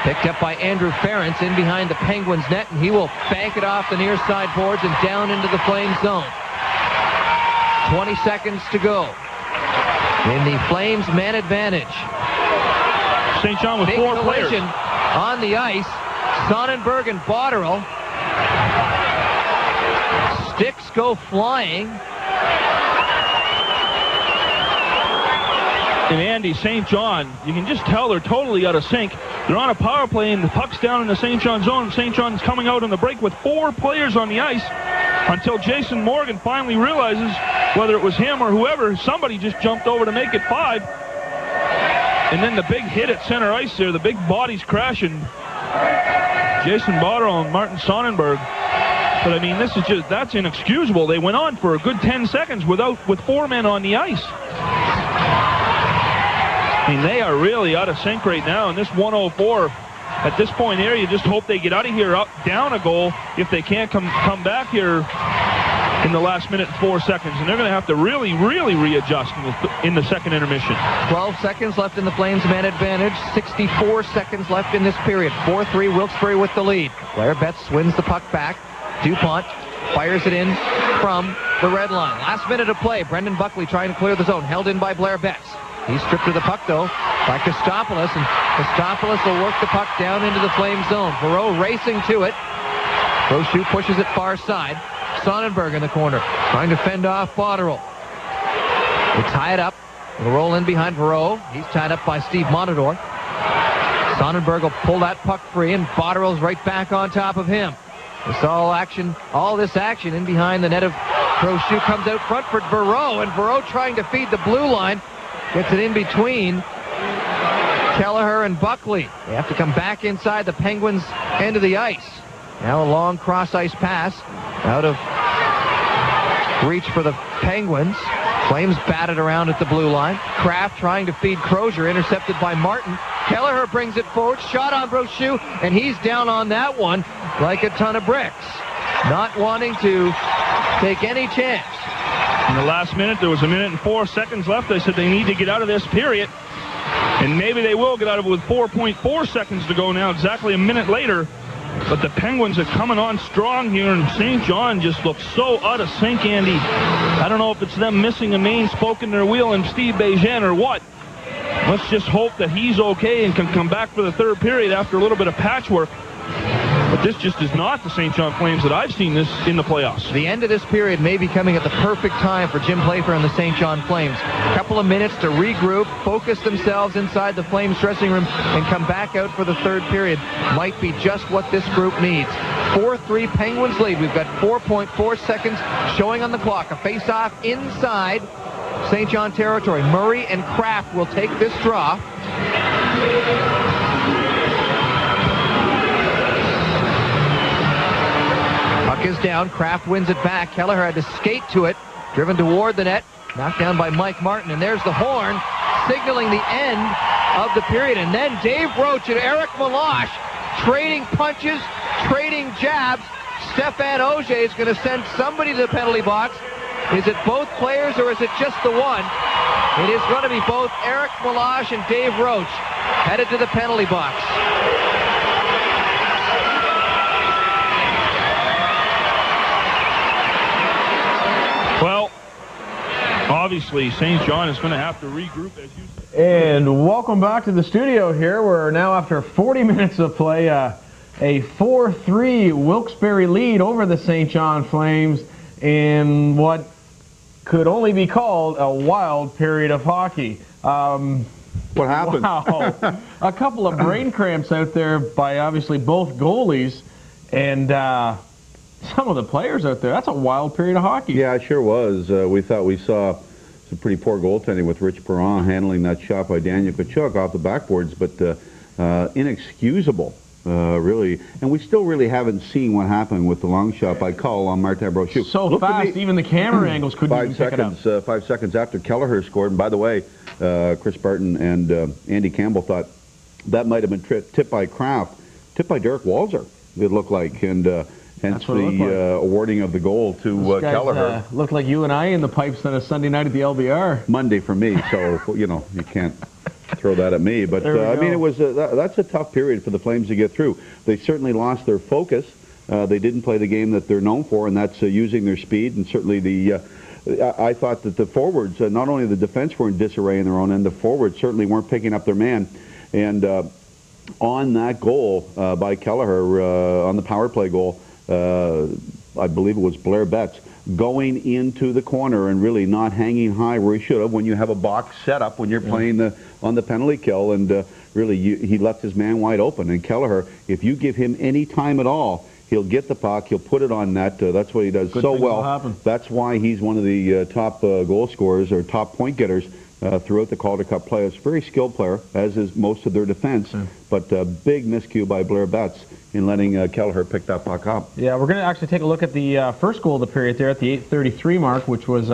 Speaker 3: Picked up by Andrew Ferentz in behind the Penguins net, and he will bank it off the near side boards and down into the Flames zone. 20 seconds to go in the Flames man advantage.
Speaker 4: St. John with 4 players
Speaker 3: on the ice. Sonnenberg and Botterill. Sticks go flying.
Speaker 4: And Andy, St. John, you can just tell they're totally out of sync. They're on a power play and the puck's down in the St. John zone. St. John's coming out on the break with 4 players on the ice until Jason Morgan finally realizes, whether it was him or whoever, somebody just jumped over to make it 5. And then the big hit at center ice there, the big bodies crashing. Jason Botterill and Martin Sonnenberg. But I mean, that's inexcusable. They went on for a good 10 seconds with 4 men on the ice. I mean, they are really out of sync right now, and this 104, at this point here, you just hope they get out of here down a goal if they can't come back here in the last minute and 4 seconds, and they're going to have to really, really readjust in the second intermission.
Speaker 3: 12 seconds left in the Flames man advantage, 64 seconds left in this period. 4-3, Wilkes-Barre with the lead. Blair Betts wins the puck back. DuPont fires it in from the red line. Last minute of play, Brendan Buckley trying to clear the zone, held in by Blair Betts. He's stripped of the puck, though, by Kostopoulos, and Kostopoulos will work the puck down into the Flame zone. Verreault racing to it. Brochu pushes it far side. Sonnenberg in the corner, trying to fend off Botterill. They tie it up. They'll roll in behind Verreault. He's tied up by Steve Monador. Sonnenberg will pull that puck free, and Botterill's right back on top of him. All this action in behind the net of Brochu comes out front for Verreault, and Verreault trying to feed the blue line. Gets it in between Kelleher and Buckley. They have to come back inside the Penguins' end of the ice. Now a long cross-ice pass out of reach for the Penguins. Flames batted around at the blue line. Kraft trying to feed Crozier, intercepted by Martin. Kelleher brings it forward, shot on Brochu, and he's down on that one like a ton of bricks. Not wanting to take any chance.
Speaker 4: In the last minute, there was 1 minute and 4 seconds left. They said they need to get out of this period. And maybe they will get out of it with 4.4 seconds to go now, exactly a minute later. But the Penguins are coming on strong here, and St. John just looks so out of sync, Andy. I don't know if it's them missing a main spoke in their wheel and Steve Bégin or what. Let's just hope that he's okay and can come back for the third period after a little bit of patchwork. But this just is not the St. John Flames that I've seen this in the playoffs.
Speaker 3: The end of this period may be coming at the perfect time for Jim Playfair and the St. John Flames. A couple of minutes to regroup, focus themselves inside the Flames dressing room, and come back out for the third period. Might be just what this group needs. 4-3 Penguins lead. We've got 4.4 seconds showing on the clock. A face-off inside St. John territory. Murray and Kraft will take this draw. Puck is down. Kraft wins it back. Kelleher had to skate to it. Driven toward the net. Knocked down by Mike Martin. And there's the horn signaling the end of the period. And then Dave Roach and Eric Meloche trading punches, trading jabs. Stefan Auger is going to send somebody to the penalty box. Is it both players or is it just the one? It is going to be both Eric Meloche and Dave Roach headed to the penalty box.
Speaker 4: Well, obviously, St. John is going to have to regroup, as you said.
Speaker 1: And welcome back to the studio here. We're now after 40 minutes of play, a 4-3 Wilkes-Barre lead over the St. John Flames in what could only be called a wild period of hockey.
Speaker 2: What happened?
Speaker 1: Wow. A couple of brain cramps out there by obviously both goalies, and some of the players out there. That's a wild period of hockey.
Speaker 2: Yeah, it sure was. We thought we saw some pretty poor goaltending with Rich Perron handling that shot by Daniel Tkachuk off the backboards, but inexcusable really. And we still really haven't seen what happened with the long shot by call on Martin Brochu.
Speaker 1: So fast, even the camera angles couldn't even pick it up.
Speaker 2: 5 seconds after Kelleher scored. And by the way, Chris Barton and Andy Campbell thought that might have been tipped by Kraft, tipped by Derek Walzer, it looked like. And hence the awarding of the goal to Kelleher.
Speaker 1: Looked like you and I in the pipes on a Sunday night at the LBR.
Speaker 2: Monday for me, so, you know, you can't throw that at me. But, I mean, it was that's a tough period for the Flames to get through. They certainly lost their focus. They didn't play the game that they're known for, and that's using their speed. And certainly I thought that the forwards, not only the defense were in disarray in their own end, the forwards certainly weren't picking up their man. And on that goal by Kelleher, on the power play goal, I believe it was Blair Betts, going into the corner and really not hanging high where he should have when you have a box set up when you're playing on the penalty kill. And really, he left his man wide open. And Kelleher, if you give him any time at all, he'll get the puck, he'll put it on net. That's what he does so well. That's why he's one of the top goal scorers or top point getters throughout the Calder Cup playoffs. Very skilled player, as is most of their defense. But big miscue by Blair Betts in letting Kelleher pick that puck up.
Speaker 1: Yeah, we're going to actually take a look at the first goal of the period there at the 8:33 mark, which was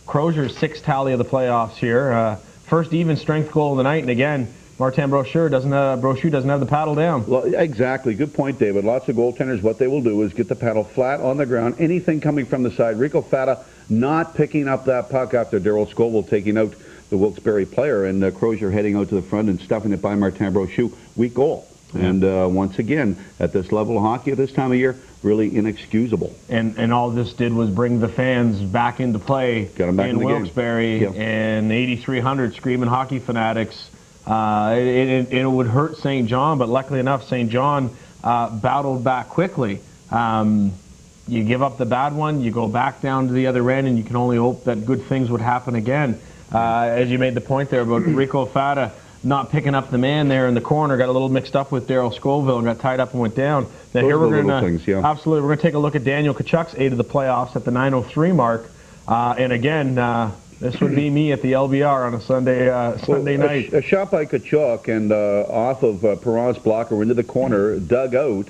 Speaker 1: Crozier's 6th tally of the playoffs here. First even strength goal of the night, and again, Martin Brochu doesn't have the paddle down.
Speaker 2: Well, exactly. Good point, David. Lots of goaltenders, what they will do is get the paddle flat on the ground. Anything coming from the side. Rico Fata not picking up that puck after Darryl Scoville taking out the Wilkes-Barre player, and Crozier heading out to the front and stuffing it by Martin Brochu. Weak goal. And once again, at this level of hockey at this time of year, really inexcusable. And
Speaker 1: all this did was bring the fans back into play in Wilkes-Barre and 8,300 screaming hockey fanatics. It would hurt St. John, but luckily enough, St. John battled back quickly. You give up the bad one, you go back down to the other end, and you can only hope that good things would happen again. As you made the point there about Rico Fata not picking up the man there in the corner, got a little mixed up with Darryl Scoville and got tied up and went down. Now here we're going to absolutely we're going to take a look at Daniel Tkachuk's 8 of the playoffs at the 9:03 mark, and again. This would be me at the LBR on a Sunday night.
Speaker 2: A shot by Tkachuk and off of Perron's blocker into the corner, dug out,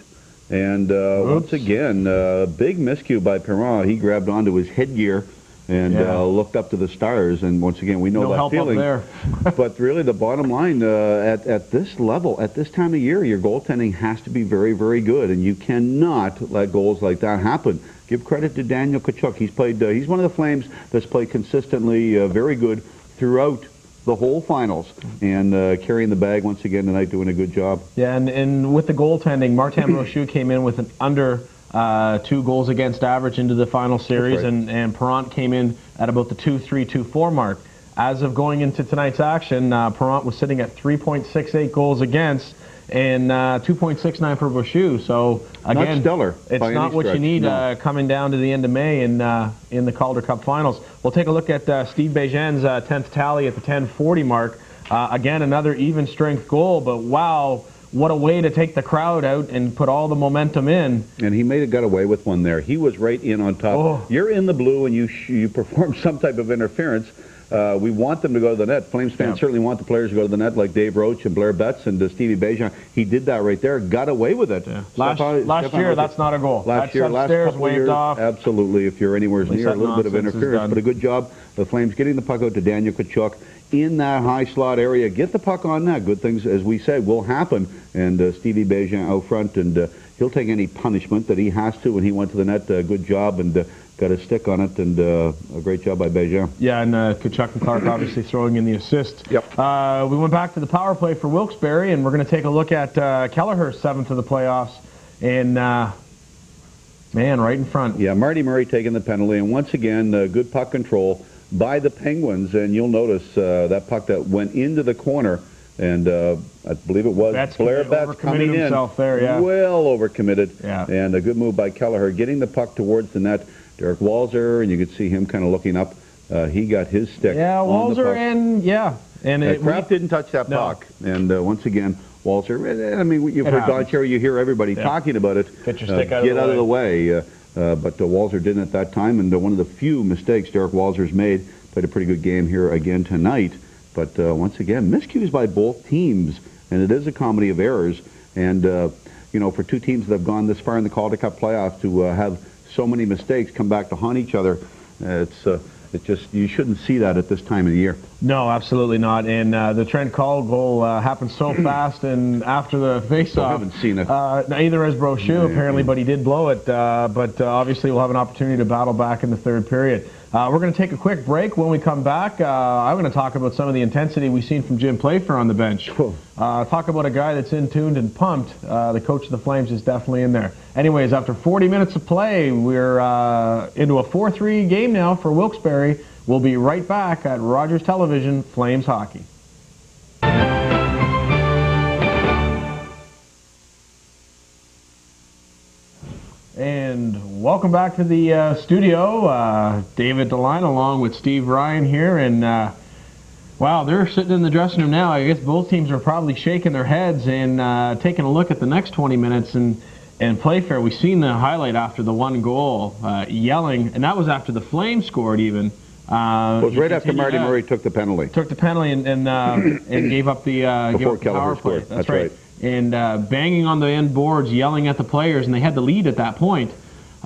Speaker 2: and once again, big miscue by Perron. He grabbed onto his headgear and looked up to the stars, and once again, we know that feeling.
Speaker 1: Up there.
Speaker 2: But really, the bottom line, at this level, at this time of year, your goaltending has to be very, very good, and you cannot let goals like that happen. Give credit to Daniel Tkachuk. He's played. He's one of the Flames that's played consistently very good throughout the whole finals, and carrying the bag once again tonight, doing a good job.
Speaker 1: Yeah, and with the goaltending, Martin Brochu came in with an under 2 goals against average into the final series, and Perron came in at about the 2.3-2.4 mark. As of going into tonight's action, Perron was sitting at 3.68 goals against and 2.69 for Brochu. So again,
Speaker 2: not stellar.
Speaker 1: It's not what you need coming down to the end of May in the Calder Cup Finals. We'll take a look at Steve Bejean's 10th tally at the 10:40 mark. Again, another even strength goal, but wow. What a way to take the crowd out and put all the momentum in.
Speaker 2: And he may have got away with one there. He was right in on top.
Speaker 1: Oh.
Speaker 2: You're in the blue and you perform some type of interference. We want them to go to the net. Flames fans certainly want the players to go to the net, like Dave Roach and Blair Betts and Stevie Bejean. He did that right there, got away with it.
Speaker 1: Yeah. Last year, that's not a goal.
Speaker 2: Last couple of years,
Speaker 1: off.
Speaker 2: Absolutely, if you're anywhere near a little bit of interference. But a good job, the Flames getting the puck out to Daniel Tkachuk in that high slot area. Get the puck on net. Good things, as we said, will happen. And Stevie Bejean out front, and he'll take any punishment that he has to when he went to the net. Good job, and got a stick on it, and a great job by Bejean.
Speaker 1: Yeah, and Tkachuk and Clark obviously throwing in the assist.
Speaker 2: Yep.
Speaker 1: We went back to the power play for Wilkes-Barre, and we're going to take a look at Kelleher's 7th of the playoffs, and man, right in front.
Speaker 2: Yeah, Marty Murray taking the penalty, and once again, good puck control by the Penguins, and you'll notice that puck that went into the corner, and I believe it was Blair Betts coming in,
Speaker 1: there,
Speaker 2: well overcommitted,
Speaker 1: yeah.
Speaker 2: And a good move by Kelleher, getting the puck towards the net. Derek Walzer, and you could see him kind of looking up. He got his stick on the puck.
Speaker 1: And
Speaker 2: Kraft didn't touch that puck, and once again, Walzer. I mean, you've heard Don Cherry, you hear everybody talking about it.
Speaker 1: Get your stick
Speaker 2: out of the way. But Walzer didn't at that time, and one of the few mistakes Derek Walzer's made. Played a pretty good game here again tonight. But once again, miscues by both teams, and it is a comedy of errors. And you know, for two teams that have gone this far in the Calder Cup playoffs to have so many mistakes come back to haunt each other, it's just, you shouldn't see that at this time of the year.
Speaker 1: No, absolutely not. And the Trent Call goal happened so fast, and after the face-off,
Speaker 2: I haven't seen it.
Speaker 1: Neither has Brochu apparently, but he did blow it. But obviously, we'll have an opportunity to battle back in the third period. We're going to take a quick break. When we come back, I'm going to talk about some of the intensity we've seen from Jim Playfair on the bench. Talk about a guy that's in tuned and pumped. The coach of the Flames is definitely in there. Anyways, after 40 minutes of play, we're into a 4-3 game now for Wilkes-Barre. We'll be right back at Rogers Television, Flames Hockey. And welcome back to the studio. David DeLine along with Steve Ryan here. And wow, they're sitting in the dressing room now. I guess both teams are probably shaking their heads and taking a look at the next 20 minutes. And Playfair, we've seen the highlight after the one goal, yelling, and that was after the Flames scored even.
Speaker 2: It was right after Marty Murray took the penalty.
Speaker 1: Took the penalty and gave up the power play. That's right. And banging on the end boards, yelling at the players, and they had the lead at that point.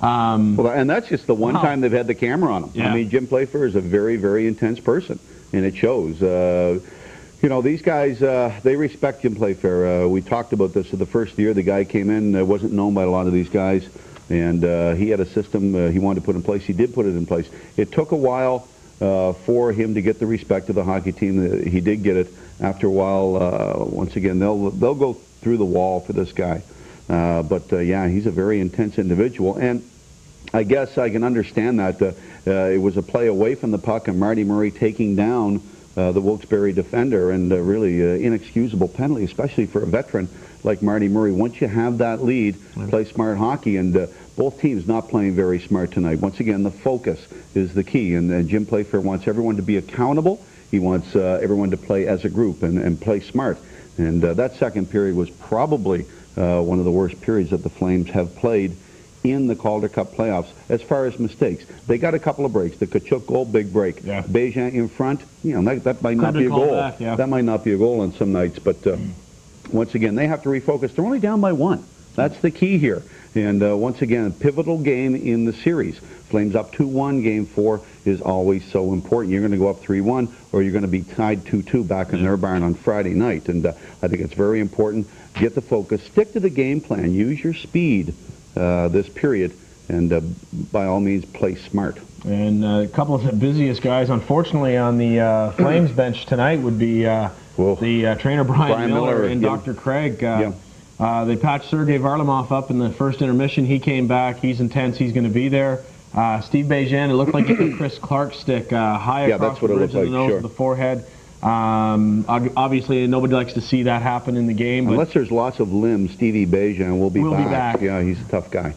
Speaker 2: Well, and that's just the one time they've had the camera on him.
Speaker 1: Yeah.
Speaker 2: I mean, Jim Playfair is a very, very intense person, and it shows. You know, these guys, they respect Jim Playfair. We talked about this the first year. The guy came in, wasn't known by a lot of these guys, and he had a system he wanted to put in place. He did put it in place. It took a while for him to get the respect of the hockey team. He did get it. After a while, once again, they'll go through the wall for this guy. But yeah, he's a very intense individual, and I guess I can understand that. It was a play away from the puck, and Marty Murray taking down the Wilkes-Barre defender, and really inexcusable penalty, especially for a veteran like Marty Murray. Once you have that lead, play smart hockey, and both teams not playing very smart tonight. Once again, the focus is the key, and Jim Playfair wants everyone to be accountable. He wants everyone to play as a group and play smart. And that second period was probably one of the worst periods that the Flames have played in the Calder Cup playoffs as far as mistakes. They got a couple of breaks. The Tkachuk goal, big break. Yeah. Bejan in front, you know, that might not be a goal. Back, yeah. That might not be a goal on some nights. But once again, they have to refocus. They're only down by one. That's the key here. And once again, a pivotal game in the series. Flames up 2-1, Game 4 is always so important. You're going to go up 3-1, or you're going to be tied 2-2 back in their barn on Friday night. And I think it's very important. Get the focus. Stick to the game plan. Use your speed this period. And by all means, play smart. And
Speaker 1: a couple of the busiest guys, unfortunately, on the Flames bench tonight would be the trainer Brian Miller and Dr. Craig. They patched Sergei Varlamov up in the first intermission. He came back. He's intense. He's going to be there. Steve Bejan, it looked like he got Chris Clark's stick high across the bridge of the nose of the forehead. Obviously, nobody likes to see that happen in the game.
Speaker 2: Unless there's lots of limbs, Stevie Bejan will be back. Yeah, he's a tough guy.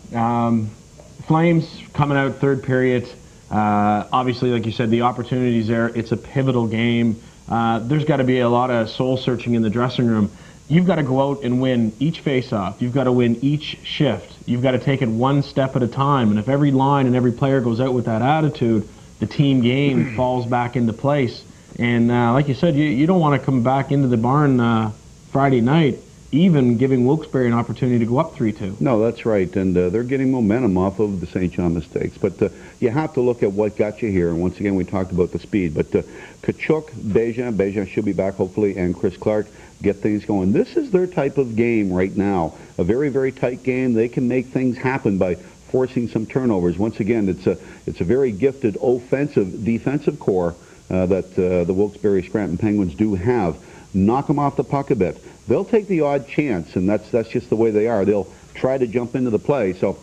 Speaker 1: Flames coming out third period. Obviously, like you said, the opportunity's there. It's a pivotal game. There's got to be a lot of soul-searching in the dressing room. You've got to go out and win each face-off. You've got to win each shift. You've got to take it one step at a time. And if every line and every player goes out with that attitude, the team game falls back into place. And like you said, you don't want to come back into the barn Friday night, even giving Wilkes-Barre an opportunity to go up 3-2.
Speaker 2: No, that's right. And they're getting momentum off of the St. John mistakes. But you have to look at what got you here. And once again, we talked about the speed. But Tkachuk, Bejan should be back, hopefully, and Chris Clark get things going. This is their type of game right now. A very, very tight game. They can make things happen by forcing some turnovers. Once again, it's a very gifted offensive, defensive core that the Wilkes-Barre Scranton Penguins do have. Knock them off the puck a bit. They'll take the odd chance, and that's just the way they are. They'll try to jump into the play. So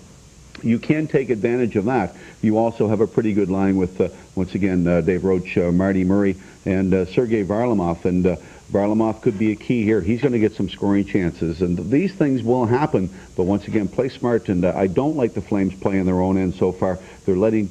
Speaker 2: you can take advantage of that. You also have a pretty good line with, once again, Dave Roach, Marty Murray, and Sergei Varlamov. And Varlamov could be a key here. He's going to get some scoring chances. And these things will happen, but once again, play smart. And I don't like the Flames playing their own end so far. They're letting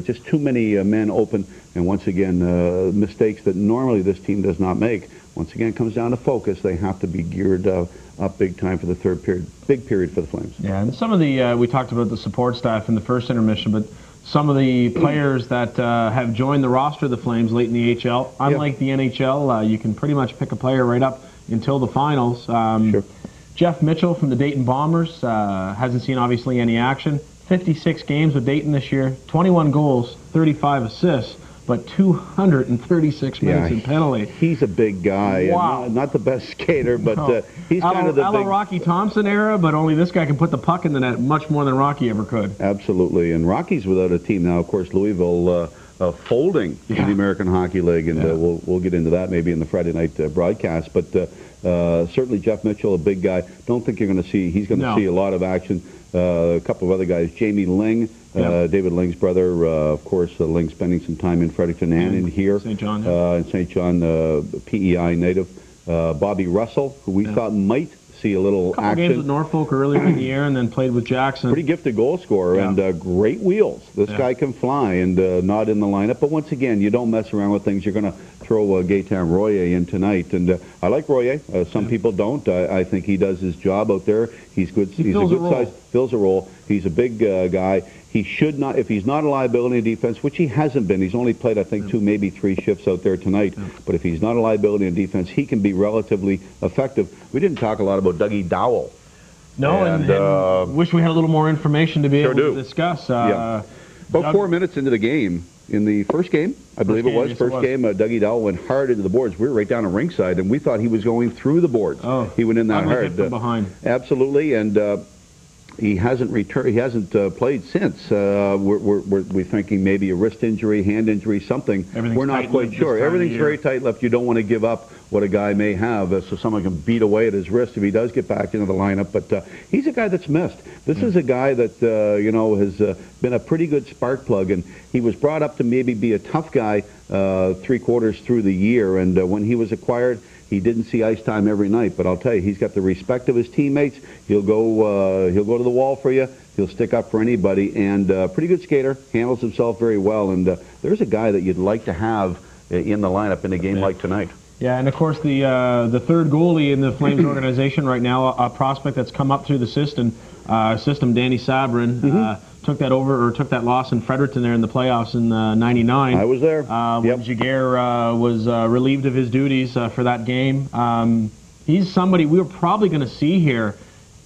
Speaker 2: just too many men open. And once again, mistakes that normally this team does not make. Once again, it comes down to focus. They have to be geared up big time for the third period. Big period for the Flames.
Speaker 1: Yeah, and some of the, we talked about the support staff in the first intermission, but some of the players that have joined the roster of the Flames late in the HL, unlike the NHL, you can pretty much pick a player right up until the finals.
Speaker 2: Sure.
Speaker 1: Jeff Mitchell from the Dayton Bombers hasn't seen obviously any action. 56 games with Dayton this year, 21 goals, 35 assists, but 236 minutes in penalty.
Speaker 2: He's a big guy.
Speaker 1: Wow.
Speaker 2: Not the best skater, but he's kind of the big...
Speaker 1: Rocky Thompson era, but only this guy can put the puck in the net much more than Rocky ever could.
Speaker 2: Absolutely, and Rocky's without a team now. Of course, Louisville folding in the American Hockey League, and we'll get into that maybe in the Friday night broadcast. But certainly Jeff Mitchell, a big guy. Don't think you're going to see... He's going to see a lot of action. A couple of other guys, Jamie Ling, David Ling's brother, of course, Ling spending some time in Fredericton and in here.
Speaker 1: St. John.
Speaker 2: In St. John, PEI native. Bobby Russell, who we thought might see a little action.
Speaker 1: Games with Norfolk earlier in the year, and then played with Jackson.
Speaker 2: Pretty gifted goal scorer and great wheels. This guy can fly, and not in the lineup. But once again, you don't mess around with things. You're going to throw Gaetan Royer in tonight, and I like Royer. Some people don't. I think he does his job out there. He's good. He's a good size. Fills a role. He's a big guy. He should not, if he's not a liability in defense, which he hasn't been. He's only played, I think, 2, maybe 3 shifts out there tonight. But if he's not a liability in defense, he can be relatively effective. We didn't talk a lot about Dougie Dowell.
Speaker 1: No, and wish we had a little more information to be able to discuss.
Speaker 2: About 4 minutes into the game, in the first game, I believe it was, Dougie Dowell went hard into the boards. We were right down at ringside, and we thought he was going through the boards. He went in that hard.
Speaker 1: From behind.
Speaker 2: Absolutely, and he hasn't returned. He hasn't played since. We're thinking maybe a wrist injury, hand injury, something. We're not quite sure. Everything's very tight-lipped. You don't want to give up what a guy may have, so someone can beat away at his wrist if he does get back into the lineup. But he's a guy that's missed. This is a guy that has been a pretty good spark plug, and he was brought up to maybe be a tough guy 3/4 through the year. And when he was acquired, he didn't see ice time every night, but I'll tell you, he's got the respect of his teammates. He'll go to the wall for you. He'll stick up for anybody, and pretty good skater, handles himself very well. And there's a guy that you'd like to have in the lineup in a game like tonight.
Speaker 1: Yeah, and of course the third goalie in the Flames organization right now, a prospect that's come up through the system, Danny Sabrin. Took that loss in Fredericton there in the playoffs in '99.
Speaker 2: I was there.
Speaker 1: When Jaguar was relieved of his duties for that game. He's somebody we were probably going to see here,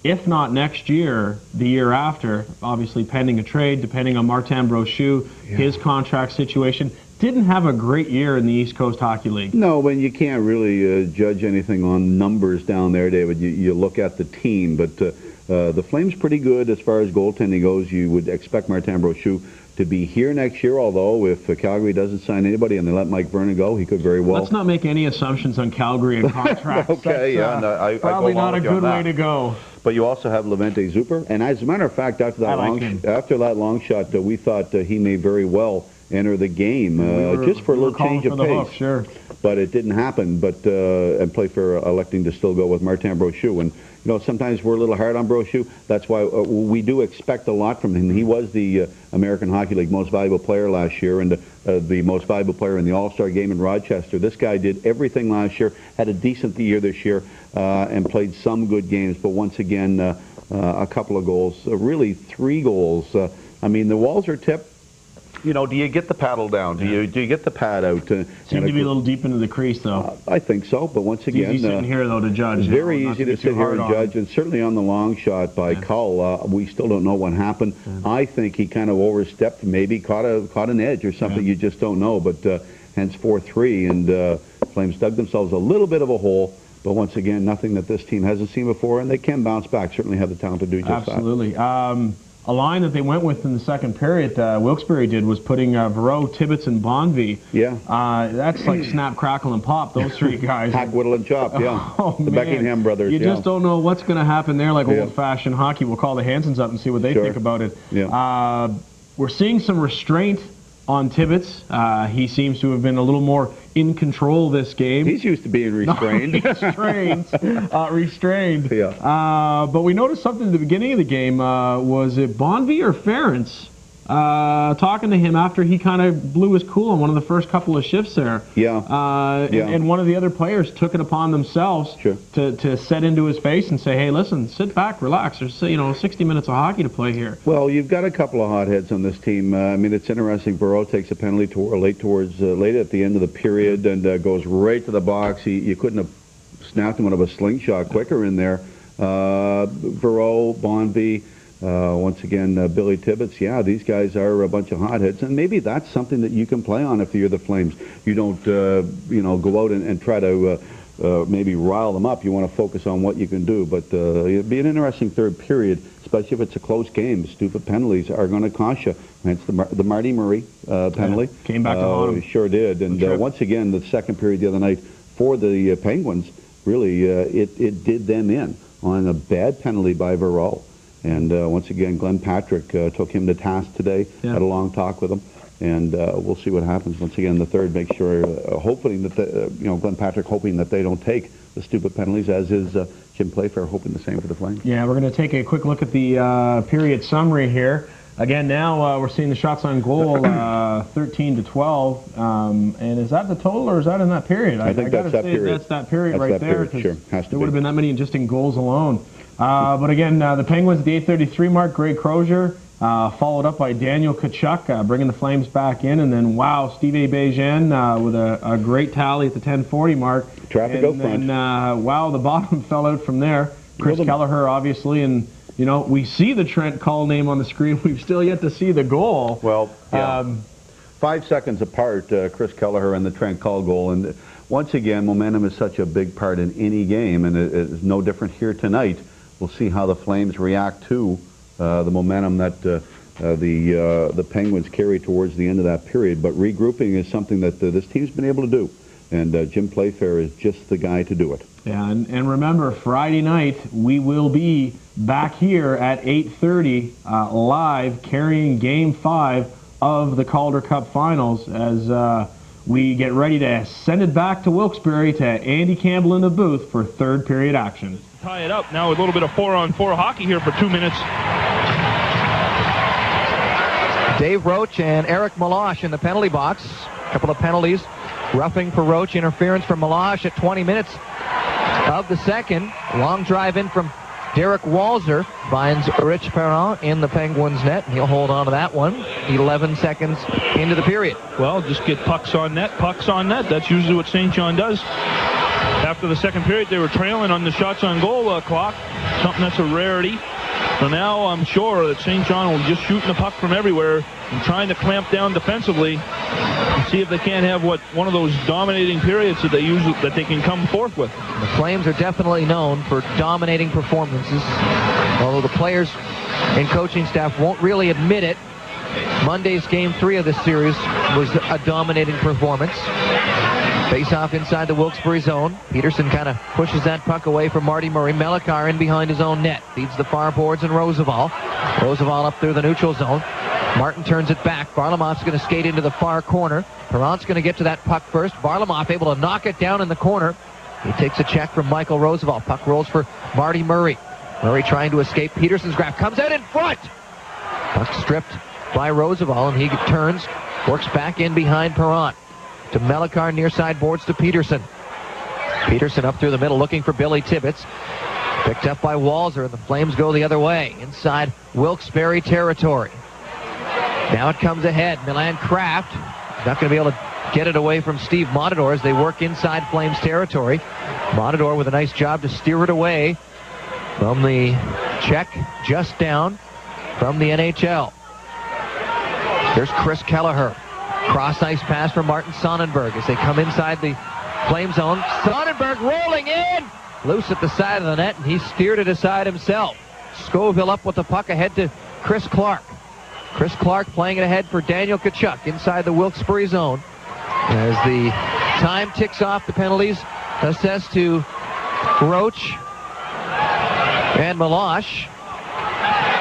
Speaker 1: if not next year, the year after, obviously pending a trade, depending on Martin Brochu, his contract situation. Didn't have a great year in the East Coast Hockey League.
Speaker 2: No, and you can't really judge anything on numbers down there, David. You look at the team, but the Flames pretty good as far as goaltending goes. You would expect Martin Brochu to be here next year, although if Calgary doesn't sign anybody and they let Mike Vernon go, he could very well.
Speaker 1: Let's not make any assumptions on Calgary and contracts.
Speaker 2: Okay,
Speaker 1: That's, probably not a good way to go.
Speaker 2: But you also have Levente Zuper, and as a matter of fact, after that long shot, we thought he may very well enter the game just for a little change of pace.
Speaker 1: Sure.
Speaker 2: But it didn't happen. But and play for electing to still go with Martin Brochu. And sometimes we're a little hard on Brochu. That's why we do expect a lot from him. He was the American Hockey League most valuable player last year, and the most valuable player in the All-Star game in Rochester. This guy did everything last year, had a decent year this year, and played some good games. But once again, a couple of goals, really 3 goals. I mean, the walls are tipped. Do you get the paddle down? Do you get the pad out?
Speaker 1: Seemed to be a little deep into the crease, though.
Speaker 2: I think so, but once again...
Speaker 1: It's easy sitting here, though, to judge.
Speaker 2: It's very easy to sit here and judge, and certainly on the long shot by Cull, we still don't know what happened. I think he kind of overstepped, maybe caught an edge or something, you just don't know, but hence 4-3, and Flames dug themselves a little bit of a hole, but once again, nothing that this team hasn't seen before, and they can bounce back, certainly have the talent to do just that.
Speaker 1: Absolutely. A line that they went with in the second period, Wilkes-Barre did, was putting Verreau, Tibbetts, and Bonvie.
Speaker 2: Yeah.
Speaker 1: That's like snap, crackle, and pop, those 3 guys.
Speaker 2: Hack, whittle, and chop, yeah. The Beckingham brothers,
Speaker 1: You just don't know what's going to happen there, like old-fashioned hockey. We'll call the Hansons up and see what they think about it.
Speaker 2: Yeah.
Speaker 1: We're seeing some restraint on Tibbetts. He seems to have been a little more in control this game.
Speaker 2: He's used to being restrained.
Speaker 1: Restrained.
Speaker 2: Yeah.
Speaker 1: But we noticed something at the beginning of the game. Was it Bonvie or Ferentz talking to him after he kind of blew his cool on one of the first couple of shifts there? And one of the other players took it upon themselves to set into his face and say, hey, listen, sit back, relax. There's 60 minutes of hockey to play here.
Speaker 2: Well, you've got a couple of hotheads on this team. I mean, it's interesting. Verreau takes a penalty late at the end of the period and goes right to the box. You couldn't have snapped him out of a slingshot quicker in there. Verreau, Bonvie, once again, Billy Tibbetts. Yeah, these guys are a bunch of hotheads, and maybe that's something that you can play on if you're the Flames. You don't, go out and try to maybe rile them up. You want to focus on what you can do. But it'd be an interesting third period, especially if it's a close game. Stupid penalties are going to cost you. Hence the Marty Murray penalty.
Speaker 1: Yeah, came back to haunt him.
Speaker 2: Sure did. And once again, the second period the other night for the Penguins, really, it did them in on a bad penalty by Verreau. And once again, Glenn Patrick took him to task today, had a long talk with him. And we'll see what happens once again in the third. Make sure, hoping that Glenn Patrick hoping that they don't take the stupid penalties, as is Jim Playfair hoping the same for the Flames.
Speaker 1: Yeah, we're going to take a quick look at the period summary here. Again, now we're seeing the shots on goal 13-12. And is that the total, or is that in that period?
Speaker 2: I think that's that period.
Speaker 1: That's that period right there.
Speaker 2: Sure, has to
Speaker 1: there would have been that many just in goals alone. But again, the Penguins at the 8:33 mark, Greg Crozier, followed up by Daniel Tkachuk, bringing the Flames back in. And then, wow, Steve Béjean with a great tally at the 10:40 mark.
Speaker 2: Traffic out front.
Speaker 1: And wow, the bottom fell out from there. Chris Kelleher, obviously, and we see the Trent Call name on the screen. We've still yet to see the goal.
Speaker 2: Well, yeah. 5 seconds apart, Chris Kelleher and the Trent Call goal. And once again, momentum is such a big part in any game, and it is no different here tonight. We'll see how the Flames react to the momentum that the Penguins carry towards the end of that period. But regrouping is something that this team's been able to do. And Jim Playfair is just the guy to do it.
Speaker 1: Yeah, and remember, Friday night, we will be back here at 8:30 live carrying Game 5 of the Calder Cup Finals as we get ready to send it back to Wilkes-Barre to Andy Campbell in the booth for third period action.
Speaker 4: Tie it up now with a little bit of 4-on-4 hockey here for 2 minutes.
Speaker 3: Dave Roach and Eric Meloche in the penalty box. A couple of penalties. Roughing for Roach, interference from Meloche at 20 minutes of the second. Long drive in from Derek Walzer finds Rich Perron in the Penguins' net. He'll hold on to that one. 11 seconds into the period.
Speaker 4: Well, just get pucks on net, pucks on net. That's usually what St. John does. After the second period, they were trailing on the shots on goal clock, something that's a rarity. So now I'm sure that St. John will just shooting the puck from everywhere and trying to clamp down defensively and see if they can't have one of those dominating periods that they can come forth with.
Speaker 3: The Flames are definitely known for dominating performances, although the players and coaching staff won't really admit it. Monday's Game 3 of this series was a dominating performance. Face-off inside the Wilkes-Barre zone. Peterson kind of pushes that puck away from Marty Murray. Melikar in behind his own net. Feeds the far boards and Roosevelt. Roosevelt up through the neutral zone. Martin turns it back. Varlamov's going to skate into the far corner. Perron's going to get to that puck first. Varlamov able to knock it down in the corner. He takes a check from Michael Roosevelt. Puck rolls for Marty Murray. Murray trying to escape. Peterson's grab. Comes out in front. Puck stripped by Roosevelt, and he turns. Works back in behind Perron. To Melikar, near side boards to Peterson. Peterson up through the middle looking for Billy Tibbetts. Picked up by Walzer, and the Flames go the other way inside Wilkes-Barre territory. Now it comes ahead. Milan Kraft not going to be able to get it away from Steve Matador as they work inside Flames territory. Matador with a nice job to steer it away from the check just down from the NHL. There's Chris Kelleher. Cross ice pass from Martin Sonnenberg as they come inside the Flame zone. Sonnenberg rolling in! Loose at the side of the net, and he steered it aside himself. Scoville up with the puck ahead to Chris Clark. Chris Clark playing it ahead for Daniel Tkachuk inside the Wilkes-Barre zone. As the time ticks off, the penalties assessed to Roach and Meloche.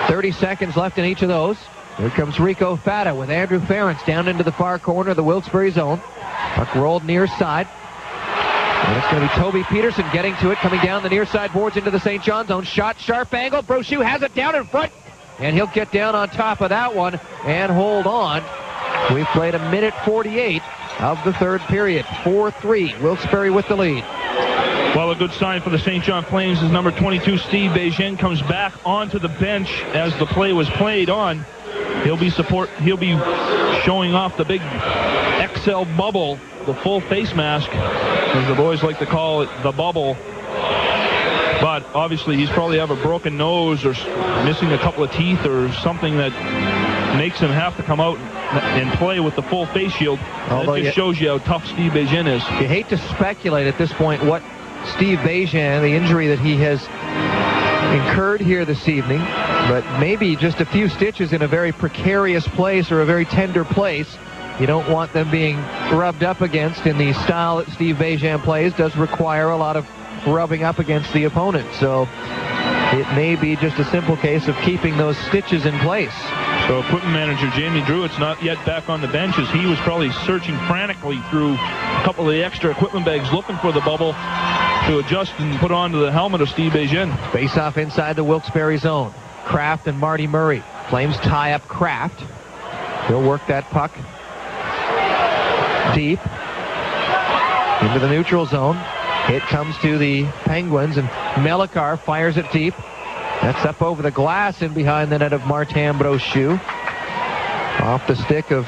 Speaker 3: 30 seconds left in each of those. Here comes Rico Fata with Andrew Ferentz down into the far corner of the Wilkes-Barre zone. Puck rolled near side. And it's going to be Toby Peterson getting to it, coming down the near side boards into the St. John zone. Shot, sharp angle. Brochu has it down in front. And he'll get down on top of that one and hold on. We've played 1:48 of the third period. 4-3, Wilkes-Barre with the lead.
Speaker 4: Well, a good sign for the St. John Flames is number 22, Steve Béjean, comes back onto the bench as the play was played on. He'll be showing off the big XL bubble, the full face mask, as the boys like to call it, the bubble. but obviously he's probably have a broken nose or missing a couple of teeth or something that makes him have to come out and play with the full face shield. Although that just shows you how tough Steve Bejan is.
Speaker 3: You hate to speculate at this point what Steve Bejan, the injury that he has incurred here this evening, but maybe just a few stitches in a very precarious place or a very tender place. You don't want them being rubbed up against in the style that Steve Bejan plays. Does require a lot of rubbing up against the opponent. So it may be just a simple case of keeping those stitches in place.
Speaker 4: So equipment manager Jamie Druitt's not yet back on the bench, as he was probably searching frantically through a couple of the extra equipment bags looking for the bubble to adjust and put onto the helmet of Steve Bejan.
Speaker 3: Face off inside the Wilkes-Barre zone. Kraft and Marty Murray. Flames tie up Kraft. He'll work that puck deep into the neutral zone. It comes to the Penguins, and Melikar fires it deep. That's up over the glass and behind the net of Martin Brochu. Off the stick of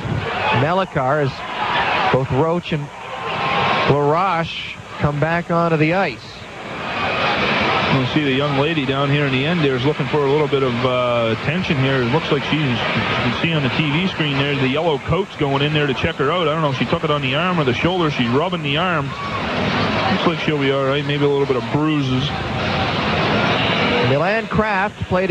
Speaker 3: Melikar as both Roach and Laroche come back onto the ice.
Speaker 4: You see the young lady down here in the end there is looking for a little bit of attention here. It looks like you can see on the TV screen there, the yellow coat's going in there to check her out. I don't know if she took it on the arm or the shoulder. She's rubbing the arm. Looks like she'll be all right. Maybe a little bit of bruises.
Speaker 3: Milan Kraft played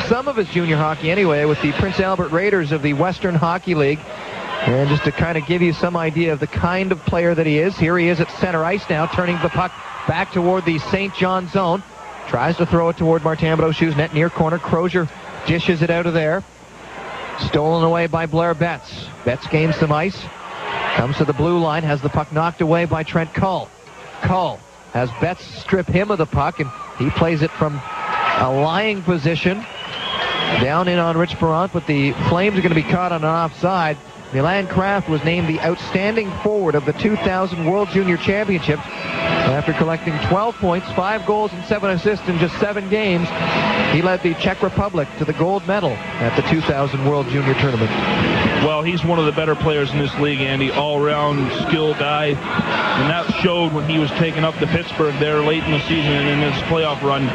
Speaker 3: some of his junior hockey anyway with the Prince Albert Raiders of the Western Hockey League. And just to kind of give you some idea of the kind of player that he is, here he is at center ice now, turning the puck back toward the St. John zone. Tries to throw it toward Martin Brochu's net near corner. Crozier dishes it out of there. Stolen away by Blair Betts. Betts gains some ice. Comes to the blue line. Has the puck knocked away by Trent Cull. Cull has Betts strip him of the puck, and he plays it from a lying position down in on Rich Perrant, but the Flames are going to be caught on an offside. Milan Kraft was named the outstanding forward of the 2000 World Junior Championships after collecting 12 points, 5 goals, and 7 assists in just 7 games. He led the Czech Republic to the gold medal at the 2000 World Junior Tournament.
Speaker 4: Well, he's one of the better players in this league, Andy. All-round skill guy. And that showed when he was taken up to Pittsburgh there late in the season and in his playoff run.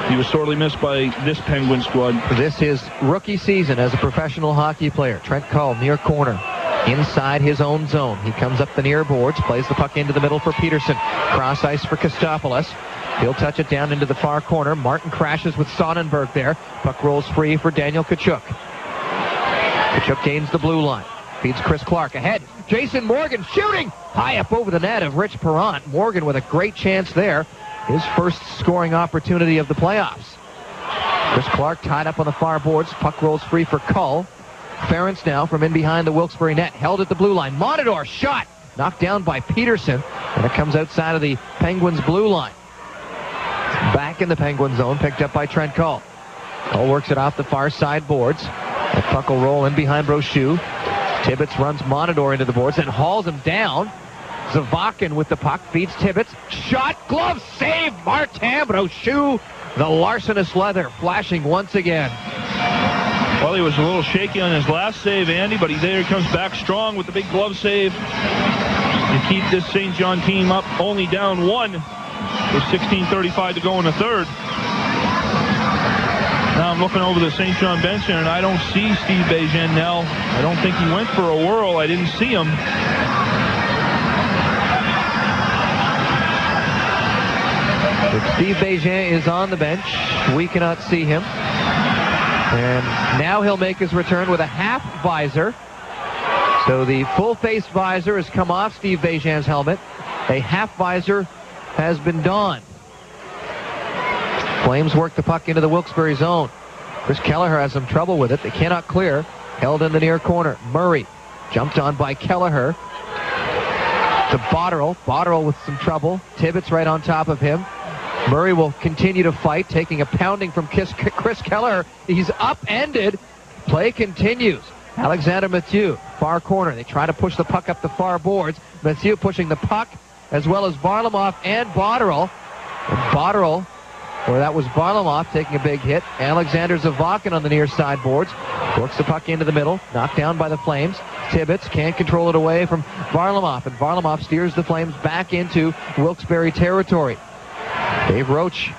Speaker 4: He was sorely missed by this Penguin squad.
Speaker 3: This is rookie season as a professional hockey player. Trent Cull near corner, inside his own zone. He comes up the near boards, plays the puck into the middle for Peterson. Cross ice for Kostopoulos. He'll touch it down into the far corner. Martin crashes with Sonnenberg there. Puck rolls free for Daniel Tkachuk. Tkachuk gains the blue line. Feeds Chris Clark ahead. Jason Morgan shooting high up over the net of Rich Perrant. Morgan with a great chance there. His first scoring opportunity of the playoffs. Chris Clark tied up on the far boards. Puck rolls free for Cull. Ferentz now from in behind the Wilkes-Barre net. Held at the blue line. Monador shot. Knocked down by Peterson. And it comes outside of the Penguins' blue line. Back in the Penguin zone. Picked up by Trent Cull. Cull works it off the far side boards. The puck will roll in behind Brochu. Tibbetts runs Monador into the boards and hauls him down. Zavakin with the puck, feeds Tibbetts. Shot, glove, save, Martin Brochu. The larcenous leather flashing once again.
Speaker 4: Well, he was a little shaky on his last save, Andy, but he comes back strong with the big glove save to keep this St. John team up only down 1 with 16:35 to go in the third. Now I'm looking over the St. John bench here, and I don't see Steve Bejan now. I don't think he went for a whirl. I didn't see him.
Speaker 3: But Steve Bejan is on the bench. We cannot see him. And now he'll make his return with a half visor. So the full face visor has come off Steve Bejan's helmet. A half visor has been donned. Flames work the puck into the Wilkes-Barre zone. Chris Kelleher has some trouble with it. They cannot clear. Held in the near corner. Murray jumped on by Kelleher. To Botterill. Botterill with some trouble. Tibbetts right on top of him. Murray will continue to fight, taking a pounding from Chris Kelleher. He's upended. Play continues. Alexander Mathieu, far corner. They try to push the puck up the far boards. Mathieu pushing the puck, as well as Varlamov and Botterill. And Botterill, or that was Varlamov taking a big hit. Alexander Zavakin on the near side boards. Works the puck into the middle. Knocked down by the Flames. Tibbetts can't control it away from Varlamov. And Varlamov steers the Flames back into Wilkes-Barre territory. Dave Roach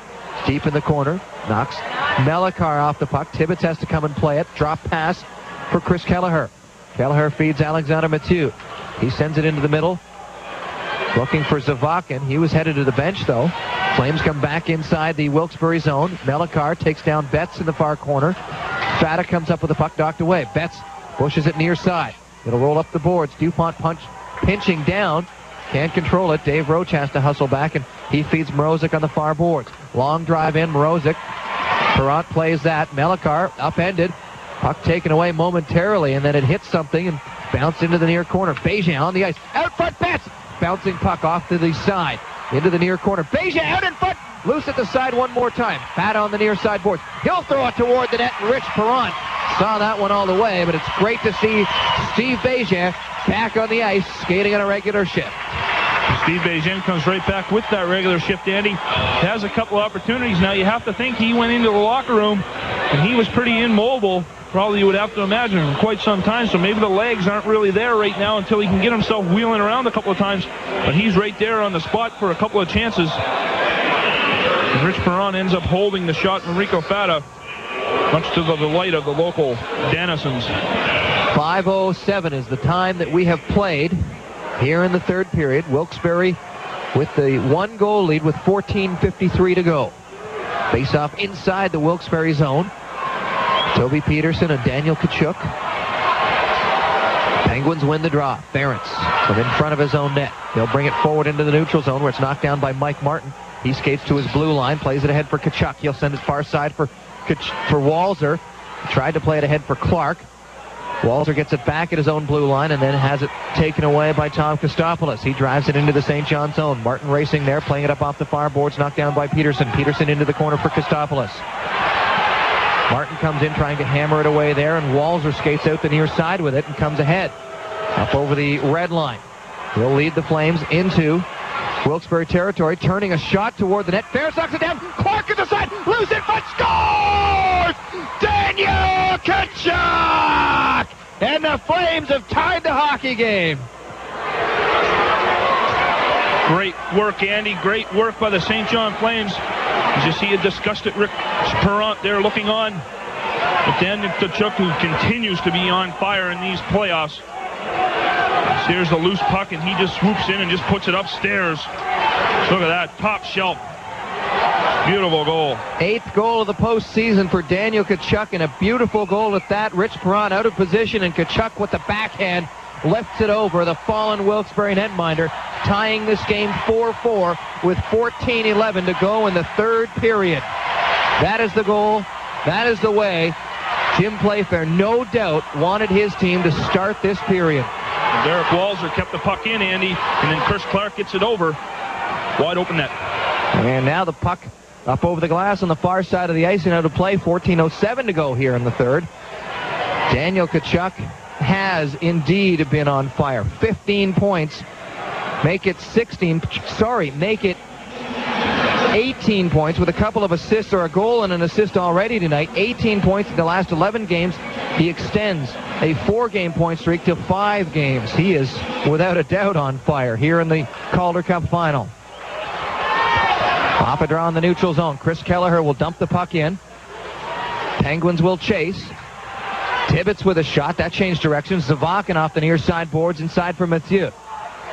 Speaker 3: deep in the corner. Knocks Mellicar off the puck. Tibbetts has to come and play it. Drop pass for Chris Kelleher. Kelleher feeds Alexander Mathieu. He sends it into the middle. Looking for Zavakin. He was headed to the bench, though. Flames come back inside the Wilkes-Barre zone. Mellicar takes down Betts in the far corner. Fata comes up with the puck knocked away. Betts pushes it near side. It'll roll up the boards. DuPont pinching down. Can't control it. Dave Roach has to hustle back, and he feeds Mrozik on the far boards. Long drive in. Mrozik. Perrant plays that. Mellicar upended. Puck taken away momentarily, and then it hits something and bounced into the near corner. Bégin on the ice. Out front, Betts! Bouncing puck off to the side. Into the near corner. Bégin out in front. Loose at the side one more time. Fat on the near side boards. He'll throw it toward the net, and Rich Perrant saw that one all the way, but it's great to see Steve Bégin back on the ice, skating on a regular shift.
Speaker 4: Steve Bégin comes right back with that regular shift, Andy. Has a couple of opportunities now. You have to think he went into the locker room, and he was pretty immobile. Probably you would have to imagine for quite some time, so maybe the legs aren't really there right now until he can get himself wheeling around a couple of times. But he's right there on the spot for a couple of chances. And Rich Perrant ends up holding the shot from Rico Fata, much to the delight of the local Denizens.
Speaker 3: 5:07 is the time that we have played here in the third period. Wilkes-Barre with the 1-goal lead with 14:53 to go. Face-off inside the Wilkes-Barre zone. Toby Peterson and Daniel Tkachuk. Penguins win the draw. Ferentz from in front of his own net. They'll bring it forward into the neutral zone where it's knocked down by Mike Martin. He skates to his blue line, plays it ahead for Tkachuk. He'll send it far side for Walzer. Tried to play it ahead for Clark. Walzer gets it back at his own blue line and then has it taken away by Tom Kostopoulos. He drives it into the St. John zone. Martin racing there, playing it up off the far boards, knocked down by Peterson. Peterson into the corner for Kostopoulos. Martin comes in trying to hammer it away there, and Walzer skates out the near side with it and comes ahead. Up over the red line. He'll lead the Flames into Wilkes-Barre territory, turning a shot toward the net. Ferris knocks it down. Clark at the side. Loose in front. Scores! Daniel Tkachuk! And the Flames have tied the hockey game.
Speaker 4: Great work, Andy. Great work by the St. John Flames. As you see a disgusted Rich Perrant there looking on. But Daniel Tkachuk, who continues to be on fire in these playoffs. Here's the loose puck, and he just swoops in and just puts it upstairs. Look at that, top shelf. Beautiful goal. 8th goal of the postseason for Daniel Tkachuk, and a beautiful goal at that. Rich Perrant out of position, and Tkachuk with the backhand lifts it over the fallen Wilkes-Barre netminder, tying this game 4-4 with 14:11 to go in the third period. That is the goal. That is the way Jim Playfair, no doubt, wanted his team to start this period. Derek Walzer kept the puck in, Andy, and then Chris Clark gets it over. Wide open net.
Speaker 3: And now the puck up over the glass on the far side of the ice and out of play. 14:07 to go here in the third. Daniel Tkachuk has indeed been on fire. 15 points. Make it 18 points with a couple of assists, or a goal and an assist already tonight. 18 points in the last 11 games. He extends a 4-game point streak to 5 games. He is, without a doubt, on fire here in the Calder Cup final. Off a draw in the neutral zone. Chris Kelleher will dump the puck in. Penguins will chase. Tibbetts with a shot. That changed directions. Zavakin off the near side boards inside for Mathieu.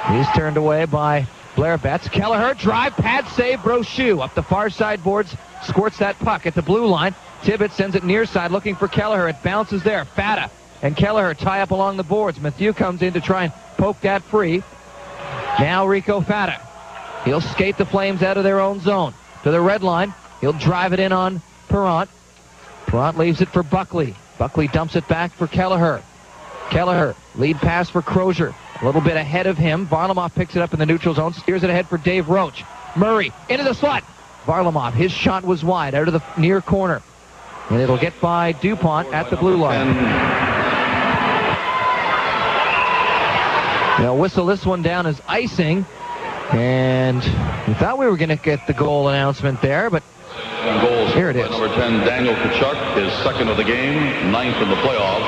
Speaker 3: He's turned away by Blair Betts. Kelleher, drive, pad, save, Brochu. Up the far side boards, squirts that puck at the blue line. Tibbetts sends it near side, looking for Kelleher. It bounces there. Fata and Kelleher tie up along the boards. Mathieu comes in to try and poke that free. Now Rico Fata. He'll skate the Flames out of their own zone to the red line. He'll drive it in on Perrant. Perrant leaves it for Buckley. Buckley dumps it back for Kelleher. Kelleher, lead pass for Crozier. A little bit ahead of him. Varlamov picks it up in the neutral zone. Steers it ahead for Dave Roach. Murray into the slot. Varlamov, his shot was wide out of the near corner. And it'll get by DuPont at the blue line. They'll whistle this one down as icing. And we thought we were going to get the goal announcement there, but here it is.
Speaker 5: Number 10, Daniel Tkachuk, his second of the game, 9th in the playoffs.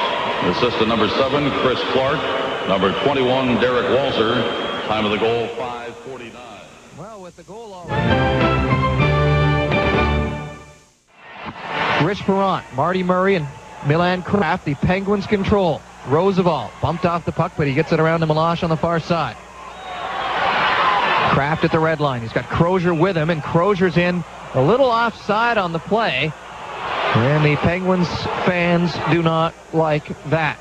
Speaker 5: Assistant number 7, Chris Clark. Number 21, Derek Walzer. Time of the goal, 5:49.
Speaker 3: Well, with the goal already. Rich Perrant, Marty Murray, and Milan Kraft. The Penguins control. Roosevelt bumped off the puck, but he gets it around to Milosh on the far side. Kraft at the red line. He's got Crozier with him, and Crozier's in a little offside on the play. And the Penguins fans do not like that.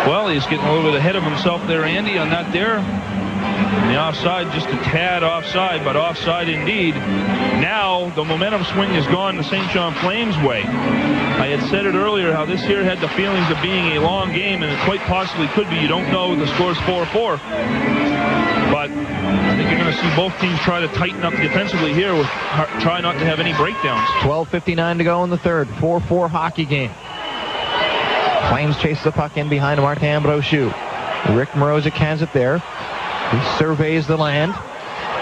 Speaker 4: Well, he's getting a little bit ahead of himself there, Andy, on that there. And the offside, just a tad offside, but offside indeed. Now the momentum swing has gone the St. John Flames' way. I had said it earlier how this here had the feelings of being a long game, and it quite possibly could be. You don't know. The score's 4-4. But I think you're going to see both teams try to tighten up defensively here, with try not to have any breakdowns.
Speaker 3: 12:59 to go in the third. 4-4 hockey game. Flames chase the puck in behind Martin Brochu. Rick Morozic has it there. He surveys the land,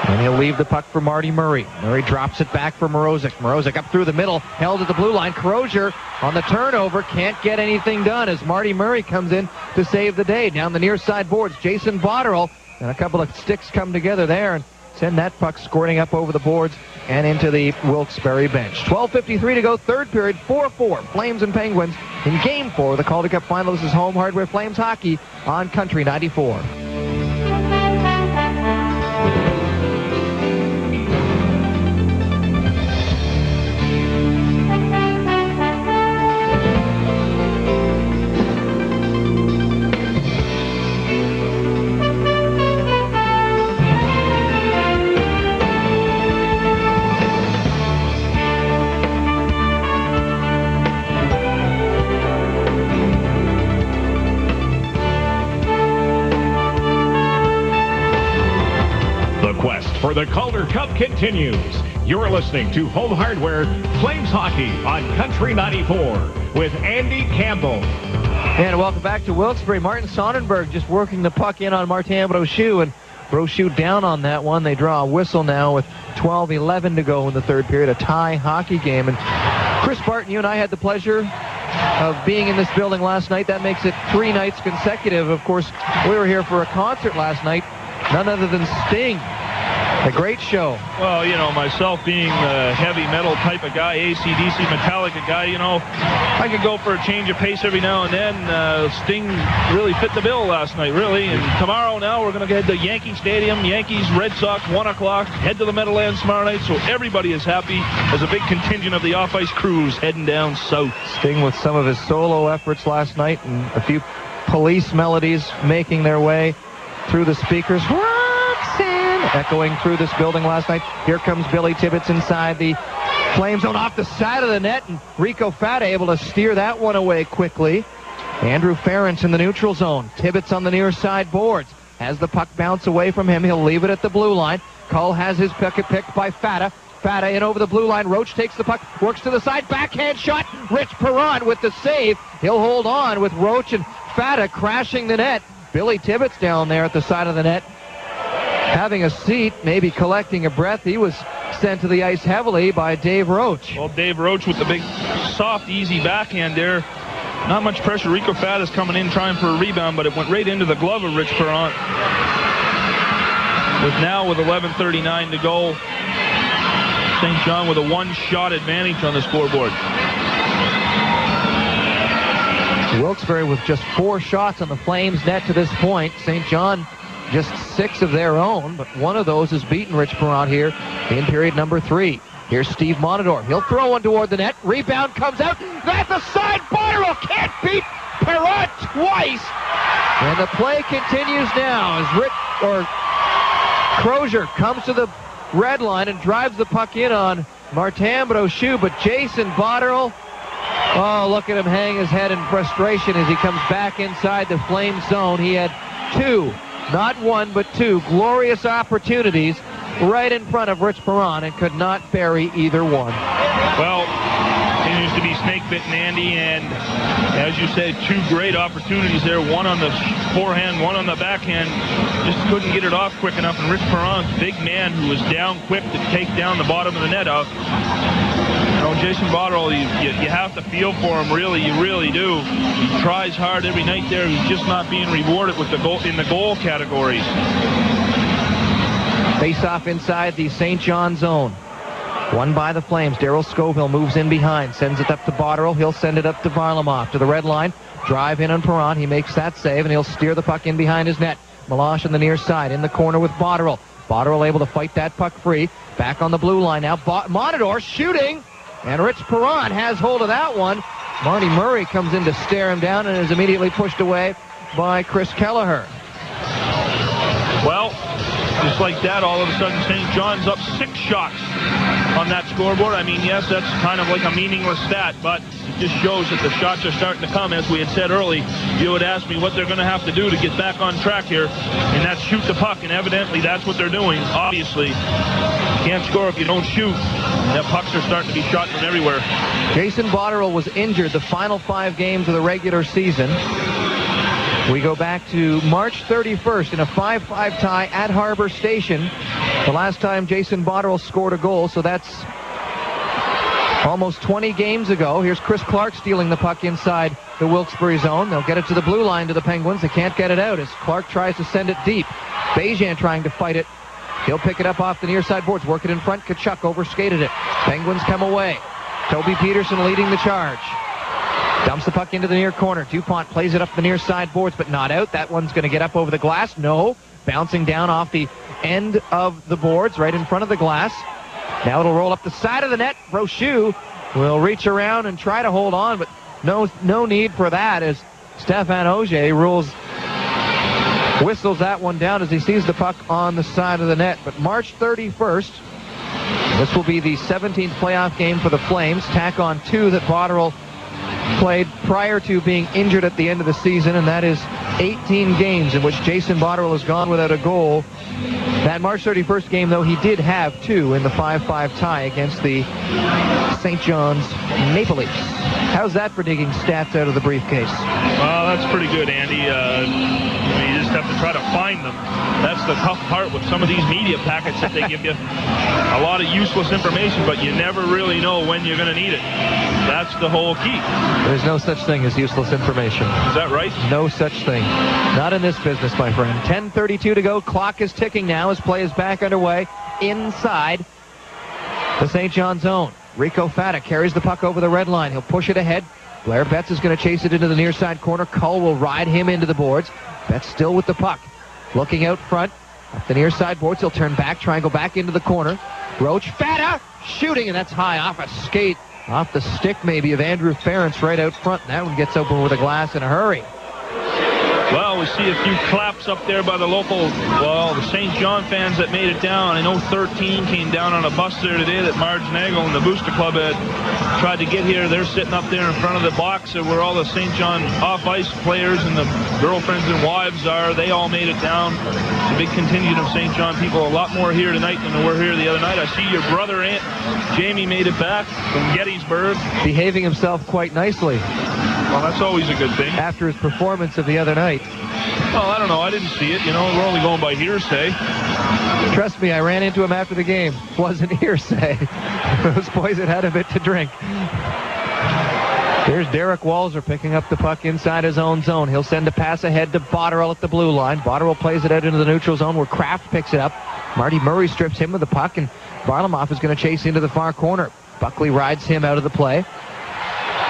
Speaker 3: and he'll leave the puck for Marty Murray. Murray drops it back for Morozic. Morozic up through the middle, held at the blue line. Crozier on the turnover, can't get anything done as Marty Murray comes in to save the day. Down the near side boards, Jason Botterill, and a couple of sticks come together there and send that puck squirting up over the boards and into the Wilkes-Barre bench. 12:53 to go, third period, 4-4. Flames and Penguins in Game 4 of the Calder Cup final. This is Home Hardware Flames Hockey on Country 94.
Speaker 6: For the Calder Cup continues. You're listening to Home Hardware Flames Hockey on Country 94 with Andy Campbell.
Speaker 3: And welcome back to Wilkes-Barre. Martin Sonnenberg just working the puck in on Martin Brochu, and Brochu down on that one. They draw a whistle now with 12:11 to go in the third period, a tie hockey game. And Chris Barton, you and I had the pleasure of being in this building last night. That makes it 3 nights consecutive. Of course, we were here for a concert last night, none other than Sting. A great show.
Speaker 4: Well, you know, myself being a heavy metal type of guy, AC/DC, Metallica guy, you know, I could go for a change of pace every now and then. Sting really fit the bill last night, really. And tomorrow now we're going to head to Yankee Stadium, Yankees, Red Sox, 1 o'clock, head to the Meadowlands tomorrow night, so everybody is happy. There's a big contingent of the off-ice crews heading down south.
Speaker 3: Sting with some of his solo efforts last night and a few Police melodies making their way through the speakers. Echoing through this building last night. Here comes Billy Tibbetts inside the Flame zone off the side of the net, and Rico Fata able to steer that one away quickly. Andrew Ferentz in the neutral zone. Tibbetts on the near side boards. Has the puck bounce away from him. He'll leave it at the blue line. Cull has his pick picked by Fata. Fata in over the blue line. Roach takes the puck, works to the side, backhand shot. Rich Perrant with the save. He'll hold on with Roach and Fata crashing the net. Billy Tibbetts down there at the side of the net, having a seat, maybe collecting a breath. He was sent to the ice heavily by Dave Roach.
Speaker 4: Well, Dave Roach with the big, soft, easy backhand there. Not much pressure. Rico Fata's coming in trying for a rebound, but it went right into the glove of Rich Perrant. With 11:39 to go, St. John with a one-shot advantage on the scoreboard.
Speaker 3: Wilkes-Barre with just 4 shots on the Flames net to this point. St. John just 6 of their own, but one of those has beaten Rich Perrant here in period number 3. Here's Steve Monador. He'll throw one toward the net. Rebound comes out. That's a side. Botterill can't beat Perrant twice. And the play continues now as Crozier comes to the red line and drives the puck in on Martin Brochu, but Jason Botterill, oh, look at him hang his head in frustration as he comes back inside the Flame zone. He had 2, not 1, but 2 glorious opportunities right in front of Rich Perrant and could not bury either one.
Speaker 4: Well, continues to be snake-bitten, Andy, and as you said, 2 great opportunities there, one on the forehand, one on the backhand. Just couldn't get it off quick enough, and Rich Perrant, big man who was down quick to take down the bottom of the net out. You know, Jason Botterill, you have to feel for him, really, you really do. He tries hard every night there. He's just not being rewarded with the goal in the goal categories.
Speaker 3: Face-off inside the St. John zone. One by the Flames. Darryl Scoville moves in behind, sends it up to Botterill. He'll send it up to Varlamov to the red line. Drive in on Perron. He makes that save, and he'll steer the puck in behind his net. Meloche on the near side, in the corner with Botterill. Botterill able to fight that puck free. Back on the blue line now. Monador shooting, and Rich Perron has hold of that one. Marty Murray comes in to stare him down and is immediately pushed away by Chris Kelleher.
Speaker 4: Well, just like that, all of a sudden St. John's up 6 shots on that scoreboard. I mean, yes, that's kind of like a meaningless stat, but it just shows that the shots are starting to come. As we had said early, you would ask me what they're going to have to do to get back on track here, and that's shoot the puck, and evidently that's what they're doing. Obviously, you can't score if you don't shoot. That pucks are starting to be shot from everywhere.
Speaker 3: Jason Botterill was injured the final 5 games of the regular season. We go back to March 31st in a 5-5 tie at Harbor Station. The last time Jason Botterill scored a goal, so that's almost 20 games ago. Here's Chris Clark stealing the puck inside the Wilkes-Barre zone. They'll get it to the blue line to the Penguins. They can't get it out as Clark tries to send it deep. Bejan trying to fight it. He'll pick it up off the near side boards, work it in front. Tkachuk overskated it. Penguins come away. Toby Peterson leading the charge. Dumps the puck into the near corner. DuPont plays it up the near side boards, but not out. That one's going to get up over the glass. No. Bouncing down off the end of the boards, right in front of the glass. Now it'll roll up the side of the net. Brochu will reach around and try to hold on, but no need for that as Stefan Auger whistles that one down as he sees the puck on the side of the net. But March 31st, this will be the 17th playoff game for the Flames. Tack on 2 that Botterill played prior to being injured at the end of the season, and that is 18 games in which Jason Botterill has gone without a goal. That March 31st game, though, he did have 2 in the 5-5 tie against the St. John's Maple Leafs. How's that for digging stats out of the briefcase?
Speaker 4: Well, that's pretty good, Andy. You just have to try to find them. That's the tough part with some of these media packets that they give you. A lot of useless information, but you never really know when you're going to need it. That's the whole key.
Speaker 3: There's no such thing as useless information.
Speaker 4: Is that right?
Speaker 3: No such thing. Not in this business, my friend. 10:32 to go. Clock is ticking now as play is back underway inside the St. John zone. Rico Fata carries the puck over the red line. He'll push it ahead. Blair Betts is going to chase it into the near side corner. Cull will ride him into the boards. Betts still with the puck. Looking out front. Up the near side boards. He'll turn back, try and go back into the corner. Roach, Fata shooting, and that's high off a skate. Off the stick maybe of Andrew Ferentz right out front. And that one gets open with a glass in a hurry.
Speaker 4: Well, we see a few claps up there by the the St. John fans that made it down. I know 13 came down on a bus there today that Marge Nagel and the Booster Club had tried to get here. They're sitting up there in front of the box where all the St. John off-ice players and the girlfriends and wives are. They all made it down. It's a big contingent of St. John people. A lot more here tonight than there were here the other night. I see your brother, Aunt Jamie, made it back from Gettysburg.
Speaker 3: Behaving himself quite nicely.
Speaker 4: Well, that's always a good thing.
Speaker 3: After his performance of the other night.
Speaker 4: Well, I don't know. I didn't see it. You know, we're only going by hearsay.
Speaker 3: Trust me, I ran into him after the game. Wasn't hearsay. Those boys had had a bit to drink. Here's Derek Walser picking up the puck inside his own zone. He'll send a pass ahead to Botterill at the blue line. Botterill plays it out into the neutral zone where Kraft picks it up. Marty Murray strips him with the puck, and Varlamov is going to chase into the far corner. Buckley rides him out of the play.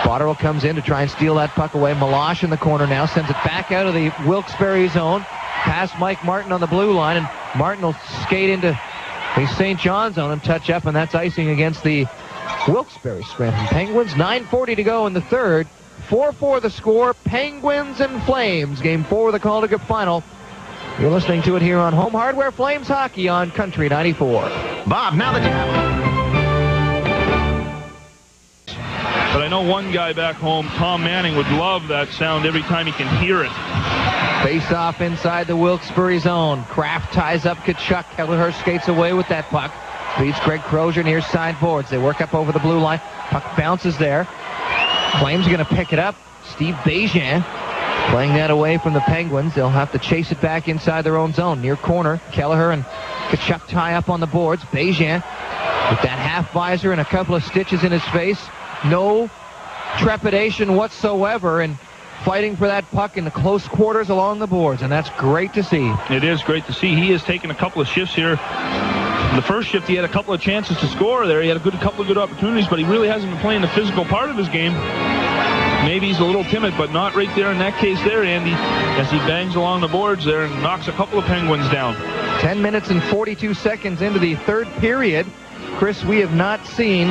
Speaker 3: Botterill comes in to try and steal that puck away. Meloche in the corner now, sends it back out of the Wilkes-Barre zone. Past Mike Martin on the blue line, and Martin will skate into the St. John zone and touch up, and that's icing against the Wilkes-Barre Scranton Penguins. 9:40 to go in the third. 4-4 the score. Penguins and Flames. Game 4 of the Calder Cup final. You're listening to it here on Home Hardware Flames Hockey on Country 94.
Speaker 6: Bob, now that you have it.
Speaker 4: But I know one guy back home, Tom Manning, would love that sound every time he can hear it.
Speaker 3: Face off inside the Wilkes-Barre zone. Kraft ties up Tkachuk. Kelleher skates away with that puck. Beats Greg Crozier near side boards. They work up over the blue line. Puck bounces there. Flames are going to pick it up. Steve Bejan playing that away from the Penguins. They'll have to chase it back inside their own zone. Near corner, Kelleher and Tkachuk tie up on the boards. Bejan with that half visor and a couple of stitches in his face. No trepidation whatsoever in fighting for that puck in the close quarters along the boards, and that's great to see.
Speaker 4: It is great to see. He has taken a couple of shifts here the first shift, he had a couple of chances to score there. He had a couple of good opportunities, but he really hasn't been playing the physical part of his game. Maybe he's a little timid, but not right there in that case there, Andy, as he bangs along the boards there and knocks a couple of Penguins down.
Speaker 3: 10 minutes and 42 seconds into the third period. Chris, we have not seen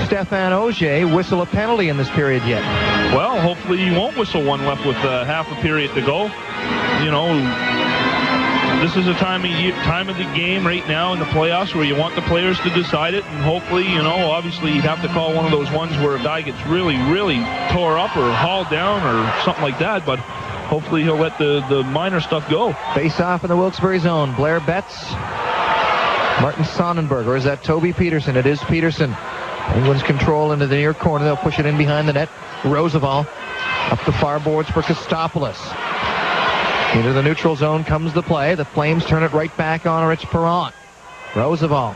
Speaker 3: Stéphane Auger whistle a penalty in this period yet.
Speaker 4: Well, hopefully he won't whistle one left with half a period to go. You know, this is a time of the game right now in the playoffs where you want the players to decide it, and hopefully, you know, obviously you'd have to call one of those ones where a guy gets really, really tore up or hauled down or something like that, but hopefully he'll let the minor stuff go.
Speaker 3: Face off in the Wilkes-Barre zone. Blair Betts, Martin Sonnenberg, or is that Toby Peterson? It is Peterson. Penguins control into the near corner. They'll push it in behind the net. Roosevelt up the far boards for Kostopoulos. Into the neutral zone comes the play. The Flames turn it right back on Rich Perron. Roosevelt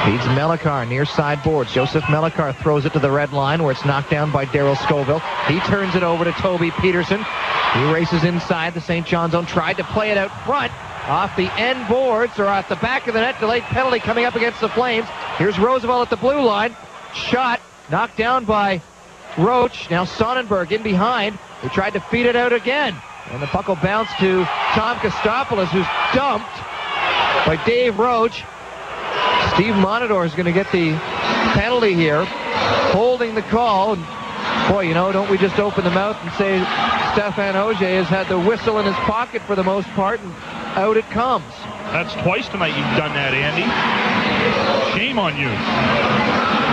Speaker 3: feeds Mellicar near side boards. Joseph Mellicar throws it to the red line where it's knocked down by Darryl Scoville. He turns it over to Toby Peterson. He races inside the St. John zone. Tried to play it out front. Off the end boards or off the back of the net. Delayed penalty coming up against the Flames. Here's Roosevelt at the blue line. Shot knocked down by Roach. Now Sonnenberg in behind. He tried to feed it out again. And the puck will bounce to Tom Kostopoulos, who's dumped by Dave Roach. Steve Monador is going to get the penalty here, holding the call. And boy, you know, don't we just open the mouth and say Stéphane Auger has had the whistle in his pocket for the most part, and out it comes.
Speaker 4: That's twice tonight you've done that, Andy. Shame on you.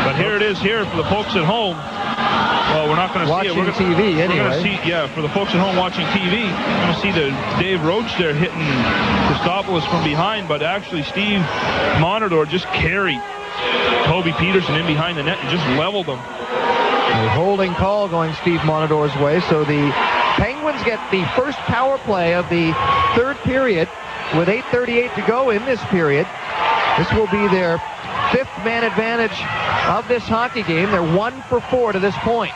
Speaker 4: But here it is here for the folks at home. Well, we're not going to see it. We're going
Speaker 3: TV anyway.
Speaker 4: We're going to see, yeah, for the folks at home watching TV, we're going to see the Dave Roach there hitting Kostopoulos from behind, but actually Steve Monador just carried Toby Peterson in behind the net and just leveled him.
Speaker 3: A holding call going Steve Monador's way, so the Penguins get the first power play of the third period with 8:38 to go in this period. This will be their fifth man advantage of this hockey game. They're 1 for 4 to this point.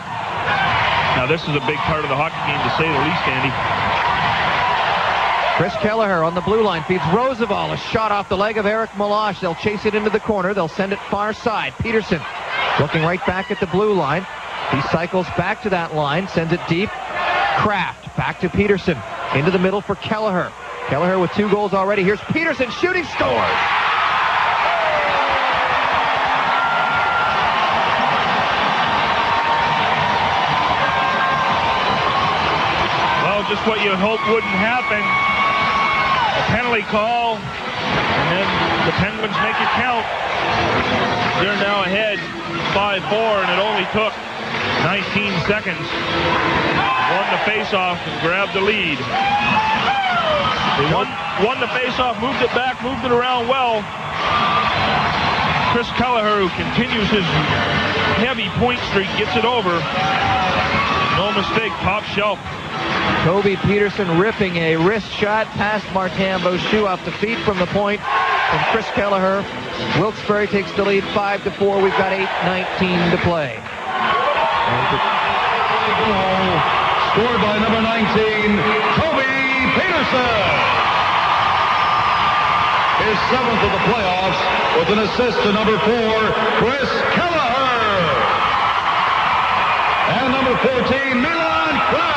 Speaker 4: Now this is a big part of the hockey game, to say the least, Andy.
Speaker 3: Chris Kelleher on the blue line feeds Roosevelt. A shot off the leg of Eric Meloche. They'll chase it into the corner. They'll send it far side. Peterson looking right back at the blue line. He cycles back to that line, sends it deep. Kraft back to Peterson. Into the middle for Kelleher. Kelleher with 2 goals already. Here's Peterson shooting, scores!
Speaker 4: Just what you hope wouldn't happen. A penalty call, and then the Penguins make it count. They're now ahead 5-4, and it only took 19 seconds. Won the faceoff and grabbed the lead. They won the faceoff, moved it back, moved it around well. Chris Kelleher, who continues his heavy point streak, gets it over. No mistake, top shelf.
Speaker 3: Toby Peterson ripping a wrist shot past Martin Beauchou off the feet from the point from Chris Kelleher. Wilkes-Barre takes the lead 5-4. We've got 8:19 to play.
Speaker 5: Scored by number 19, Toby Peterson. His 7th of the playoffs with an assist to number 4, Chris Kelleher. And number 14, Milan Kraft.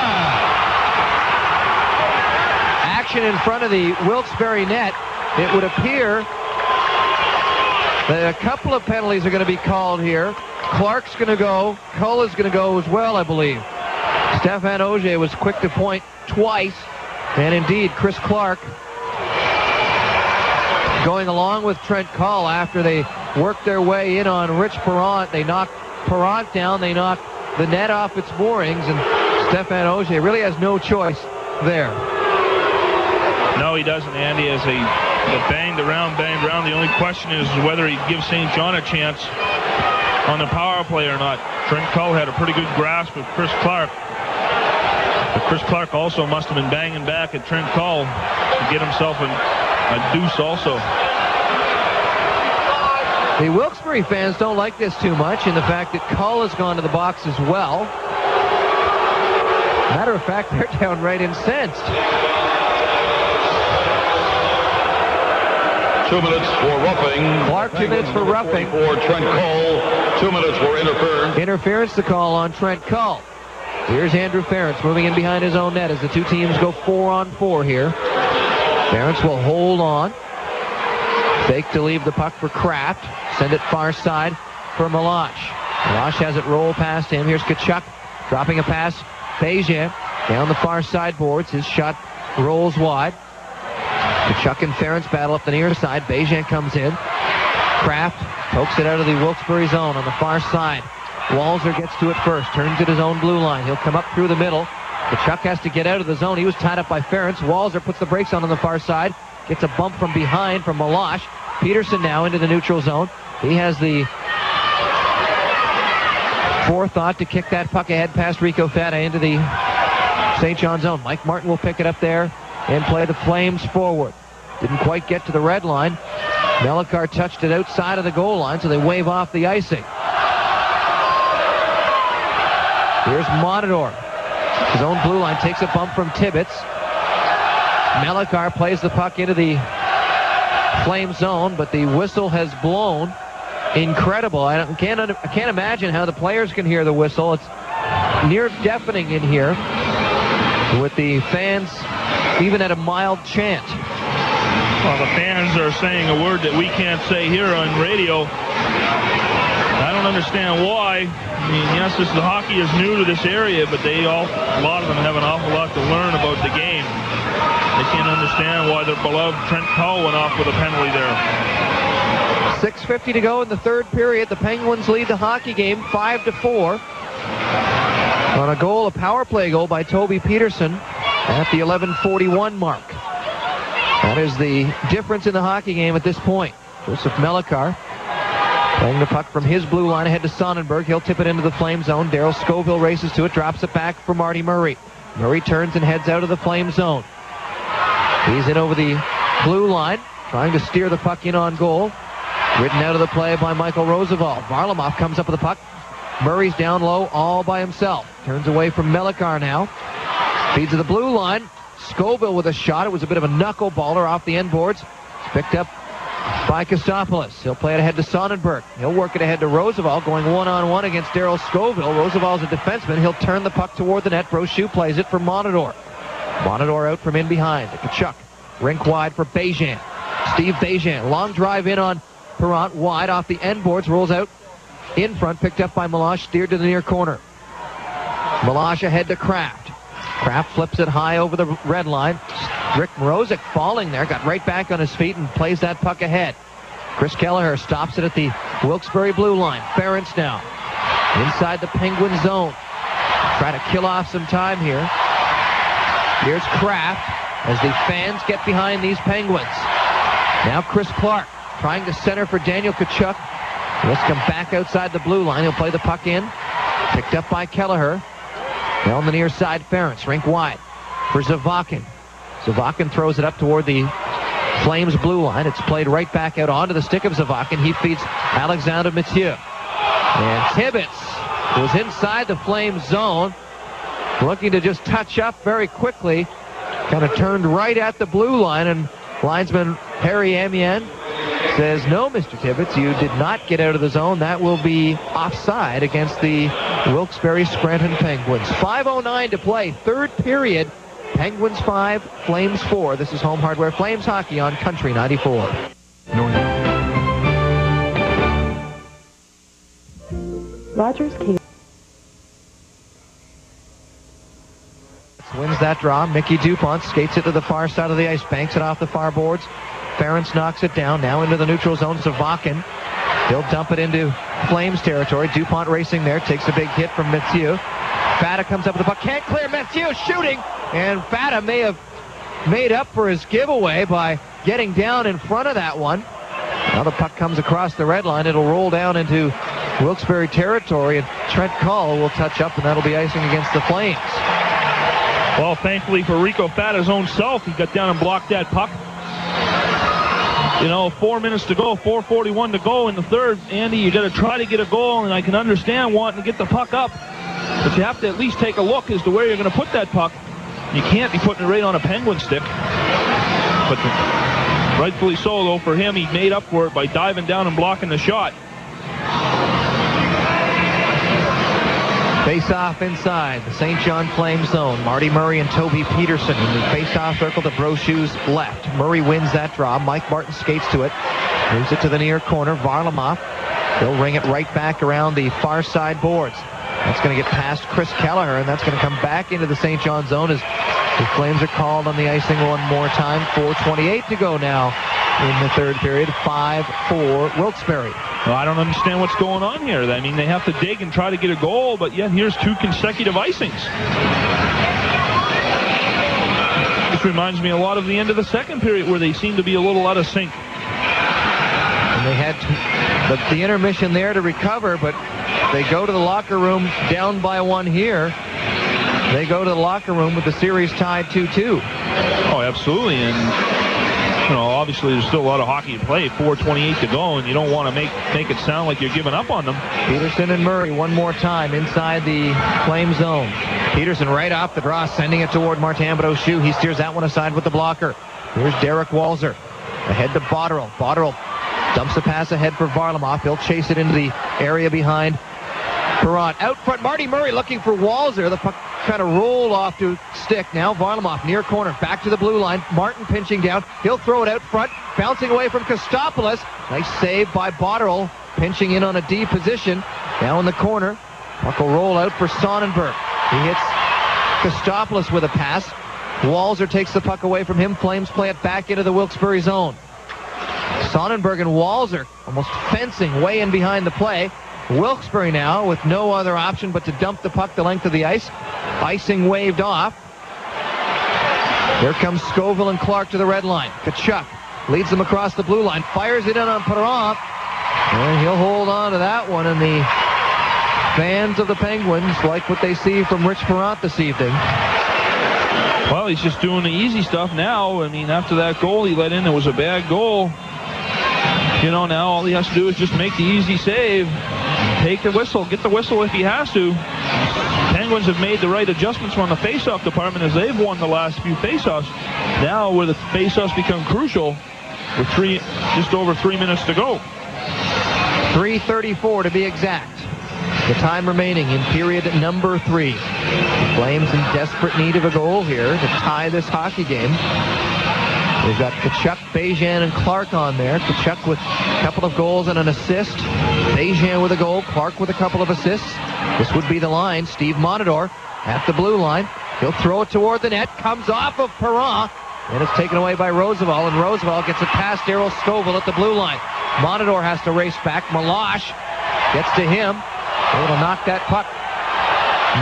Speaker 3: In front of the Wilkes-Barre net, it would appear that a couple of penalties are going to be called here. Clark's going to go. Cull is going to go as well, I believe. Stéphane Auger was quick to point twice, and indeed Chris Clark going along with Trent Cull after they worked their way in on Rich Perron. They knocked Perron down. They knocked the net off its moorings, and Stéphane Auger really has no choice there.
Speaker 4: No, he doesn't, Andy. As they banged around. The only question is whether he'd give St. John a chance on the power play or not. Trent Cull had a pretty good grasp of Chris Clark. But Chris Clark also must have been banging back at Trent Cull to get himself a deuce also.
Speaker 3: The Wilkes-Barre fans don't like this too much, in the fact that Cull has gone to the box as well. Matter of fact, they're downright incensed.
Speaker 5: 2 minutes for roughing.
Speaker 3: Clark, 2 minutes for roughing.
Speaker 5: For Trent Cull, 2 minutes for interference.
Speaker 3: Interference to call on Trent Cull. Here's Andrew Ferentz moving in behind his own net as the two teams go 4-on-4 here. Ferentz will hold on. Fake to leave the puck for Kraft. Send it far side for Meloche. Meloche has it roll past him. Here's Tkachuk dropping a pass. Bejan down the far side boards. His shot rolls wide. Tkachuk and Ferentz battle up the near side. Bejan comes in. Kraft pokes it out of the Wilkes-Barre zone on the far side. Walzer gets to it first. Turns at his own blue line. He'll come up through the middle. Tkachuk has to get out of the zone. He was tied up by Ferentz. Walzer puts the brakes on the far side. Gets a bump from behind from Meloche. Peterson now into the neutral zone. He has the forethought to kick that puck ahead past Rico Fata into the St. John zone. Mike Martin will pick it up there and play the Flames forward. Didn't quite get to the red line. Melikar touched it outside of the goal line, so they wave off the icing. Here's Monador. His own blue line takes a bump from Tibbetts. Melikar plays the puck into the Flame zone, but the whistle has blown. Incredible. I can't imagine how the players can hear the whistle. It's near deafening in here with the fans even at a mild chant.
Speaker 4: Well, the fans are saying a word that we can't say here on radio. I don't understand why. I mean, yes, the hockey is new to this area, but a lot of them have an awful lot to learn about the game. They can't understand why their beloved Trent Cull went off with a penalty there.
Speaker 3: 6:50 to go in the third period. The Penguins lead the hockey game 5-4 on a power play goal by Toby Peterson at the 11:41 mark. That is the difference in the hockey game at this point. Joseph Melikar playing the puck from his blue line ahead to Sonnenberg. He'll tip it into the Flame zone. Darryl Scoville races to it, drops it back for Marty Murray. Murray turns and heads out of the Flame zone. He's in over the blue line, trying to steer the puck in on goal. Ridden out of the play by Michael Roosevelt. Varlamov comes up with the puck. Murray's down low all by himself. Turns away from Melikar now. Feeds to the blue line. Scoville with a shot. It was a bit of a knuckleballer off the end boards. It's picked up by Kostopoulos. He'll play it ahead to Sonnenberg. He'll work it ahead to Roosevelt, going one-on-one against Darryl Scoville. Roosevelt's a defenseman. He'll turn the puck toward the net. Brochu plays it for Monador. Monador out from in behind. Tkachuk. Rink wide for Bejan. Steve Bejan. Long drive in on Perrant. Wide off the end boards. Rolls out in front. Picked up by Meloche. Steered to the near corner. Meloche ahead to Kraft. Kraft flips it high over the red line. Rick Mrozik falling there. Got right back on his feet and plays that puck ahead. Chris Kelleher stops it at the Wilkes-Barre blue line. Ferentz now. Inside the Penguin zone. Try to kill off some time here. Here's Kraft as the fans get behind these Penguins. Now Chris Clark trying to center for Daniel Tkachuk. Let's come back outside the blue line. He'll play the puck in. Picked up by Kelleher. Now on the near side, Ferentz, rink wide for Zavakin. Zavakin throws it up toward the Flames blue line. It's played right back out onto the stick of Zavakin. He feeds Alexander Mathieu. And Tibbetts was inside the Flames zone, looking to just touch up very quickly. Kind of turned right at the blue line, and linesman Harry Amian says, no, Mr. Tibbetts, you did not get out of the zone. That will be offside against the Wilkes-Barre Scranton Penguins. 5:09 to play, third period. Penguins 5, Flames 4. This is Home Hardware Flames Hockey on Country 94.
Speaker 7: Rogers Cable
Speaker 3: wins that draw. Mickey Dupont skates it to the far side of the ice, banks it off the far boards. Ferentz knocks it down, now into the neutral zone. Zavakin. He'll dump it into Flames territory. Dupont racing there, takes a big hit from Mathieu. Fata comes up with the puck, can't clear. Mathieu shooting, and Fata may have made up for his giveaway by getting down in front of that one. Now the puck comes across the red line. It'll roll down into Wilkes-Barre territory, and Trent Cull will touch up, and that'll be icing against the Flames.
Speaker 4: Well, thankfully for Rico Fata's own self, he got down and blocked that puck. 4 minutes to go, 4:41 to go in the third. Andy, you got to try to get a goal, and I can understand wanting to get the puck up, but you have to at least take a look as to where you're going to put that puck. You can't be putting it right on a Penguin stick. But Rightfully so, though, for him. He made up for it by diving down and blocking the shot.
Speaker 3: Face-off inside the St. John Flames zone. Marty Murray and Toby Peterson in the face-off circle to Brochu's left. Murray wins that draw. Mike Martin skates to it. Moves it to the near corner. Varlamov. He'll ring it right back around the far side boards. That's going to get past Chris Kelleher, and that's going to come back into the St. John zone as the Flames are called on the icing one more time. 4:28 to go now in the third period. 5-4 Wilkes-Barre.
Speaker 4: Well, I don't understand what's going on here. I mean, they have to dig and try to get a goal, but yet here's 2 consecutive icings. This reminds me a lot of the end of the second period where they seem to be a little out of sync.
Speaker 3: And they had the intermission there to recover, but they go to the locker room down by 1 here. They go to the locker room with the series tied 2-2.
Speaker 4: Oh, absolutely. And, you know, obviously there's still a lot of hockey to play. 4:28 to go, and you don't want to make it sound like you're giving up on them.
Speaker 3: Peterson and Murray one more time inside the Flame zone. Peterson right off the draw, sending it toward Martin Brochu. He steers that one aside with the blocker. Here's Derek Walzer. Ahead to Botterill. Botterill dumps a pass ahead for Varlamov. He'll chase it into the area behind Perrott. Out front, Marty Murray looking for Walzer. The puck kind of rolled off to stick. Now Varlamov near corner, back to the blue line. Martin pinching down. He'll throw it out front, bouncing away from Kostopoulos. Nice save by Botterill, pinching in on a D position. Now in the corner, puck will roll out for Sonnenberg. He hits Kostopoulos with a pass. Walzer takes the puck away from him. Flames play it back into the Wilkes-Barre zone. Sonnenberg and Walzer almost fencing way in behind the play. Wilkes-Barre now with no other option but to dump the puck the length of the ice. Icing waved off. Here comes Scoville and Clark to the red line. Tkachuk leads them across the blue line. Fires it in on Perrott. And he'll hold on to that one. And the fans of the Penguins like what they see from Rich Perrott this evening.
Speaker 4: Well, he's just doing the easy stuff now. I mean, after that goal he let in, it was a bad goal. You know, now all he has to do is just make the easy save. Take the whistle, get the whistle if he has to. Penguins have made the right adjustments on the face-off department as they've won the last few face-offs. Now, where the face-offs become crucial, with just over 3 minutes to go.
Speaker 3: 3:34 to be exact. The time remaining in period number 3. The Flames in desperate need of a goal here to tie this hockey game. They've got Tkachuk, Bejan, and Clark on there. Tkachuk with a couple of goals and an assist. Bejan with a goal. Clark with a couple of assists. This would be the line. Steve Monador at the blue line. He'll throw it toward the net. Comes off of Perrott. And it's taken away by Roosevelt. And Roosevelt gets it past Daryl Scoville at the blue line. Monador has to race back. Meloche gets to him. Able to knock that puck.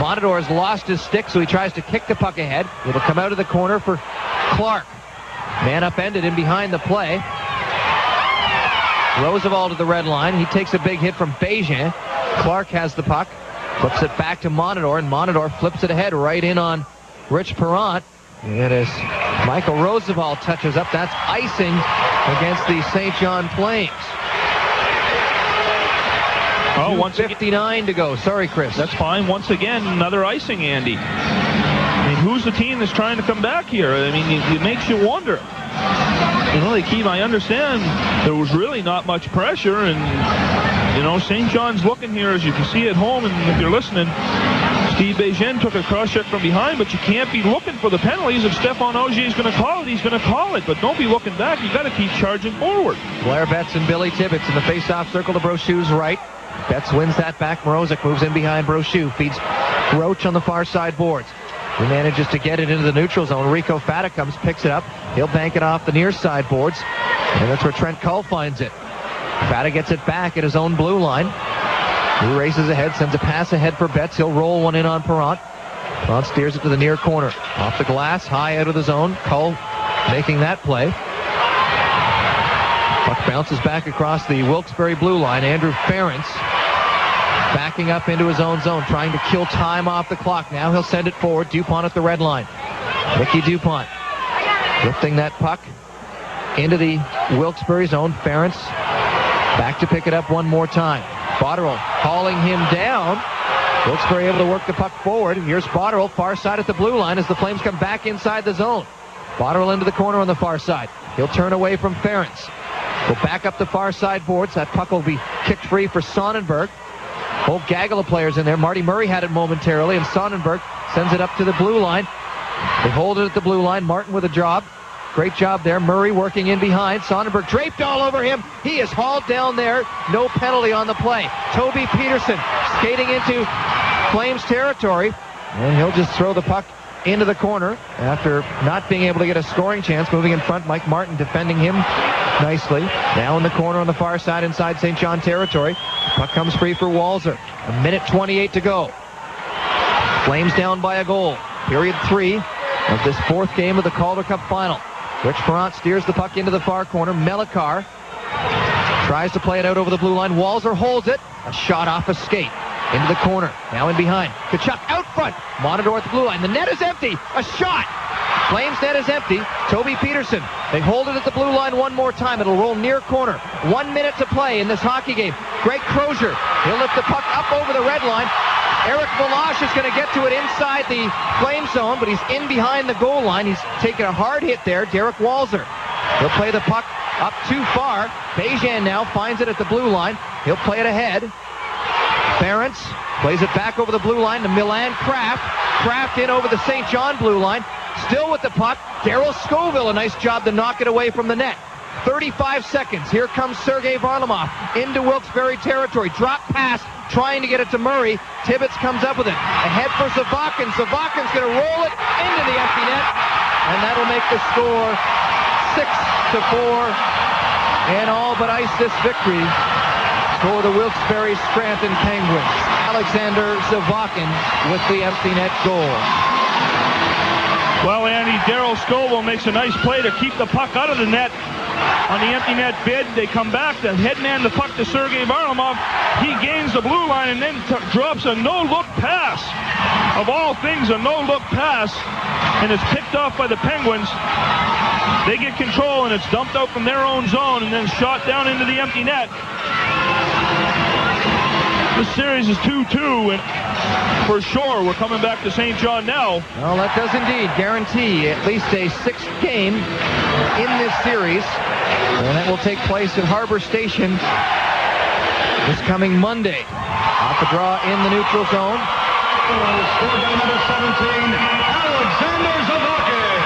Speaker 3: Monador has lost his stick, so he tries to kick the puck ahead. It'll come out of the corner for Clark. Man upended in behind the play. Roosevelt to the red line. He takes a big hit from Bejan. Clark has the puck. Flips it back to Monador, and Monador flips it ahead right in on Rich Perrott. And as Michael Roosevelt touches up, that's icing against the St. John Flames.
Speaker 4: Oh,
Speaker 3: 1:59 to go. Sorry, Chris.
Speaker 4: That's fine. Once again, another icing, Andy. I mean, who's the team that's trying to come back here? I mean, it makes you wonder. You know, I understand there was really not much pressure, and, you know, St. John's looking here, as you can see at home, and if you're listening, Steve Bejan took a cross-check from behind, but you can't be looking for the penalties. If Stefan Ogier is going to call it, he's going to call it, but don't be looking back. You've got to keep charging forward.
Speaker 3: Blair Betts and Billy Tibbetts in the face-off circle to Brochu's right. Betts wins that back. Morozic moves in behind Brochu. Feeds Roach on the far side boards. He manages to get it into the neutral zone. Rico Fata comes, picks it up. He'll bank it off the near side boards. And that's where Trent Cull finds it. Fata gets it back at his own blue line. He races ahead, sends a pass ahead for Betts. He'll roll one in on Perrott. Perrott steers it to the near corner. Off the glass, high out of the zone. Cull making that play. Puck bounces back across the Wilkes-Barre blue line. Andrew Ferentz backing up into his own zone, trying to kill time off the clock. Now he'll send it forward. Dupont at the red line. Ricky Dupont lifting that puck into the Wilkes-Barre zone. Ferentz back to pick it up one more time. Botterill hauling him down. Wilkes-Barre able to work the puck forward. Here's Botterill, far side at the blue line as the Flames come back inside the zone. Botterill into the corner on the far side. He'll turn away from Ferentz. Go back up the far side boards. That puck will be kicked free for Sonnenberg. Whole gaggle of players in there. Marty Murray had it momentarily, and Sonnenberg sends it up to the blue line. They hold it at the blue line. Martin with a job. Great job there. Murray working in behind. Sonnenberg draped all over him. He is hauled down there. No penalty on the play. Toby Peterson skating into Flames territory. And he'll just throw the puck into the corner after not being able to get a scoring chance. Moving in front, Mike Martin defending him nicely. Now in the corner on the far side inside St. John territory. Puck comes free for Walzer. 1:28 to go. Flames down by a goal. Period 3 of this 4th game of the Calder Cup final. Rich Perrant steers the puck into the far corner. Melikar tries to play it out over the blue line. Walzer holds it. A shot off a skate. Into the corner. Now in behind. Tkachuk out front. Monitor at the blue line. The net is empty. A shot. Flames net is empty. Toby Peterson. They hold it at the blue line one more time. It'll roll near corner. 1 minute to play in this hockey game. Greg Crozier. He'll lift the puck up over the red line. Eric Valash is going to get to it inside the flame zone, but he's in behind the goal line. He's taken a hard hit there. Derek Walzer. He'll play the puck up too far. Bejan now finds it at the blue line. He'll play it ahead. Ferentz plays it back over the blue line to Milan Kraft. Kraft in over the St. John blue line. Still with the puck. Darryl Scoville, a nice job to knock it away from the net. 35 seconds. Here comes Sergei Varlamov into Wilkes-Barre territory. Drop pass, trying to get it to Murray. Tibbetts comes up with it. Ahead for Zavakin. Zavakin's going to roll it into the empty net. And that'll make the score 6-4. And all but ice this victory for the Wilkes-Barre Scranton Penguins. Alexander Zavakin with the empty net goal.
Speaker 4: Well, Andy, Darryl Scoville makes a nice play to keep the puck out of the net. On the empty net bid, they come back to headman the puck to Sergei Varlamov. He gains the blue line and then drops a no-look pass. Of all things, a no-look pass. And it's picked off by the Penguins. They get control and it's dumped out from their own zone and then shot down into the empty net. The series is 2-2, and for sure we're coming back to St. John now.
Speaker 3: Well, that does indeed guarantee at least a 6th game in this series, and that will take place at Harbor Station this coming Monday. Off the draw in the neutral zone.
Speaker 5: Scored by number 17, Alexander Zavakin.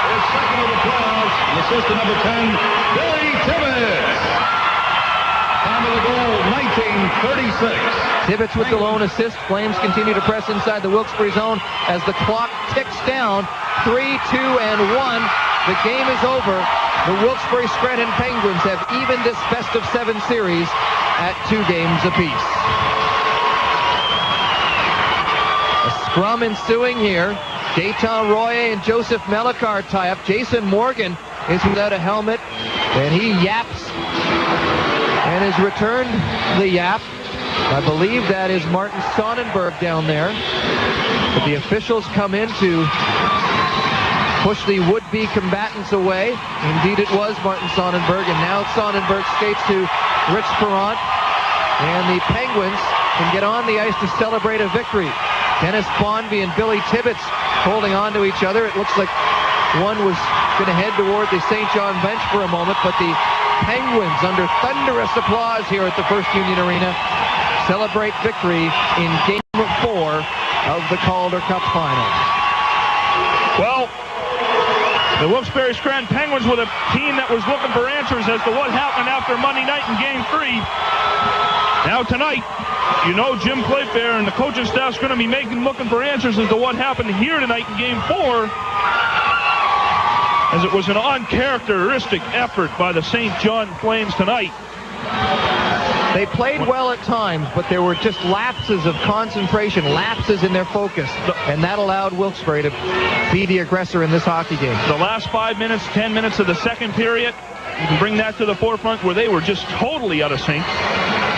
Speaker 5: His second of the playoffs, and assist to number 10, Billy Tibbetts. Time of the goal, 19:36.
Speaker 3: Tibbetts with the lone assist. Flames continue to press inside the Wilkes-Barre zone as the clock ticks down. 3, 2, and 1. The game is over. The Wilkes-Barre Scranton Penguins have evened this best-of-7 series at 2 games apiece. A scrum ensuing here. Gaetan Royer and Joseph Melikar tie up. Jason Morgan is without a helmet, and he yaps and has returned the yap. I believe that is Martin Sonnenberg down there. But the officials come in to push the would-be combatants away. Indeed, it was Martin Sonnenberg, and now Sonnenberg skates to Rich Perrant. And the Penguins can get on the ice to celebrate a victory. Dennis Bonvie and Billy Tibbetts holding on to each other. It looks like one was going to head toward the St. John bench for a moment, but the Penguins, under thunderous applause here at the First Union Arena, celebrate victory in Game 4 of the Calder Cup final.
Speaker 4: Well, the Wilkes-Barre Scranton Penguins with a team that was looking for answers as to what happened after Monday night in Game 3. Now tonight, you know Jim Playfair and the coaching staff's going to be looking for answers as to what happened here tonight in Game 4. As it was an uncharacteristic effort by the St. John Flames tonight.
Speaker 3: They played well at times, but there were just lapses of concentration, lapses in their focus, and that allowed Wilkes-Barre to be the aggressor in this hockey game.
Speaker 4: The last 5 minutes, 10 minutes of the second period, you can bring that to the forefront where they were just totally out of sync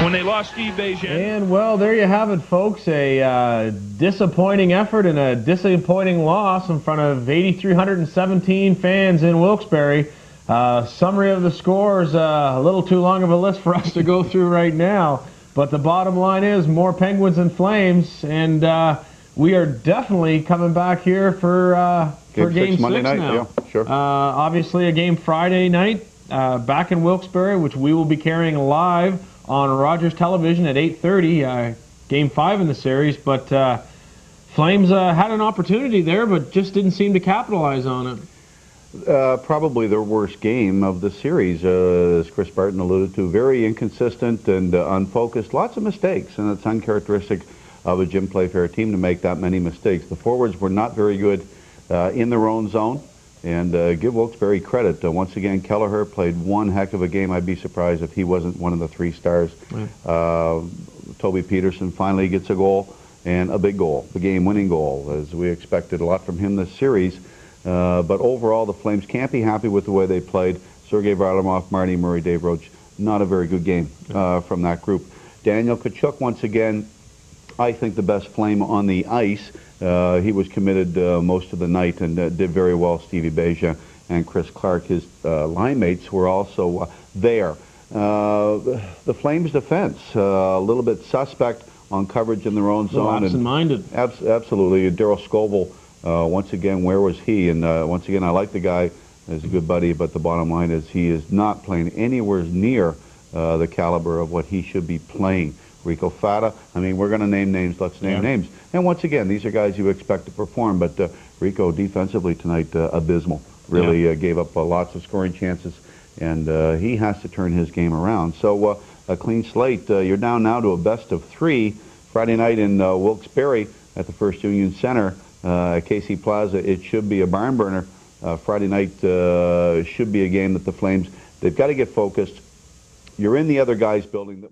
Speaker 4: when they lost Steve Bejan.
Speaker 1: And, well, there you have it, folks. A disappointing effort and a disappointing loss in front of 8,317 fans in Wilkes-Barre. Summary of the scores, a little too long of a list for us to go through right now. But the bottom line is more Penguins and Flames. And we are definitely coming back here for Game 6
Speaker 2: Monday night.
Speaker 1: now.
Speaker 2: Yeah, sure.
Speaker 1: Obviously, a game Friday night back in Wilkes-Barre, which we will be carrying live on Rogers Television at 8:30. Game 5 in the series, but Flames had an opportunity there, but just didn't seem to capitalize on it.
Speaker 2: Probably their worst game of the series, as Chris Barton alluded to. Very inconsistent and unfocused. Lots of mistakes, and it's uncharacteristic of a Jim Playfair team to make that many mistakes. The forwards were not very good in their own zone, and give Wilkes-Barre credit. Once again, Kelleher played one heck of a game. I'd be surprised if he wasn't one of the 3 stars. Right. Toby Peterson finally gets a goal, and a big goal, the game-winning goal, as we expected a lot from him this series. But overall, the Flames can't be happy with the way they played. Sergei Varlamov, Marty Murray, Dave Roach, not a very good game from that group. Daniel Tkachuk, once again, I think the best Flame on the ice. He was committed most of the night and did very well. Stevie Beja and Chris Clark, his line mates, were also there. The Flames' defense, a little bit suspect on coverage in their own zone.
Speaker 1: Absent-minded.
Speaker 2: Absolutely. Darryl Scoville, once again, where was he? And once again, I like the guy. He's a good buddy, but the bottom line is he is not playing anywhere near the caliber of what he should be playing. Rico Fata, I mean, we're going to name names. Let's name names. And once again, these are guys you expect to perform, but Rico defensively tonight, abysmal. Really gave up lots of scoring chances, and he has to turn his game around. So a clean slate. You're down now to a best of 3. Friday night in Wilkes-Barre at the First Union Center at KC Plaza. It should be a barn burner. Friday night should be a game that the Flames, they've got to get focused. You're in the other guy's building.